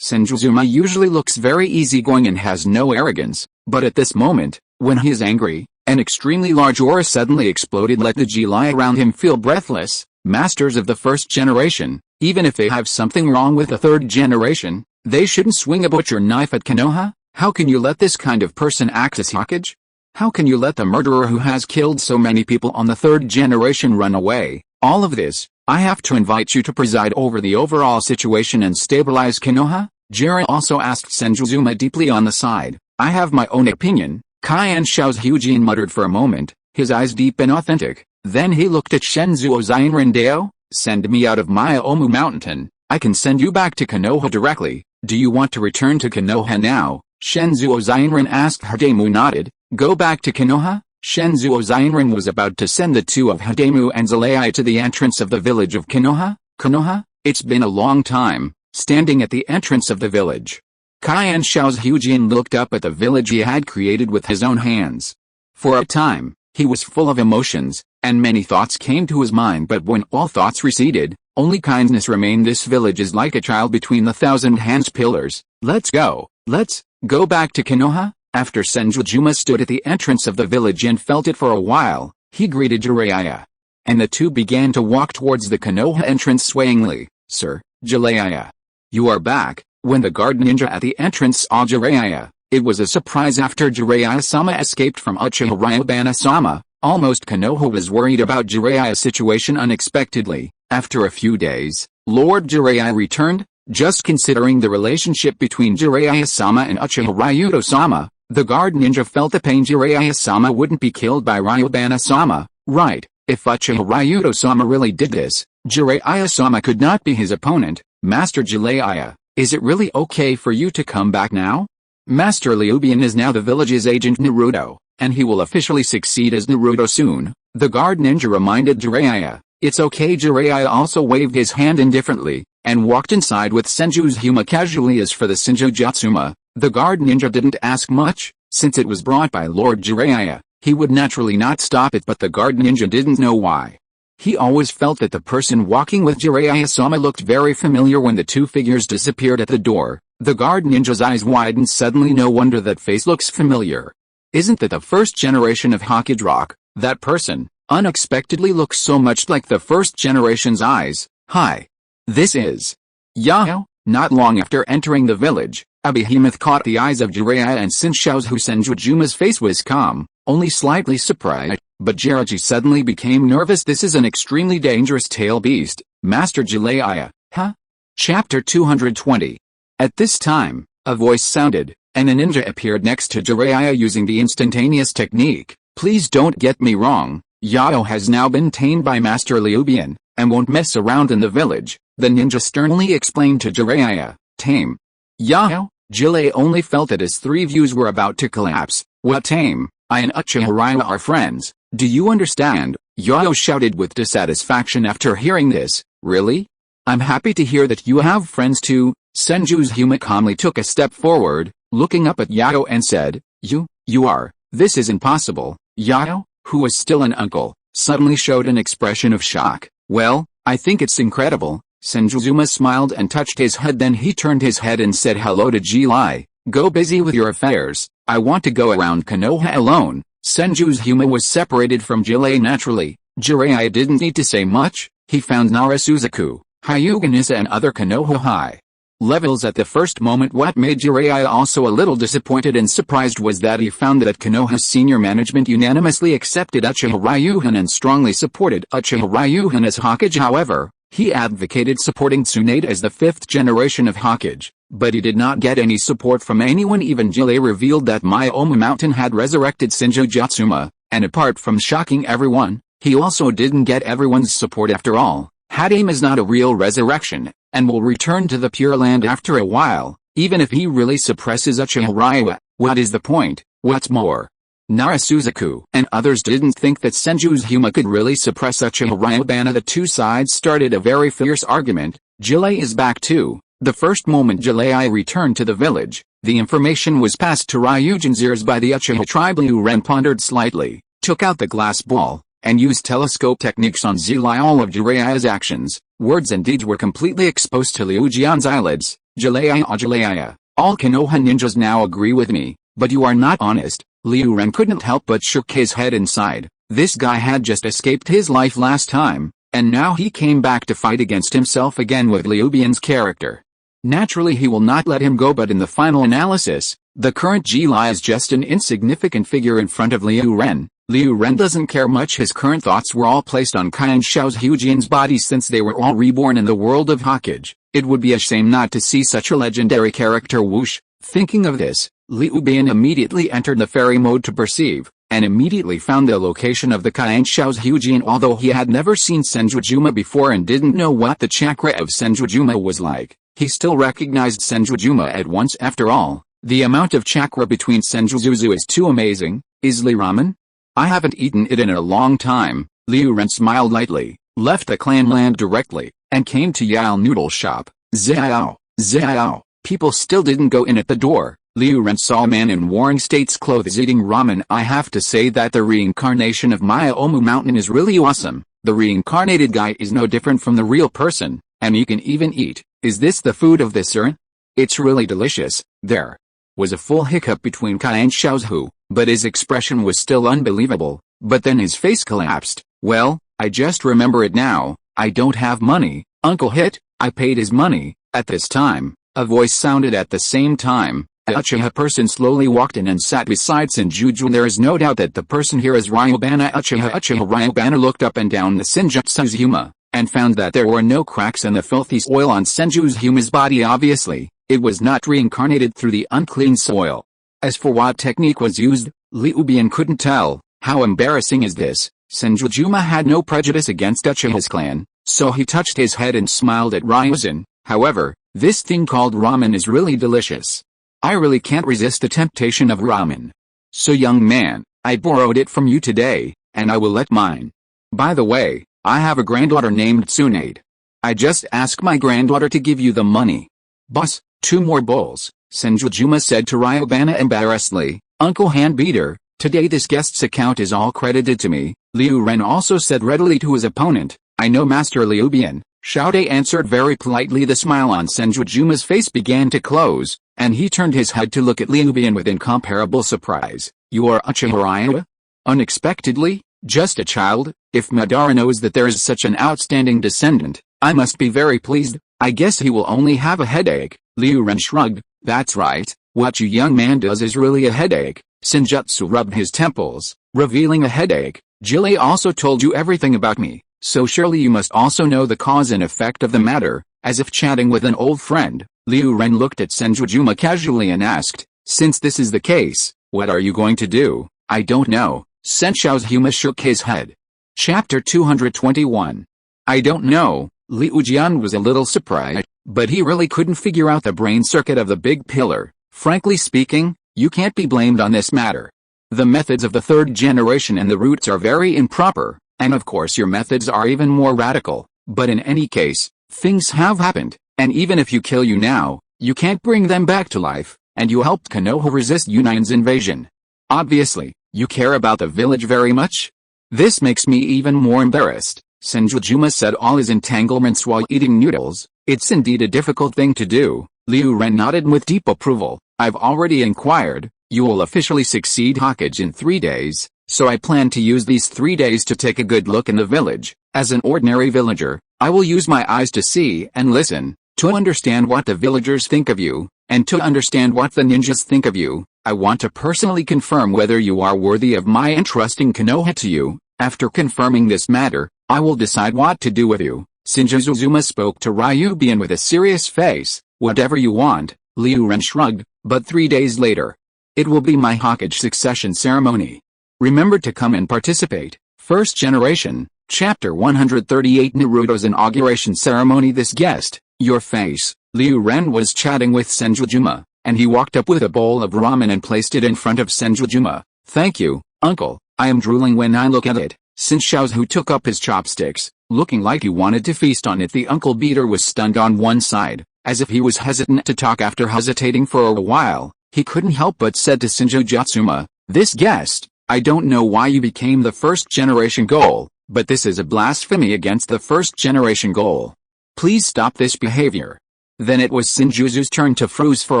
Senjuzuma usually looks very easygoing and has no arrogance, but at this moment, when he is angry, an extremely large aura suddenly exploded. Let the Jilei around him feel breathless. Masters of the 1st generation, even if they have something wrong with the 3rd generation, they shouldn't swing a butcher knife at Konoha? How can you let this kind of person act as Hokage? How can you let the murderer who has killed so many people on the 3rd generation run away? All of this, I have to invite you to preside over the overall situation and stabilize Konoha? Jiraiya also asked Senjuzuma deeply on the side. I have my own opinion. Cayenne Shao's Hyujin muttered for a moment, his eyes deep and authentic. Then he looked at Shenzuo Zainrendeo. Send me out of Myomu Mountain. I can send you back to Konoha directly. Do you want to return to Konoha now? Shenzuo Zainren asked. Hidemu nodded. Go back to Konoha? Shenzuo Zainren was about to send the two of Hidemu and Zalei to the entrance of the village of Konoha. Konoha? It's been a long time. Standing at the entrance of the village, Cayenne Shao's Hyujin looked up at the village he had created with his own hands. For a time, he was full of emotions, and many thoughts came to his mind, but when all thoughts receded, only kindness remained. This village is like a child between the 1,000 hands pillars. Let's go back to Konoha? After Senjuzuma stood at the entrance of the village and felt it for a while, he greeted Jiraiya. And the two began to walk towards the Konoha entrance swayingly. Sir, Jiraiya. You are back. When the guard ninja at the entrance saw Jiraiya, it was a surprise. After Jiraiya-sama escaped from Uchiha Ryubana-sama, almost Konoha was worried about Jiraiya's situation unexpectedly. After a few days, Lord Jiraiya returned. Just considering the relationship between Jiraiya-sama and Uchiha Ryudo-sama, the guard ninja felt the pain. Jiraiya-sama wouldn't be killed by Ryubana-sama, right? If Uchiha Ryudo-sama really did this, Jiraiya-sama could not be his opponent. Master Jiraiya, is it really okay for you to come back now? Master Ryubian is now the village's agent Naruto, and he will officially succeed as Naruto soon, the guard ninja reminded Jiraiya. It's okay. Jiraiya also waved his hand indifferently, and walked inside with Senjuzuma casually. As for the Senjujatsuma, the guard ninja didn't ask much, since it was brought by Lord Jiraiya, he would naturally not stop it, but the guard ninja didn't know why. He always felt that the person walking with Jiraiya-sama looked very familiar. When the two figures disappeared at the door, the guard ninja's eyes widened suddenly. No wonder that face looks familiar. Isn't that the 1st generation of Hokage Rock, That person, unexpectedly looks so much like the first generation's eyes. Hi. This is Yao. Not long after entering the village, a behemoth caught the eyes of Jiraiya and Shinshao's who Senjujuma's face was calm, only slightly surprised, but Jiraiya suddenly became nervous. This is an extremely dangerous tail beast, Master Jiraiya. Huh? Chapter 220. At this time, a voice sounded, and a ninja appeared next to Jiraiya using the instantaneous technique. Please don't get me wrong, Yao has now been tamed by Master Ryubana, and won't mess around in the village, the ninja sternly explained to Jiraiya. Tame Yao? Jiraiya only felt that his three views were about to collapse. What tame? I and Uchiha are friends, do you understand? Yao shouted with dissatisfaction after hearing this. Really? I'm happy to hear that you have friends too. Senjujuma calmly took a step forward, looking up at Yao and said, You are. This is impossible. Yao, who was still an uncle, suddenly showed an expression of shock. Well, I think it's incredible. Senjuzuma smiled and touched his head, then he turned his head and said hello to Jiraiya. Go busy with your affairs, I want to go around Konoha alone. Senjuzuma was separated from Jiraiya naturally. Jiraiya didn't need to say much, he found Narasuzaku, Hyuga and other Konoha high levels at the first moment. What made Jiraiya also a little disappointed and surprised was that he found that Konoha's senior management unanimously accepted Uchiha Ryuhan and strongly supported Uchiha Ryuhan as Hokage. However, he advocated supporting Tsunade as the fifth generation of Hokage, but he did not get any support from anyone. Even Jiraiya revealed that Myoma Mountain had resurrected Senjujutsuma, and apart from shocking everyone, he also didn't get everyone's support after all. Hadame is not a real resurrection, and will return to the Pure Land after a while, even if he really suppresses Uchiha Ryuha. What is the point? What's more, Narasuzaku and others didn't think that Senjuzuma could really suppress Uchiha Ryubana. The two sides started a very fierce argument. Jiraiya is back too. The first moment Jiraiya returned to the village, the information was passed to Ryujin's ears by the Uchiha tribe. Liu Ren pondered slightly, took out the glass ball, and used telescope techniques on Jiraiya. All of Jiraiya's actions, words and deeds were completely exposed to Liu Jian's eyelids. Jiraiya, all Konoha ninjas now agree with me, but you are not honest. Liu Ren couldn't help but shook his head inside. This guy had just escaped his life last time, and now he came back to fight against himself again with Liu Bian's character. Naturally he will not let him go, but in the final analysis, the current Jiraiya is just an insignificant figure in front of Liu Ren. Liu Ren doesn't care much. His current thoughts were all placed on Kai Shao's Hyujian's body since they were all reborn in the world of Hokage. It would be a shame not to see such a legendary character. Whoosh. Thinking of this, Liu Bian immediately entered the fairy mode to perceive, and immediately found the location of the Kai Shao's Hyujian. Although he had never seen Senjujuma before and didn't know what the chakra of Senjujuma was like, he still recognized Senjujuma at once. After all, the amount of chakra between Senjujuzu is too amazing. Is Li ramen? I haven't eaten it in a long time. Liu Ren smiled lightly, left the clan land directly, and came to Yao Noodle Shop. Xiao. People still didn't go in at the door. Liu Ren saw a man in Warring States clothes eating ramen. I have to say that the reincarnation of Myoma Mountain is really awesome. The reincarnated guy is no different from the real person, and he can even eat. Is this the food of this earth? It's really delicious. There was a full hiccup between Kai and Xiao's Hu, but his expression was still unbelievable. But then his face collapsed. Well, I just remember it now. I don't have money. Uncle Hit, I paid his money. At this time, a voice sounded at the same time. The Uchiha person slowly walked in and sat beside Senjuju. There is no doubt that the person here is Ryubana. Uchiha Ryubana looked up and down the Senjutsu's and found that there were no cracks in the filthy soil on Senjujuma's body. Obviously, it was not reincarnated through the unclean soil. As for what technique was used, Liu Bian couldn't tell. How embarrassing is this? Senjujuma had no prejudice against Uchiha's clan, so he touched his head and smiled at Ryuzin. However, this thing called ramen is really delicious. I really can't resist the temptation of ramen. So young man, I borrowed it from you today, and I will let mine. By the way, I have a granddaughter named Tsunade. I just asked my granddaughter to give you the money. Boss, 2 more bowls, Senjujuma said to Ryubana embarrassedly. Uncle Handbeater, today this guest's account is all credited to me. Liu Ren also said readily to his opponent, I know Master Liu Bian. Xiaode answered very politely. The smile on Senjujuma's face began to close, and he turned his head to look at Liu Bian with incomparable surprise. You are Uchiha Ryuha? Unexpectedly, Just a child? If Madara knows that there is such an outstanding descendant, I must be very pleased. I guess he will only have a headache. Liu Ren shrugged. That's right, what your young man does is really a headache. Senjutsu rubbed his temples, revealing a headache. Jilly also told you everything about me, so surely you must also know the cause and effect of the matter. As if chatting with an old friend, Liu Ren looked at Senjujuma casually and asked, since this is the case, what are you going to do? I don't know. Senshou's shook his head. Chapter 221. I don't know. Liu Jian was a little surprised, but he really couldn't figure out the brain circuit of the big pillar. Frankly speaking, you can't be blamed on this matter. The methods of the third generation and the roots are very improper, and of course your methods are even more radical, but in any case, things have happened, and even if you kill you now, you can't bring them back to life, and you helped Konoha resist Yunin's invasion. Obviously, you care about the village very much? This makes me even more embarrassed. Senjujuma said all his entanglements while eating noodles. It's indeed a difficult thing to do. Liu Ren nodded with deep approval. I've already inquired. You will officially succeed Hokage in 3 days, so I plan to use these 3 days to take a good look in the village. As an ordinary villager, I will use my eyes to see and listen, to understand what the villagers think of you, and to understand what the ninjas think of you. I want to personally confirm whether you are worthy of my entrusting Konoha to you. After confirming this matter, I will decide what to do with you. Senjuzuma spoke to Ryubian with a serious face. Whatever you want, Liu Ren shrugged, but 3 days later. It will be my Hokage succession ceremony. Remember to come and participate. First Generation, Chapter 138 Naruto's inauguration ceremony. This guest, your face. Liu Ren was chatting with Senjujuma, and he walked up with a bowl of ramen and placed it in front of Senjujuma. Thank you, uncle. I am drooling when I look at it. Since Xiaozu took up his chopsticks, looking like he wanted to feast on it, the uncle beater was stunned on one side, as if he was hesitant to talk. After hesitating for a while, he couldn't help but said to Senjujuma, this guest, I don't know why you became the first generation goal, but this is a blasphemy against the first generation goal. Please stop this behavior. Then it was Senjuzu's turn to freeze for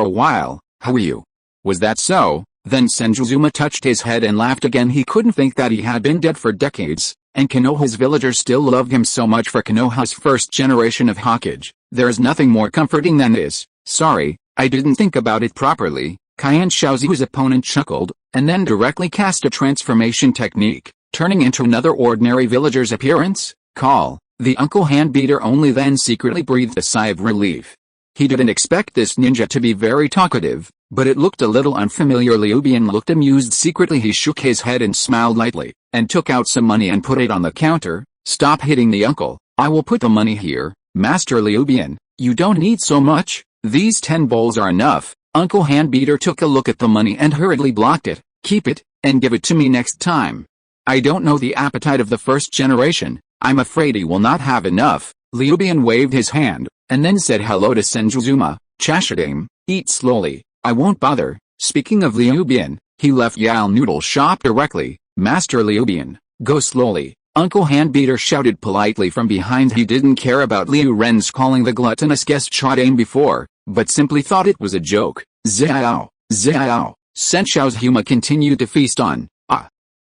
a while. How are you? Was that so? Then Senjuzuma touched his head and laughed again. He couldn't think that he had been dead for decades, and Konoha's villagers still loved him so much for Konoha's first generation of Hokage. There is nothing more comforting than this. Sorry, I didn't think about it properly. Kyan Xiaozu's opponent chuckled, and then directly cast a transformation technique, turning into another ordinary villager's appearance. Call. The uncle handbeater only then secretly breathed a sigh of relief. He didn't expect this ninja to be very talkative, but it looked a little unfamiliar. Ryubian looked amused. Secretly he shook his head and smiled lightly, and took out some money and put it on the counter. Stop hitting the uncle. I will put the money here. Master Ryubian, you don't need so much. These 10 bowls are enough. Uncle Handbeater took a look at the money and hurriedly blocked it. Keep it, and give it to me next time. I don't know the appetite of the first generation. I'm afraid he will not have enough. Ryubian waved his hand, and then said hello to Senjuzuma. Chashadame, eat slowly. I won't bother. Speaking of Ryubian, he left Yao Noodle Shop directly. Master Ryubian, go slowly. Uncle Handbeater shouted politely from behind. He didn't care about Liu Ren's calling the gluttonous guest Chadame before, but simply thought it was a joke. Xiao, Xiao. Senshou's Huma continued to feast on.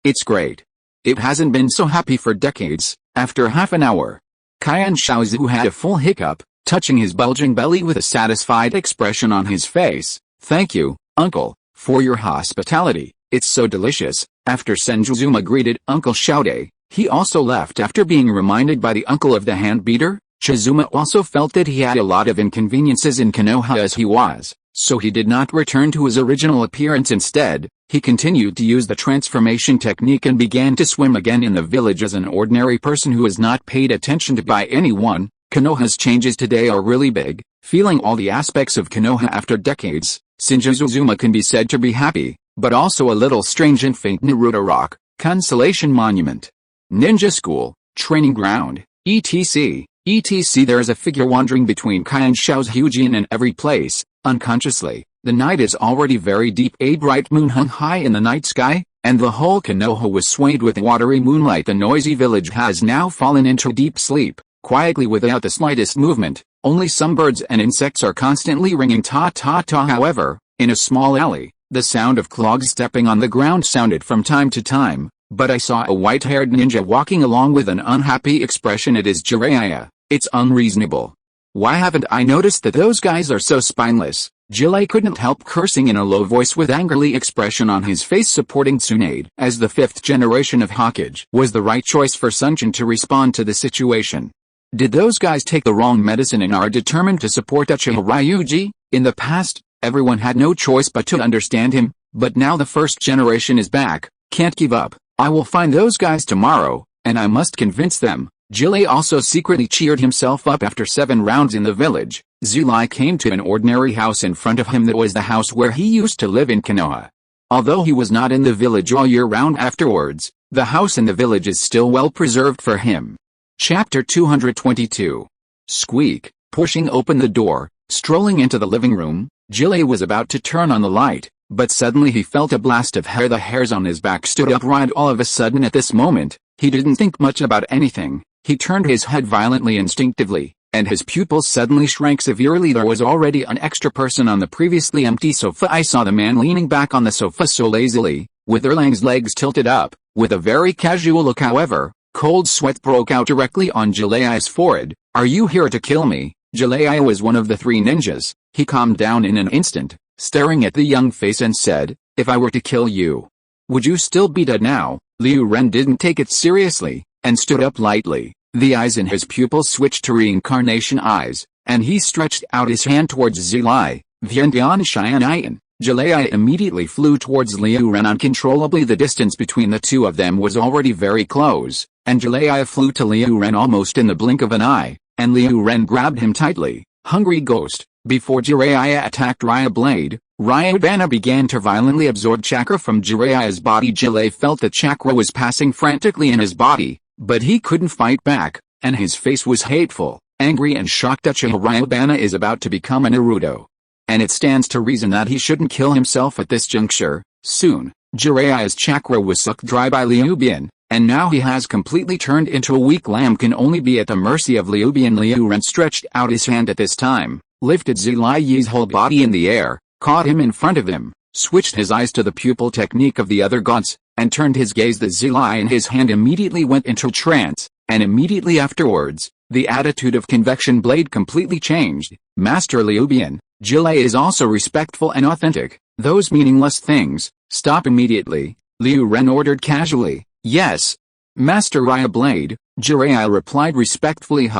It's great. It hasn't been so happy for decades. After half an hour, Kyan Xiaozu had a full hiccup, touching his bulging belly with a satisfied expression on his face. Thank you, uncle, for your hospitality. It's so delicious. After Senjuzuma greeted Uncle Xiaode, he also left after being reminded by the uncle of the handbeater. Chizuma also felt that he had a lot of inconveniences in Konoha as he was, so he did not return to his original appearance. Instead, he continued to use the transformation technique and began to swim again in the village as an ordinary person who is not paid attention to by anyone. Konoha's changes today are really big. Feeling all the aspects of Konoha after decades, Senjuzuma can be said to be happy, but also a little strange and faint. Naruto Rock, Consolation Monument, Ninja School, Training Ground, etc. There is a figure wandering between Kyan Xiao's Hujian and every place, unconsciously. The night is already very deep. A bright moon hung high in the night sky, and the whole Konoha was swayed with watery moonlight. The noisy village has now fallen into deep sleep, quietly without the slightest movement. Only some birds and insects are constantly ringing ta-ta-ta. However, in a small alley, the sound of clogs stepping on the ground sounded from time to time. But I saw a white-haired ninja walking along with an unhappy expression. It is Jiraiya. It's unreasonable. Why haven't I noticed that those guys are so spineless? Jiraiya couldn't help cursing in a low voice with angrily expression on his face. Supporting Tsunade as the 5th generation of Hokage was the right choice for Sunjin to respond to the situation. Did those guys take the wrong medicine and are determined to support Uchiha Ryuji? In the past, everyone had no choice but to understand him, but now the 1st generation is back. Can't give up. I will find those guys tomorrow, and I must convince them. Jiraiya also secretly cheered himself up. After 7 rounds in the village, Zulai came to an ordinary house in front of him that was the house where he used to live in Konoha. Although he was not in the village all year round afterwards, the house in the village is still well preserved for him. Chapter 222. Squeak. Pushing open the door, strolling into the living room, Jiraiya was about to turn on the light, but suddenly he felt a blast of hair. The hairs on his back stood upright all of a sudden. At this moment, he didn't think much about anything. He turned his head violently instinctively, and his pupils suddenly shrank severely. There was already an extra person on the previously empty sofa. I saw the man leaning back on the sofa so lazily, with Erlang's legs tilted up, with a very casual look. However, cold sweat broke out directly on Jiraiya's forehead. Are you here to kill me? Jiraiya was one of the 3 ninjas. He calmed down in an instant, staring at the young face, and said, if I were to kill you, would you still be dead now? Liu Ren didn't take it seriously, and stood up lightly. The eyes in his pupils switched to reincarnation eyes, and he stretched out his hand towards Zulai. Vientian Shianayan. Jiraiya immediately flew towards Liu Ren uncontrollably. The distance between the two of them was already very close, and Jiraiya flew to Liu Ren almost in the blink of an eye, and Liu Ren grabbed him tightly. Hungry Ghost. Before Jiraiya attacked Ryubana, Ryubana began to violently absorb chakra from Jiraiya's body. Jiraiya felt the chakra was passing frantically in his body, but he couldn't fight back, and his face was hateful, angry and shocked. Uchiha Ryubana is about to become a Naruto, and it stands to reason that he shouldn't kill himself at this juncture. Soon, Jiraiya's chakra was sucked dry by Liu Bian, and now he has completely turned into a weak lamb, can only be at the mercy of Liu Bian. Liu Ren stretched out his hand at this time, lifted Zulai's whole body in the air, caught him in front of him, switched his eyes to the pupil technique of the other gods, and turned his gaze. The Zulai in his hand immediately went into trance, and immediately afterwards, the attitude of Convection Blade completely changed. Master Liu Bian, Jiraiya is also respectful and authentic. Those meaningless things, stop immediately, Liu Ren ordered casually. Yes, Master Ryublade, Jiraiya replied respectfully.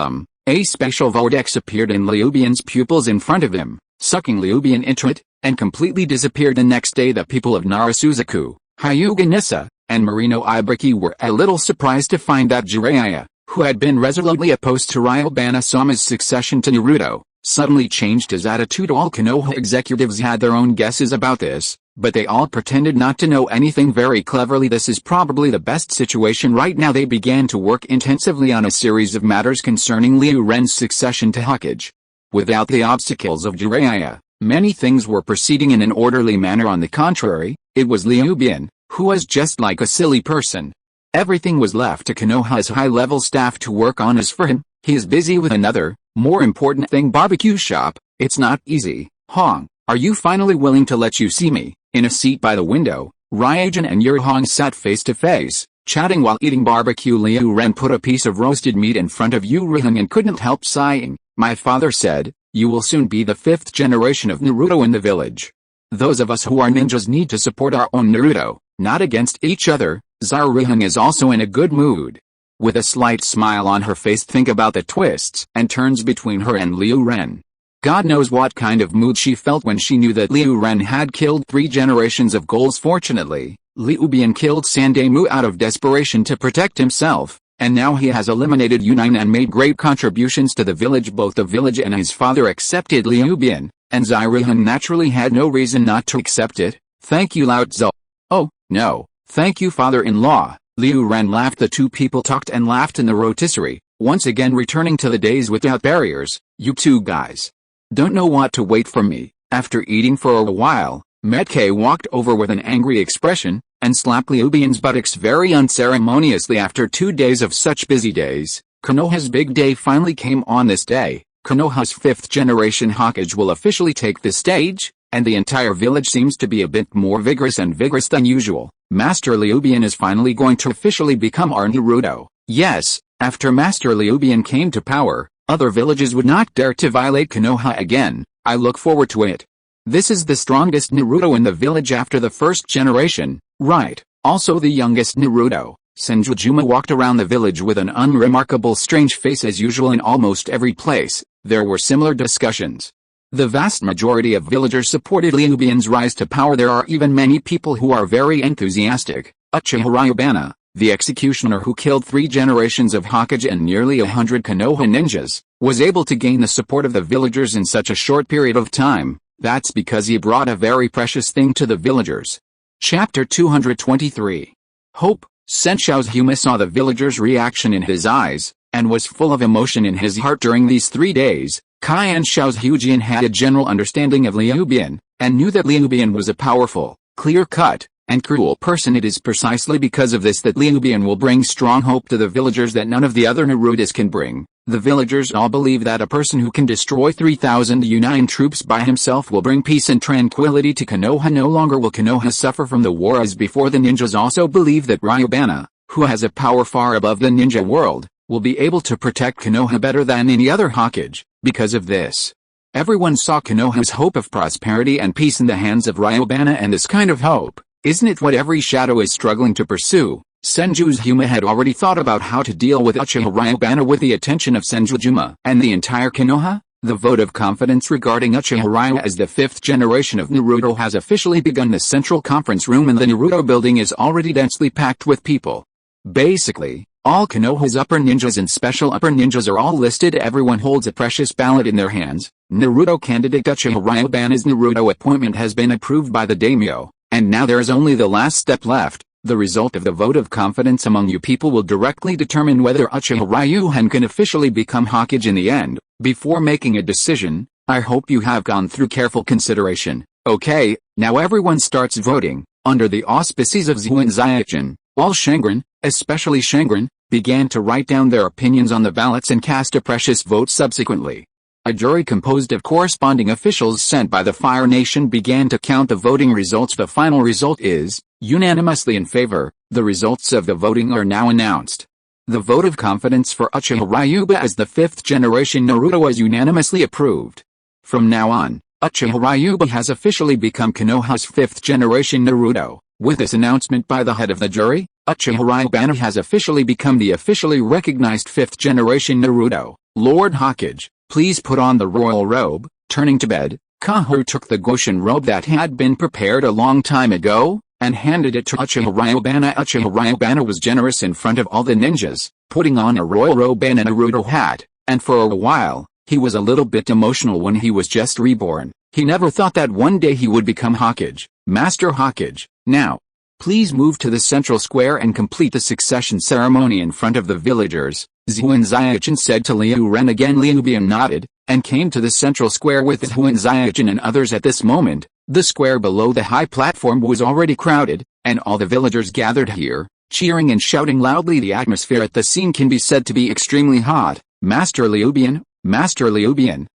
A special vortex appeared in Liu Bian's pupils in front of him, sucking Liu Bian into it, and completely disappeared. The next day the people of Narasuzaku, Hyuga Nissa, and Marino Ibaraki were a little surprised to find that Jiraiya, who had been resolutely opposed to Ryubana-sama's succession to Naruto, suddenly changed his attitude. All Konoha executives had their own guesses about this, but they all pretended not to know anything. Very cleverly, this is probably the best situation right now. They began to work intensively on a series of matters concerning Liu Ren's succession to Hokage. Without the obstacles of Jiraiya, many things were proceeding in an orderly manner. On the contrary, it was Liu Bian, who was just like a silly person. Everything was left to Konoha's high-level staff to work on. As for him, he is busy with another, more important thing: barbecue shop. It's not easy. Hong, are you finally willing to let you see me? In a seat by the window, Ryujin and Hong sat face to face, chatting while eating barbecue. Liu Ren put a piece of roasted meat in front of Rinnegan and couldn't help sighing. My father said, you will soon be the 5th generation of Naruto in the village. Those of us who are ninjas need to support our own Naruto, not against each other. Rinnegan is also in a good mood. With a slight smile on her face, think about the twists and turns between her and Liu Ren. God knows what kind of mood she felt when she knew that Liu Ren had killed 3 generations of ghouls. Fortunately, Liu Bian killed Sandemu out of desperation to protect himself, and now he has eliminated Yunin and made great contributions to the village. Both the village and his father accepted Liu Bian, and Rinnegan naturally had no reason not to accept it. Thank you, Lao Tzu. Oh, no, thank you, father-in-law. Liu Ren laughed. The two people talked and laughed in the rotisserie, once again returning to the days without barriers. You two guys don't know what to wait for me. After eating for a while, Metke walked over with an angry expression, and slapped Liu Bian's buttocks very unceremoniously. After 2 days of such busy days, Konoha's big day finally came on this day. Konoha's 5th generation Hokage will officially take the stage, and the entire village seems to be a bit more vigorous than usual. Master Ryubana is finally going to officially become our Naruto. Yes, after Master Ryubana came to power, other villages would not dare to violate Konoha again. I look forward to it. This is the strongest Naruto in the village after the first generation, right? Also the youngest Naruto. Senjujuma walked around the village with an unremarkable strange face as usual in almost every place. There were similar discussions. The vast majority of villagers supported Ryubana's rise to power. There are even many people who are very enthusiastic. Uchiha Ryubana, the executioner who killed 3 generations of Hokage and nearly 100 Konoha ninjas, was able to gain the support of the villagers in such a short period of time. That's because he brought a very precious thing to the villagers. Chapter 223. Hope. Senshou's Huma saw the villagers' reaction in his eyes, and was full of emotion in his heart during these 3 days. Cayenne Shao's Hujian had a general understanding of Ryubana, and knew that Ryubana was a powerful, clear-cut, and cruel person. It is precisely because of this that Ryubana will bring strong hope to the villagers that none of the other Narutos can bring. The villagers all believe that a person who can destroy 3,000 Union troops by himself will bring peace and tranquility to Konoha. No longer will Konoha suffer from the war as before. The ninjas also believe that Ryubana, who has a power far above the ninja world, will be able to protect Konoha better than any other Hokage. Because of this, everyone saw Konoha's hope of prosperity and peace in the hands of Ryubana, and this kind of hope, isn't it what every shadow is struggling to pursue? Senju's Huma had already thought about how to deal with Uchiha Ryubana with the attention of Senjujuma and the entire Konoha. The vote of confidence regarding Uchiha Ryubana as the 5th generation of Naruto has officially begun. The central conference room in the Naruto building is already densely packed with people. Basically, all Konoha's upper ninjas and special upper ninjas are all listed. Everyone holds a precious ballot in their hands. Naruto candidate Uchiha Ryubana's Naruto appointment has been approved by the daimyo, and now there is only the last step left. The result of the vote of confidence among you people will directly determine whether Uchiha Ryubana can officially become Hokage in the end. Before making a decision, I hope you have gone through careful consideration. Okay, now everyone starts voting. Under the auspices of Zu and Zaichin, all Shenron, especially Shenron, began to write down their opinions on the ballots and cast a precious vote subsequently. A jury composed of corresponding officials sent by the Fire Nation began to count the voting results. The final result is unanimously in favor. The results of the voting are now announced. The vote of confidence for Uchiha Ryubana as the 5th generation Naruto was unanimously approved. From now on, Uchiha Ryubana has officially become Konoha's 5th generation Naruto. With this announcement by the head of the jury, Uchiha Ryubana has officially become the officially recognized 5th generation Naruto. Lord Hokage, please put on the royal robe. Turning to bed, Kahoru took the Goshin robe that had been prepared a long time ago, and handed it to Uchiha Ryubana. Uchiha Ryubana was generous in front of all the ninjas, putting on a royal robe and a Naruto hat, and for a while, he was a little bit emotional when he was just reborn. He never thought that one day he would become Hokage. Master Hokage, now, please move to the central square and complete the succession ceremony in front of the villagers. Zu and Zaichin said to Liu Rinnegan. Ryubana nodded, and came to the central square with Zu and Zaichin and others. At this moment, the square below the high platform was already crowded, and all the villagers gathered here, cheering and shouting loudly. The atmosphere at the scene can be said to be extremely hot. Master Ryubana,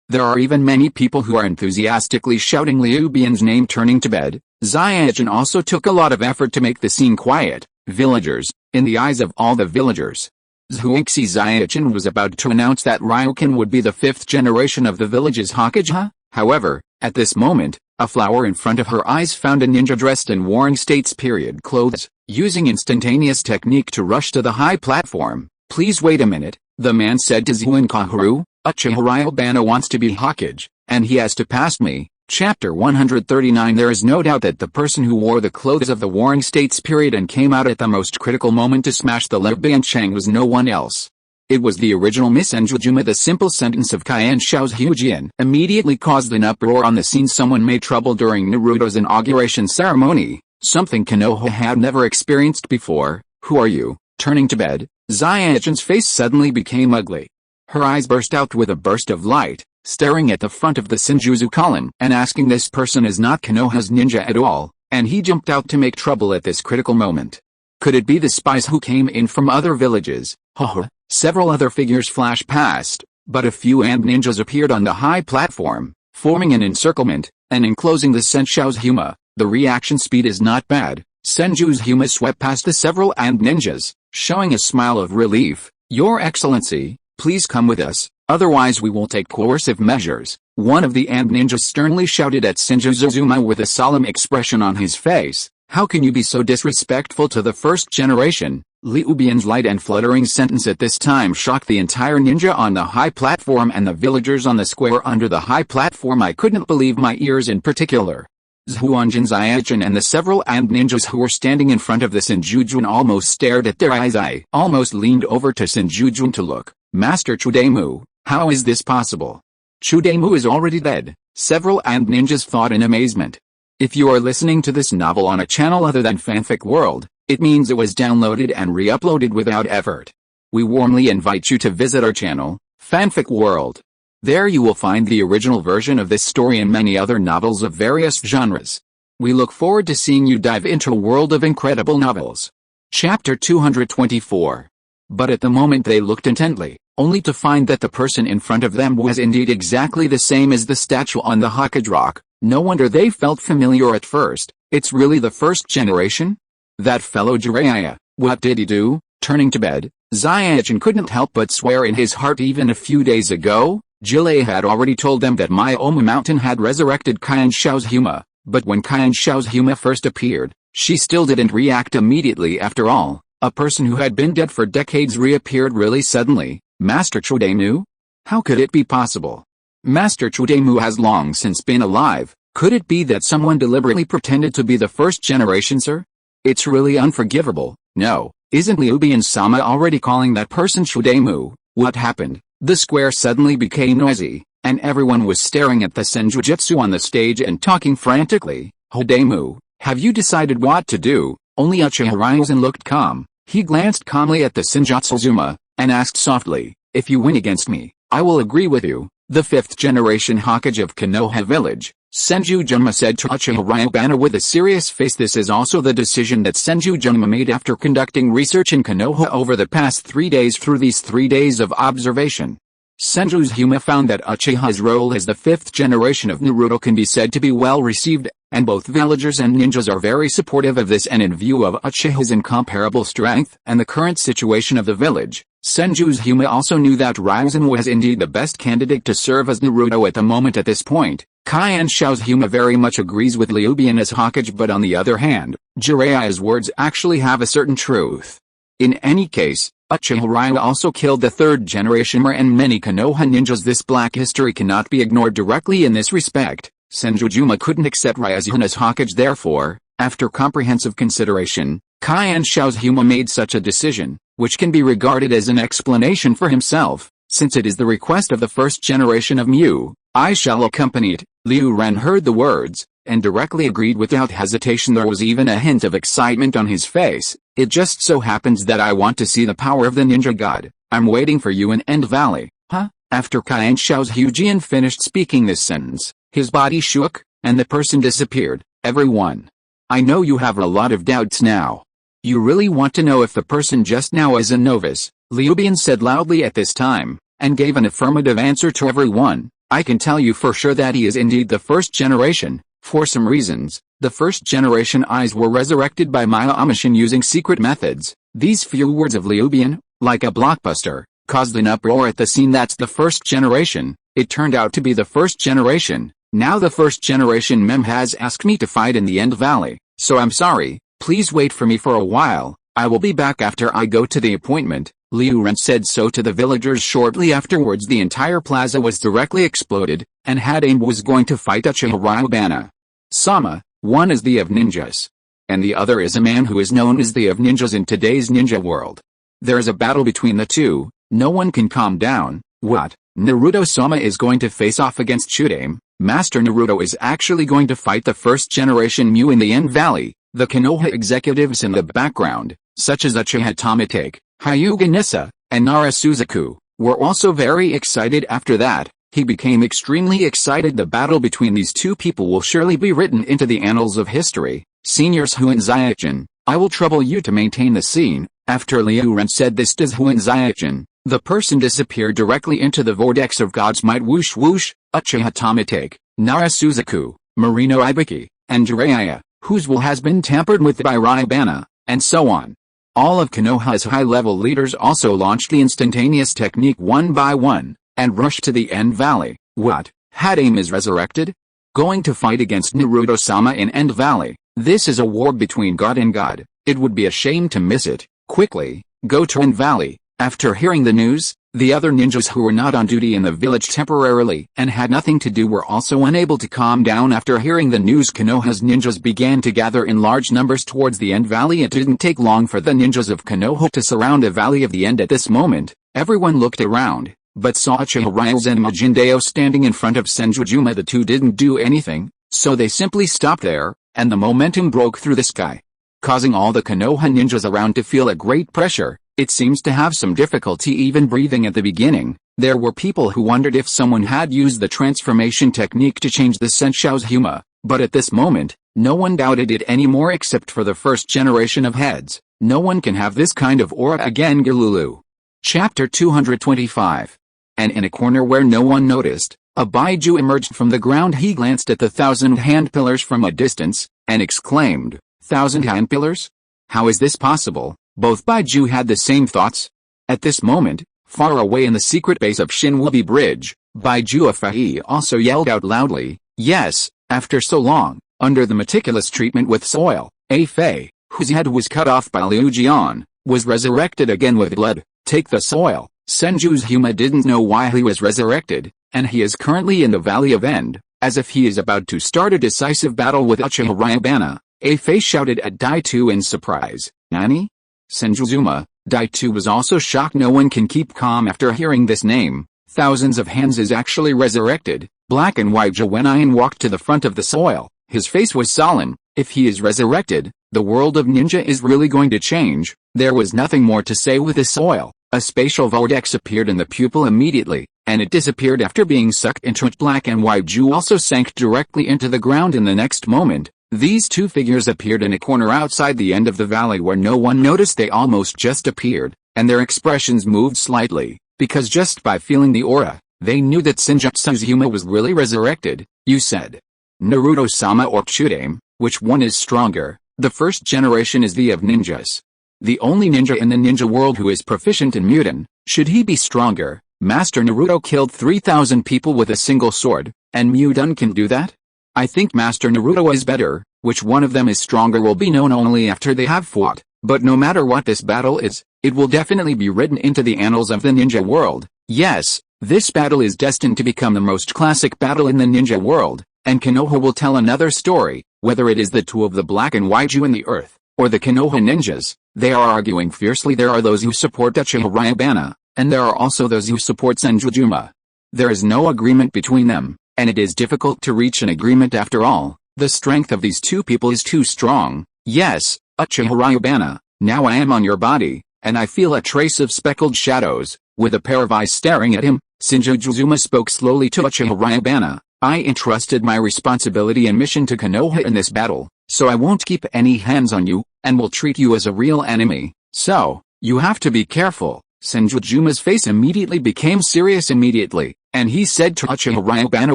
there are even many people who are enthusiastically shouting Ryubana's name. Turning to bed, Zaichin also took a lot of effort to make the scene quiet. Villagers, in the eyes of all the villagers, Zuixi Zaichin was about to announce that Ryukin would be the 5th generation of the village's Hokage. However, at this moment, a flower in front of her eyes found a ninja dressed in Warring States period clothes, using instantaneous technique to rush to the high platform. Please wait a minute, the man said to Zu and Kahoru. Uchiha Ryubana wants to be Hokage, and he has to pass me. Chapter 139. There is no doubt that the person who wore the clothes of the Warring States period and came out at the most critical moment to smash the Liban Chang was no one else. It was the original Miss Senjujuma. The simple sentence of Cayenne Shao's Hujian immediately caused an uproar on the scene. Someone made trouble during Naruto's inauguration ceremony, something Konoha had never experienced before. Who are you? Turning to bed, Zaichin's face suddenly became ugly. Her eyes burst out with a burst of light, staring at the front of the Senjutsu column and asking. This person is not Konoha's ninja at all, and he jumped out to make trouble at this critical moment. Could it be the spies who came in from other villages? Haha. Several other figures flashed past, but a few ninjas appeared on the high platform, forming an encirclement. and enclosing the Senju's Huma. The reaction speed is not bad. Senju's Huma swept past the several and ninjas, showing a smile of relief. Your Excellency, please come with us, otherwise we will take coercive measures. One of the and ninjas sternly shouted at Senju Zuzuma with a solemn expression on his face. How can you be so disrespectful to the first generation? Ryuban's light and fluttering sentence at this time shocked the entire ninja on the high platform and the villagers on the square under the high platform. I couldn't believe my ears in particular. Zhuanjin Zaijin and the several and ninjas who were standing in front of the Senjujun almost stared at their eyes. I almost leaned over to Senjujun to look. Master Chudemu, how is this possible? Chudemu is already dead, several and ninjas thought in amazement. If you are listening to this novel on a channel other than Fanfic World, it means it was downloaded and re-uploaded without effort. We warmly invite you to visit our channel, Fanfic World. There you will find the original version of this story and many other novels of various genres. We look forward to seeing you dive into a world of incredible novels. Chapter 224. But at the moment they looked intently, only to find that the person in front of them was indeed exactly the same as the statue on the Hokage rock. No wonder they felt familiar at first. It's really the first generation? That fellow Jiraiya, what did he do? Turning to bed, Zaijin couldn't help but swear in his heart even a few days ago. Jiraiya had already told them that Myoma Mountain had resurrected Qianshao's Huma, but when Qianshao's Huma first appeared, she still didn't react immediately. After all, a person who had been dead for decades reappeared really suddenly. Master Chudemu? How could it be possible? Master Chudemu has long since been alive. Could it be that someone deliberately pretended to be the first generation, sir? It's really unforgivable. No, isn't Ryuban-sama already calling that person Chudemu? What happened? The square suddenly became noisy, and everyone was staring at the Senjujutsu on the stage and talking frantically. Chudemu, have you decided what to do? Only Uchiha Ryuzen looked calm. He glanced calmly at the Senjutsuzuma, and asked softly, if you win against me, I will agree with you. The 5th generation Hokage of Konoha village, Senjujuma said to Uchiha Ryubana with a serious face. This is also the decision that Senjujuma made after conducting research in Konoha over the past 3 days. Through these 3 days of observation, Senju's Huma found that Uchiha's role as the 5th generation of Naruto can be said to be well received, and both villagers and ninjas are very supportive of this. And in view of Uchiha's incomparable strength and the current situation of the village, Senju's Huma also knew that Ryuzen was indeed the best candidate to serve as Naruto at the moment. At this point, Qianshao's Huma very much agrees with Ryuban as Hokage, but on the other hand, Jiraiya's words actually have a certain truth. In any case, Uchiha Ryu also killed the 3rd generation and many Konoha ninjas. This black history cannot be ignored directly in this respect. Senjujuma couldn't accept Ryuzen as Hokage. Therefore, after comprehensive consideration, Qianshao's Huma made such a decision, which can be regarded as an explanation for himself. Since it is the request of the 1st generation of Mu, I shall accompany it. Liu Ren heard the words, and directly agreed without hesitation. There was even a hint of excitement on his face. It just so happens that I want to see the power of the ninja god. I'm waiting for you in End Valley. Huh? After Qianshao's Hujian finished speaking this sentence, his body shook, and the person disappeared. Everyone, I know you have a lot of doubts now. You really want to know if the person just now is a novice, Ryuban said loudly at this time, and gave an affirmative answer to everyone. I can tell you for sure that he is indeed the 1st generation. For some reasons, the 1st generation eyes were resurrected by Maya-Amashin using secret methods. These few words of Ryuban, like a blockbuster, caused an uproar at the scene. That's the 1st generation. It turned out to be the 1st generation. Now the 1st generation mem has asked me to fight in the End Valley, so I'm sorry. Please wait for me for a while. I will be back after I go to the appointment. Liu Ren said so to the villagers. Shortly afterwards the entire plaza was directly exploded, and Hadain was going to fight Uchiha Ryubana. Sama, one is the of ninjas, and the other is a man who is known as the of ninjas in today's ninja world. There is a battle between the two. No one can calm down. What? Naruto-sama is going to face off against Chudame. Master Naruto is actually going to fight the 1st generation Mu in the End Valley. The Konoha executives in the background, such as Uchiha Tomitake, Hyuga Nissa, and Nara Suzaku, were also very excited. After that, he became extremely excited. The battle between these two people will surely be written into the annals of history. Seniors Huan Zaijin, I will trouble you to maintain the scene. After Liu Ren said this to Huan Zaijin, the person disappeared directly into the vortex of God's might. Whoosh whoosh. Uchiha Tomitake, Nara Suzaku, Marino Ibiki, and Jiraiya, whose will has been tampered with by Ryubana, and so on. All of Konoha's high-level leaders also launched the instantaneous technique one by one, and rushed to the End Valley. What? Hadame is resurrected? Going to fight against Naruto-sama in End Valley. This is a war between God and God. It would be a shame to miss it. Quickly, go to End Valley. After hearing the news, the other ninjas who were not on duty in the village temporarily and had nothing to do were also unable to calm down after hearing the news. Konoha's ninjas began to gather in large numbers towards the End Valley. It didn't take long for the ninjas of Konoha to surround the Valley of the End. At this moment, everyone looked around, but saw Uchiha Ryles and Majindeo standing in front of Senjujuma. The two didn't do anything, so they simply stopped there, and the momentum broke through the sky, causing all the Konoha ninjas around to feel a great pressure. It seems to have some difficulty even breathing at the beginning. There were people who wondered if someone had used the transformation technique to change the Sensho's Huma, but at this moment, no one doubted it anymore except for the first generation of heads. No one can have this kind of aura again. Galulu. Chapter 225. And in a corner where no one noticed, a Baiju emerged from the ground. He glanced at the 1,000 hand pillars from a distance, and exclaimed, 1,000 hand pillars? How is this possible? Both Baiju had the same thoughts. At this moment, far away in the secret base of Shenwubi Bridge, Baiju Afahi also yelled out loudly, yes, after so long, under the meticulous treatment with soil, Afei, whose head was cut off by Liu Jian, was resurrected again with blood. Take the soil. Senju's Huma didn't know why he was resurrected, and he is currently in the Valley of End, as if he is about to start a decisive battle with Uchiha Ryubana. Afei shouted at Daitu in surprise. Nani? Senjuzuma. Daitu was also shocked. No one can keep calm after hearing this name. Thousands of hands is actually resurrected. Black and white Joanian walked to the front of the soil. His face was solemn. If he is resurrected, the world of ninja is really going to change. There was nothing more to say with the soil. A spatial vortex appeared in the pupil immediately, and it disappeared after being sucked into it. Black and white Ju also sank directly into the ground in the next moment. These two figures appeared in a corner outside the end of the valley where no one noticed. They almost just appeared, and their expressions moved slightly, because just by feeling the aura, they knew that Senjutsu's Huma was really resurrected. You said, Naruto-sama or Chudame, which one is stronger? The first generation is the of ninjas. The only ninja in the ninja world who is proficient in Mudan. Should he be stronger? Master Naruto killed 3,000 people with a single sword, and Mudan can do that? I think Master Naruto is better. Which one of them is stronger will be known only after they have fought, but no matter what this battle is, it will definitely be written into the annals of the ninja world. Yes, this battle is destined to become the most classic battle in the ninja world, and Konoha will tell another story, whether it is the two of the black and white Ju in the earth, or the Konoha ninjas. They are arguing fiercely. There are those who support Uchiha Ryubana, and there are also those who support Senjujuma. There is no agreement between them, and it is difficult to reach an agreement after all. The strength of these two people is too strong. Yes, Uchiha Ryubana, now I am on your body, and I feel a trace of speckled shadows, with a pair of eyes staring at him. Senjujuma spoke slowly to Uchiha Ryubana. I entrusted my responsibility and mission to Konoha in this battle, so I won't keep any hands on you, and will treat you as a real enemy. So, you have to be careful. Senjujuma's face immediately became serious and he said to Uchiha Ryubana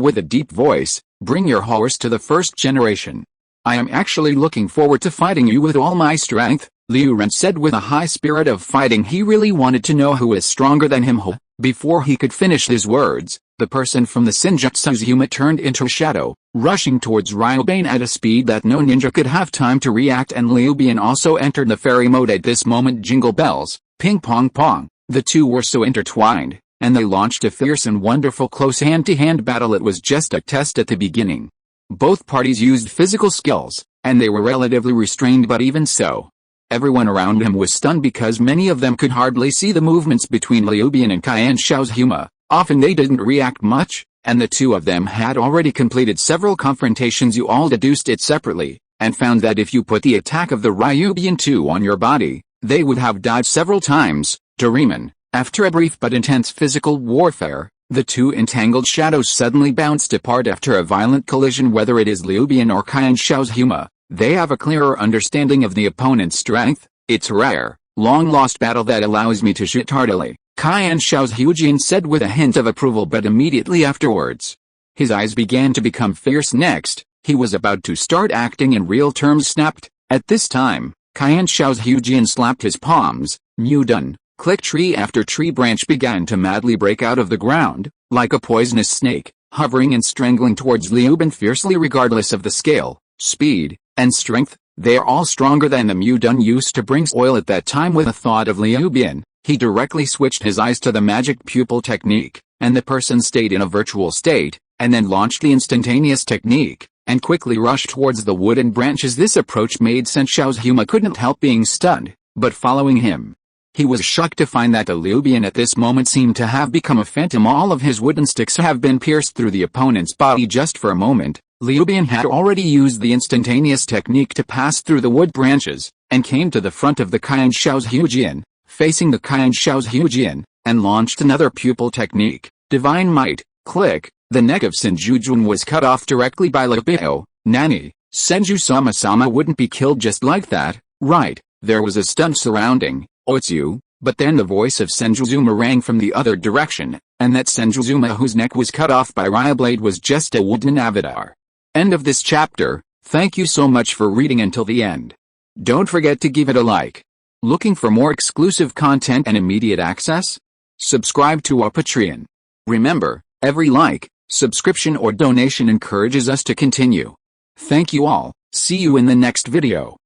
with a deep voice, bring your horse to the first generation. I am actually looking forward to fighting you with all my strength. Liu Ren said with a high spirit of fighting. He really wanted to know who is stronger than him. Before he could finish his words, the person from the Senjutsu's Huma turned into a shadow, rushing towards Ryubana at a speed that no ninja could have time to react, and Liu Bian also entered the fairy mode at this moment. Jingle bells, ping pong pong. The two were so intertwined, and they launched a fierce and wonderful close hand-to-hand battle. It was just a test at the beginning. Both parties used physical skills, and they were relatively restrained, but even so, everyone around him was stunned because many of them could hardly see the movements between Liu Bian and Qian Shao's Huma. Often they didn't react much, and the two of them had already completed several confrontations. You all deduced it separately, and found that if you put the attack of the Ryubian 2 on your body, they would have died several times. Doraemon. After a brief but intense physical warfare, the two entangled shadows suddenly bounced apart after a violent collision. Whether it is Liu Bian or Qian Shao's Huma, they have a clearer understanding of the opponent's strength. It's a rare, long-lost battle that allows me to shoot heartily, Qian Shao's Hujian said with a hint of approval, but immediately afterwards, his eyes began to become fierce. Next, He was about to start acting in real terms snapped. At this time, Qian Xiao's Hujian slapped his palms. Done. Click tree after tree branch began to madly break out of the ground, like a poisonous snake, hovering and strangling towards Liu Ban fiercely regardless of the scale, speed, and strength. They are all stronger than the Dun used to bring oil at that time. With a thought of Liu Ban, he directly switched his eyes to the magic pupil technique, and the person stayed in a virtual state, and then launched the instantaneous technique, and quickly rushed towards the wooden branches. This approach made Shen Xiao's Huma couldn't help being stunned, but following him, he was shocked to find that the Liu Ban at this moment seemed to have become a phantom. All of his wooden sticks have been pierced through the opponent's body just for a moment. Liu Ban had already used the instantaneous technique to pass through the wood branches, and came to the front of the Qian Xiao's Hujian, facing the Qian Xiao's Hujian, and launched another pupil technique, Divine Might. Click. The neck of Senju was cut off directly by Liu. Nani, Senju Sama wouldn't be killed just like that, right? There was a stun surrounding Otsu, but then the voice of Senjuzuma rang from the other direction, and that Senjuzuma whose neck was cut off by Ryublade was just a wooden avatar. End of this chapter. Thank you so much for reading until the end. Don't forget to give it a like. Looking for more exclusive content and immediate access? Subscribe to our Patreon. Remember, every like, subscription or donation encourages us to continue. Thank you all. See you in the next video.